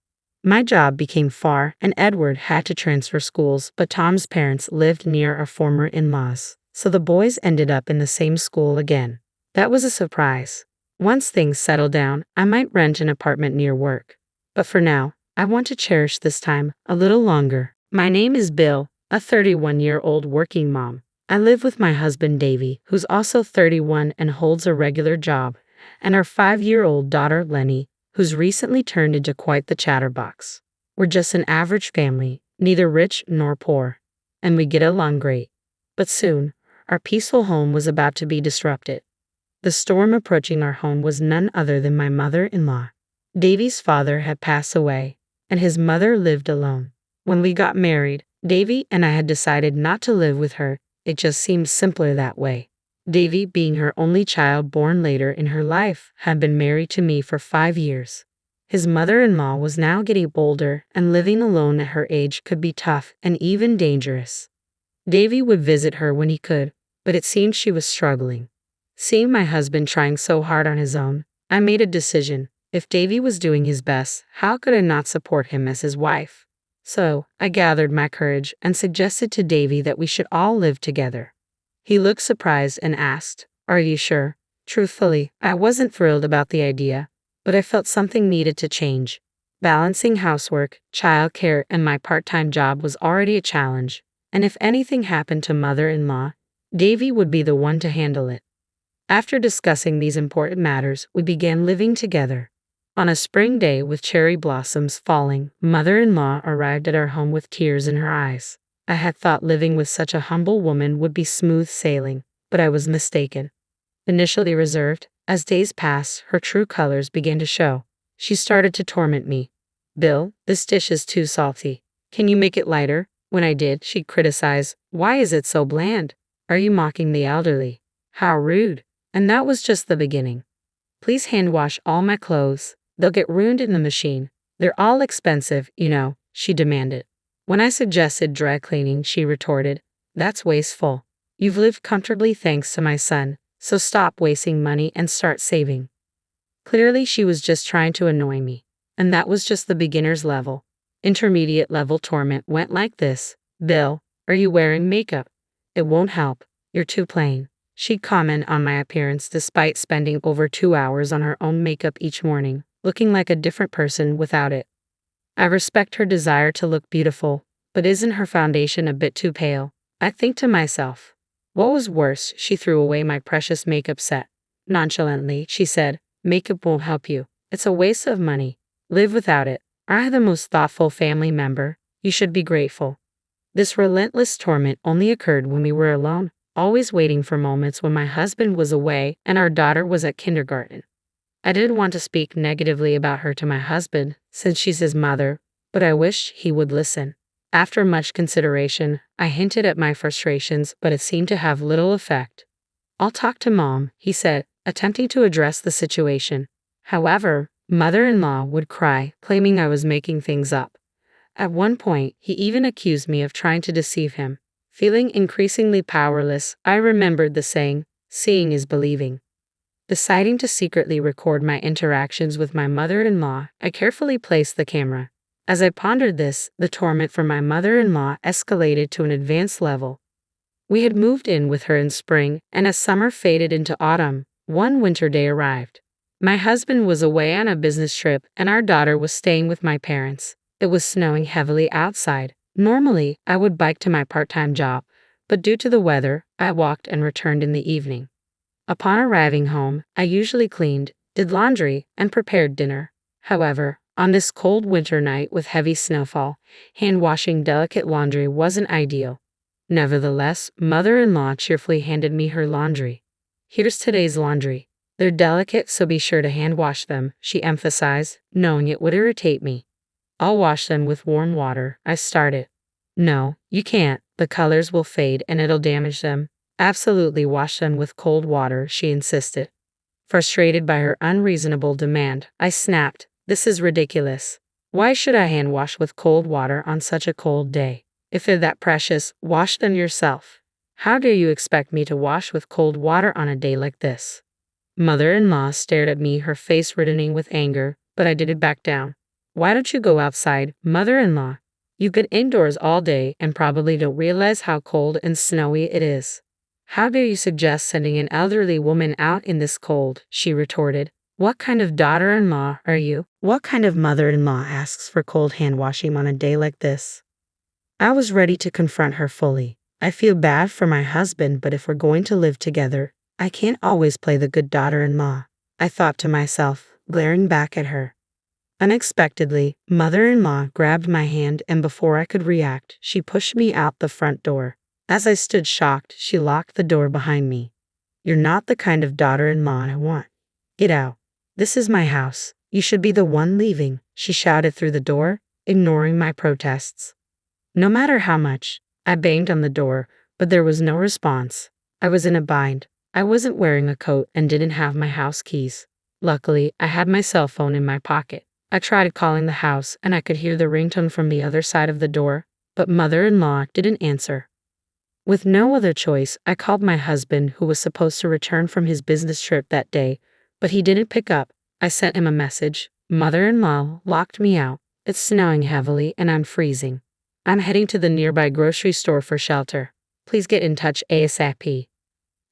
My job became far, and Edward had to transfer schools, but Tom's parents lived near our former in-laws, so the boys ended up in the same school again. That was a surprise. Once things settle down, I might rent an apartment near work. But for now, I want to cherish this time a little longer. My name is Bill, a 31-year-old working mom. I live with my husband Davy, who's also 31 and holds a regular job, and our 5-year-old daughter Lenny, who's recently turned into quite the chatterbox. We're just an average family, neither rich nor poor, and we get along great. But soon, our peaceful home was about to be disrupted. The storm approaching our home was none other than my mother-in-law. Davy's father had passed away, and his mother lived alone. When we got married, Davy and I had decided not to live with her. It just seemed simpler that way. Davy, being her only child born later in her life, had been married to me for 5 years. His mother-in-law was now getting older, and living alone at her age could be tough and even dangerous. Davy would visit her when he could, but it seemed she was struggling. Seeing my husband trying so hard on his own, I made a decision. If Davy was doing his best, how could I not support him as his wife? So, I gathered my courage and suggested to Davy that we should all live together. He looked surprised and asked, "Are you sure?" Truthfully, I wasn't thrilled about the idea, but I felt something needed to change. Balancing housework, childcare, and my part-time job was already a challenge, and if anything happened to mother-in-law, Davy would be the one to handle it. After discussing these important matters, we began living together. On a spring day with cherry blossoms falling, mother-in-law arrived at our home with tears in her eyes. I had thought living with such a humble woman would be smooth sailing, but I was mistaken. Initially reserved, as days passed, her true colors began to show. She started to torment me. "Bill, this dish is too salty. Can you make it lighter?" When I did, she'd criticize, "Why is it so bland? Are you mocking the elderly? How rude." And that was just the beginning. "Please hand wash all my clothes. They'll get ruined in the machine. They're all expensive, you know," she demanded. When I suggested dry cleaning, she retorted, "That's wasteful. You've lived comfortably thanks to my son, so stop wasting money and start saving." Clearly, she was just trying to annoy me. And that was just the beginner's level. Intermediate level torment went like this. "Bill, are you wearing makeup? It won't help. You're too plain." She'd comment on my appearance despite spending over 2 hours on her own makeup each morning, looking like a different person without it. I respect her desire to look beautiful, but isn't her foundation a bit too pale? I think to myself. What was worse, she threw away my precious makeup set. Nonchalantly, she said, "Makeup won't help you. It's a waste of money. Live without it. I have the most thoughtful family member. You should be grateful." This relentless torment only occurred when we were alone, always waiting for moments when my husband was away and our daughter was at kindergarten. I didn't want to speak negatively about her to my husband, since she's his mother, but I wished he would listen. After much consideration, I hinted at my frustrations, but it seemed to have little effect. "I'll talk to Mom," he said, attempting to address the situation. However, mother-in-law would cry, claiming I was making things up. At one point, he even accused me of trying to deceive him. Feeling increasingly powerless, I remembered the saying, "Seeing is believing." Deciding to secretly record my interactions with my mother-in-law, I carefully placed the camera. As I pondered this, the torment from my mother-in-law escalated to an advanced level. We had moved in with her in spring, and as summer faded into autumn, one winter day arrived. My husband was away on a business trip, and our daughter was staying with my parents. It was snowing heavily outside. Normally, I would bike to my part-time job, but due to the weather, I walked and returned in the evening. Upon arriving home, I usually cleaned, did laundry, and prepared dinner. However, On this cold winter night with heavy snowfall, hand-washing delicate laundry wasn't ideal. Nevertheless, mother-in-law cheerfully handed me her laundry. Here's today's laundry. They're delicate, so be sure to hand-wash them, she emphasized, knowing it would irritate me. I'll wash them with warm water, I started. No, you can't. The colors will fade and it'll damage them. Absolutely wash them with cold water, she insisted. Frustrated by her unreasonable demand, I snapped, this is ridiculous. Why should I hand wash with cold water on such a cold day? If they're that precious, wash them yourself. How dare you expect me to wash with cold water on a day like this? Mother-in-law stared at me, her face reddening with anger, but I didn't back down. Why don't you go outside, mother-in-law? You've been indoors all day and probably don't realize how cold and snowy it is. How dare you suggest sending an elderly woman out in this cold, she retorted. What kind of daughter-in-law are you? What kind of mother-in-law asks for cold hand-washing on a day like this? I was ready to confront her fully. I feel bad for my husband, but if we're going to live together, I can't always play the good daughter-in-law, I thought to myself, glaring back at her. Unexpectedly, mother-in-law grabbed my hand and before I could react, she pushed me out the front door. As I stood shocked, she locked the door behind me. You're not the kind of daughter-in-law I want. Get out. This is my house. You should be the one leaving, she shouted through the door, ignoring my protests. No matter how much, I banged on the door, but there was no response. I was in a bind. I wasn't wearing a coat and didn't have my house keys. Luckily, I had my cell phone in my pocket. I tried calling the house and I could hear the ringtone from the other side of the door, but mother-in-law didn't answer. With no other choice, I called my husband, who was supposed to return from his business trip that day, but he didn't pick up. I sent him a message. Mother-in-law locked me out. It's snowing heavily and I'm freezing. I'm heading to the nearby grocery store for shelter. Please get in touch ASAP.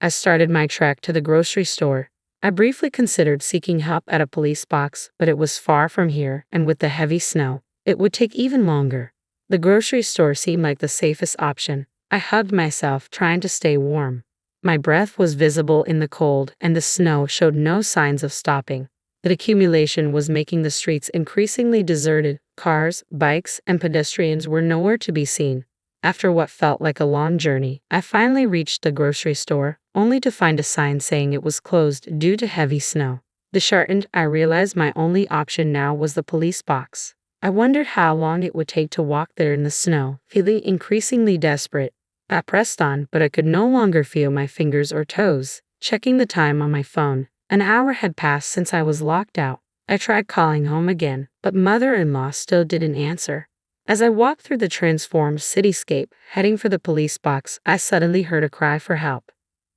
I started my trek to the grocery store. I briefly considered seeking help at a police box, but it was far from here, and with the heavy snow, it would take even longer. The grocery store seemed like the safest option. I hugged myself, trying to stay warm. My breath was visible in the cold, and the snow showed no signs of stopping. The accumulation was making the streets increasingly deserted. Cars, bikes, and pedestrians were nowhere to be seen. After what felt like a long journey, I finally reached the grocery store, only to find a sign saying it was closed due to heavy snow. Disheartened, I realized my only option now was the police box. I wondered how long it would take to walk there in the snow, feeling increasingly desperate. I pressed on, but I could no longer feel my fingers or toes. Checking the time on my phone, an hour had passed since I was locked out. I tried calling home again, but mother-in-law still didn't answer. As I walked through the transformed cityscape, heading for the police box, I suddenly heard a cry for help.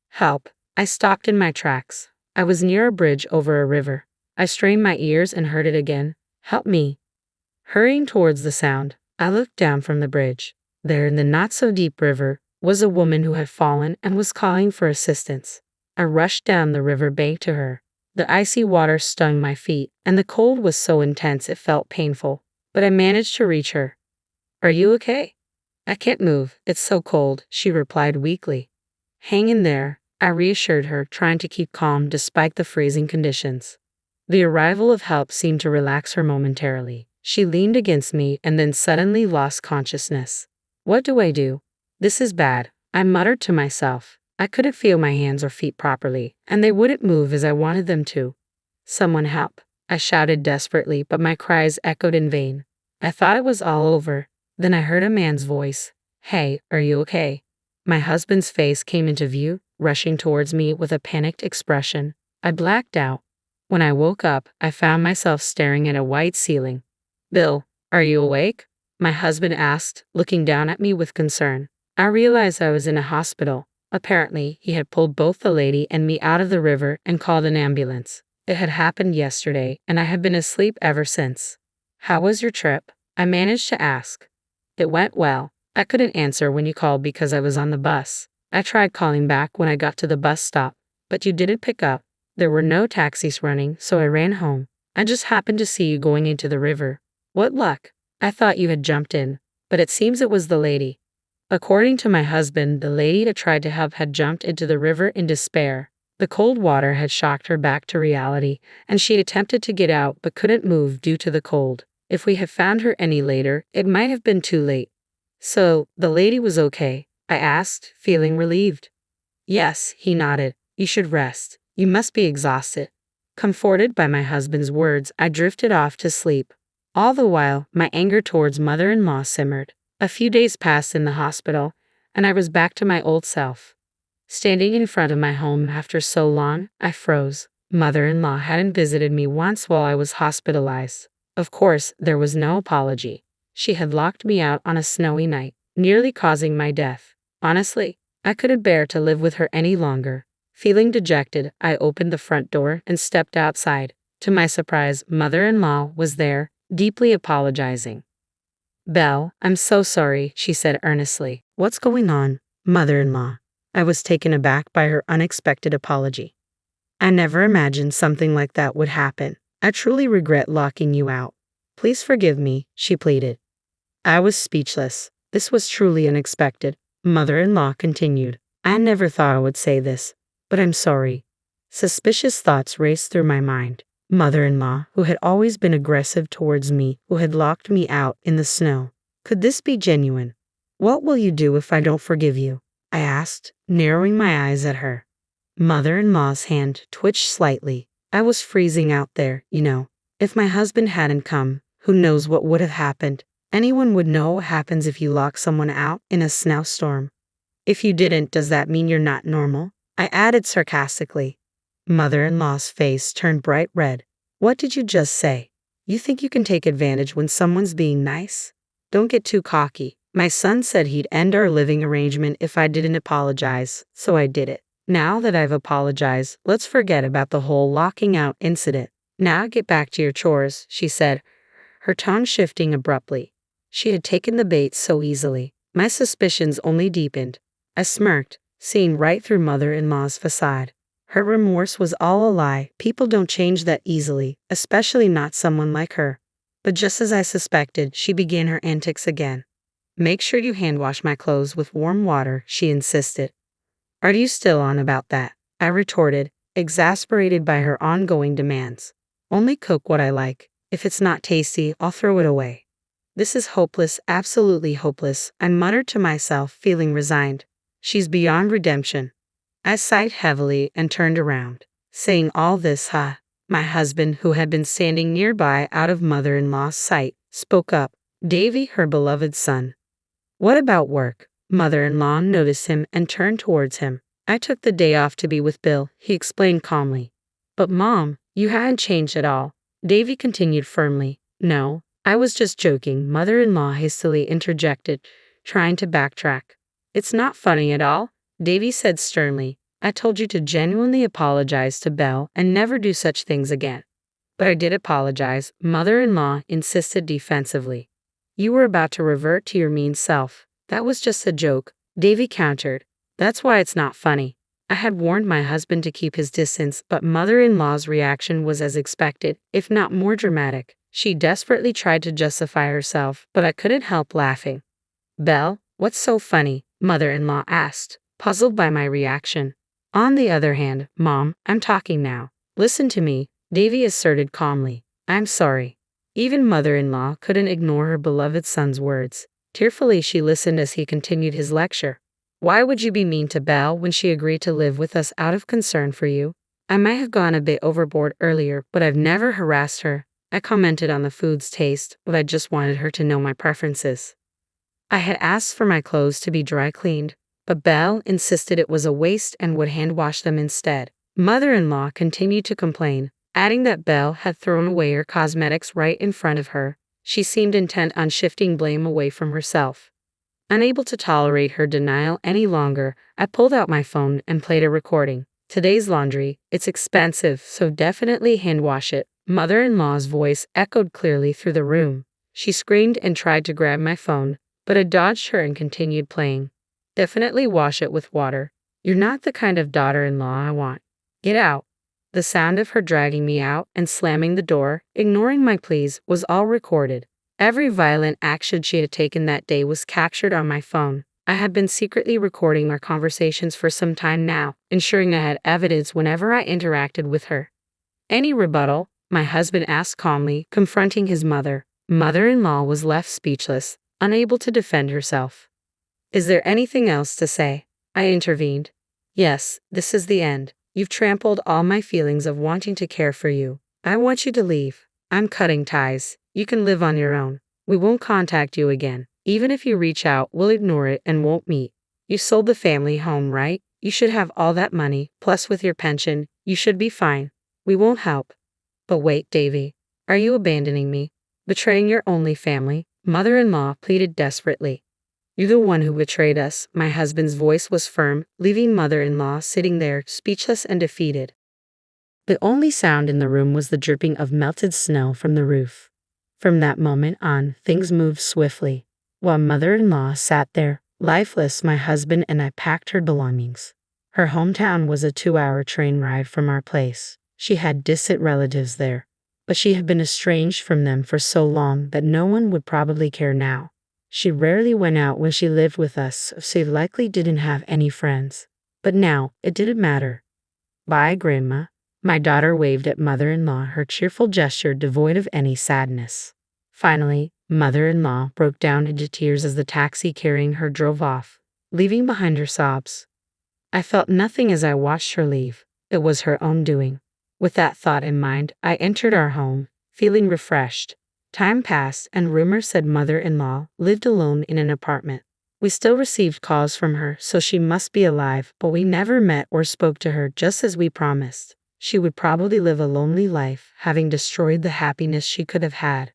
Help! I stopped in my tracks. I was near a bridge over a river. I strained my ears and heard it again. Help me! Hurrying towards the sound, I looked down from the bridge. There in the not-so-deep river was a woman who had fallen and was calling for assistance. I rushed down the river bank to her. The icy water stung my feet, and the cold was so intense it felt painful, but I managed to reach her. Are you okay? I can't move, it's so cold, she replied weakly. Hang in there, I reassured her, trying to keep calm despite the freezing conditions. The arrival of help seemed to relax her momentarily. She leaned against me and then suddenly lost consciousness. What do I do? This is bad, I muttered to myself. I couldn't feel my hands or feet properly, and they wouldn't move as I wanted them to. Someone help, I shouted desperately, but my cries echoed in vain. I thought it was all over. Then I heard a man's voice. Hey, are you okay? My husband's face came into view, rushing towards me with a panicked expression. I blacked out. When I woke up, I found myself staring at a white ceiling. Bill, are you awake? My husband asked, looking down at me with concern. I realized I was in a hospital. Apparently, he had pulled both the lady and me out of the river and called an ambulance. It had happened yesterday, and I had been asleep ever since. How was your trip? I managed to ask. It went well. I couldn't answer when you called because I was on the bus. I tried calling back when I got to the bus stop, but you didn't pick up. There were no taxis running, so I ran home. I just happened to see you going into the river. What luck. I thought you had jumped in, but it seems it was the lady. According to my husband, the lady that tried to help had jumped into the river in despair. The cold water had shocked her back to reality, and she attempted to get out but couldn't move due to the cold. If we had found her any later, it might have been too late. So, the lady was okay? I asked, feeling relieved. Yes, he nodded. You should rest. You must be exhausted. Comforted by my husband's words, I drifted off to sleep. All the while, my anger towards mother-in-law simmered. A few days passed in the hospital, and I was back to my old self. Standing in front of my home after so long, I froze. Mother-in-law hadn't visited me once while I was hospitalized. Of course, there was no apology. She had locked me out on a snowy night, nearly causing my death. Honestly, I couldn't bear to live with her any longer. Feeling dejected, I opened the front door and stepped outside. To my surprise, mother-in-law was there, deeply apologizing. Belle, I'm so sorry, she said earnestly. What's going on, mother-in-law? I was taken aback by her unexpected apology. I never imagined something like that would happen. I truly regret locking you out. Please forgive me, she pleaded. I was speechless. This was truly unexpected. Mother-in-law continued. I never thought I would say this, but I'm sorry. Suspicious thoughts raced through my mind. Mother-in-law, who had always been aggressive towards me, who had locked me out in the snow. Could this be genuine? What will you do if I don't forgive you? I asked, narrowing my eyes at her. Mother-in-law's hand twitched slightly. I was freezing out there, you know. If my husband hadn't come, who knows what would have happened? Anyone would know what happens if you lock someone out in a snowstorm. If you didn't, does that mean you're not normal? I added sarcastically. Mother-in-law's face turned bright red. What did you just say? You think you can take advantage when someone's being nice? Don't get too cocky. My son said he'd end our living arrangement if I didn't apologize, so I did it. Now that I've apologized, let's forget about the whole locking out incident. Now get back to your chores, she said, her tone shifting abruptly. She had taken the bait so easily. My suspicions only deepened. I smirked, seeing right through mother-in-law's facade. Her remorse was all a lie. People don't change that easily, especially not someone like her. But just as I suspected, she began her antics again. Make sure you hand-wash my clothes with warm water, she insisted. Are you still on about that? I retorted, exasperated by her ongoing demands. Only cook what I like. If it's not tasty, I'll throw it away. This is hopeless, absolutely hopeless, I muttered to myself, feeling resigned. She's beyond redemption. I sighed heavily and turned around. Saying all this, my husband, who had been standing nearby out of mother-in-law's sight, spoke up. Davy, her beloved son. What about work? Mother-in-law noticed him and turned towards him. I took the day off to be with Bill, he explained calmly. But Mom, you hadn't changed at all. Davy continued firmly. No, I was just joking, mother-in-law hastily interjected, trying to backtrack. It's not funny at all, Davy said sternly. I told you to genuinely apologize to Belle and never do such things again. But I did apologize, mother-in-law insisted defensively. You were about to revert to your mean self. That was just a joke, Davy countered. That's why it's not funny. I had warned my husband to keep his distance, but mother-in-law's reaction was as expected, if not more dramatic. She desperately tried to justify herself, but I couldn't help laughing. Belle, what's so funny? Mother-in-law asked, puzzled by my reaction. On the other hand, Mom, I'm talking now. Listen to me, Davy asserted calmly. I'm sorry. Even mother-in-law couldn't ignore her beloved son's words. Tearfully she listened as he continued his lecture. Why would you be mean to Belle when she agreed to live with us out of concern for you? I might have gone a bit overboard earlier, but I've never harassed her. I commented on the food's taste, but I just wanted her to know my preferences. I had asked for my clothes to be dry cleaned, but Belle insisted it was a waste and would hand wash them instead. Mother-in-law continued to complain, adding that Belle had thrown away her cosmetics right in front of her. She seemed intent on shifting blame away from herself. Unable to tolerate her denial any longer, I pulled out my phone and played a recording. Today's laundry, it's expensive, so definitely hand wash it. Mother-in-law's voice echoed clearly through the room. She screamed and tried to grab my phone, but I dodged her and continued playing. Definitely wash it with water. You're not the kind of daughter-in-law I want. Get out. The sound of her dragging me out and slamming the door, ignoring my pleas, was all recorded. Every violent action she had taken that day was captured on my phone. I had been secretly recording our conversations for some time now, ensuring I had evidence whenever I interacted with her. Any rebuttal? My husband asked calmly, confronting his mother. Mother-in-law was left speechless, unable to defend herself. Is there anything else to say? I intervened. Yes, this is the end. You've trampled all my feelings of wanting to care for you. I want you to leave. I'm cutting ties. You can live on your own. We won't contact you again. Even if you reach out, we'll ignore it and won't meet. You sold the family home, right? You should have all that money, plus with your pension, you should be fine. We won't help. But wait, Davy. Are you abandoning me? Betraying your only family? Mother-in-law pleaded desperately. You're the one who betrayed us. My husband's voice was firm, leaving mother-in-law sitting there, speechless and defeated. The only sound in the room was the dripping of melted snow from the roof. From that moment on, things moved swiftly. While mother-in-law sat there, lifeless, my husband and I packed her belongings. Her hometown was a 2-hour train ride from our place. She had distant relatives there, but she had been estranged from them for so long that no one would probably care now. She rarely went out when she lived with us, so she likely didn't have any friends. But now, it didn't matter. Bye, Grandma. My daughter waved at mother-in-law, her cheerful gesture devoid of any sadness. Finally, mother-in-law broke down into tears as the taxi carrying her drove off, leaving behind her sobs. I felt nothing as I watched her leave. It was her own doing. With that thought in mind, I entered our home, feeling refreshed. Time passed, and rumor said mother-in-law lived alone in an apartment. We still received calls from her, so she must be alive, but we never met or spoke to her, just as we promised. She would probably live a lonely life, having destroyed the happiness she could have had.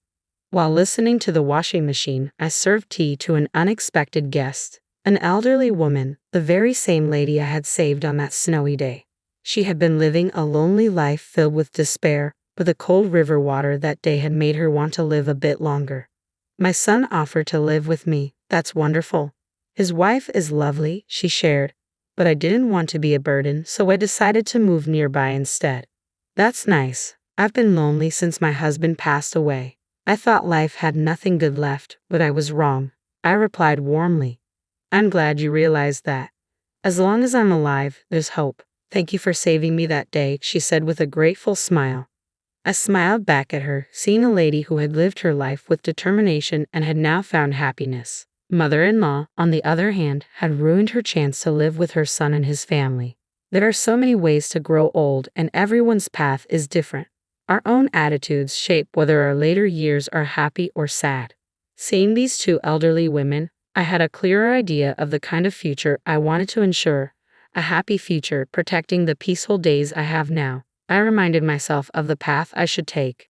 While listening to the washing machine, I served tea to an unexpected guest, an elderly woman, the very same lady I had saved on that snowy day. She had been living a lonely life filled with despair, but the cold river water that day had made her want to live a bit longer. My son offered to live with me. That's wonderful. His wife is lovely, she shared, but I didn't want to be a burden, so I decided to move nearby instead. That's nice. I've been lonely since my husband passed away. I thought life had nothing good left, but I was wrong. I replied warmly. I'm glad you realized that. As long as I'm alive, there's hope. Thank you for saving me that day, she said with a grateful smile. I smiled back at her, seeing a lady who had lived her life with determination and had now found happiness. Mother-in-law, on the other hand, had ruined her chance to live with her son and his family. There are so many ways to grow old, and everyone's path is different. Our own attitudes shape whether our later years are happy or sad. Seeing these two elderly women, I had a clearer idea of the kind of future I wanted to ensure. A happy future, protecting the peaceful days I have now. I reminded myself of the path I should take.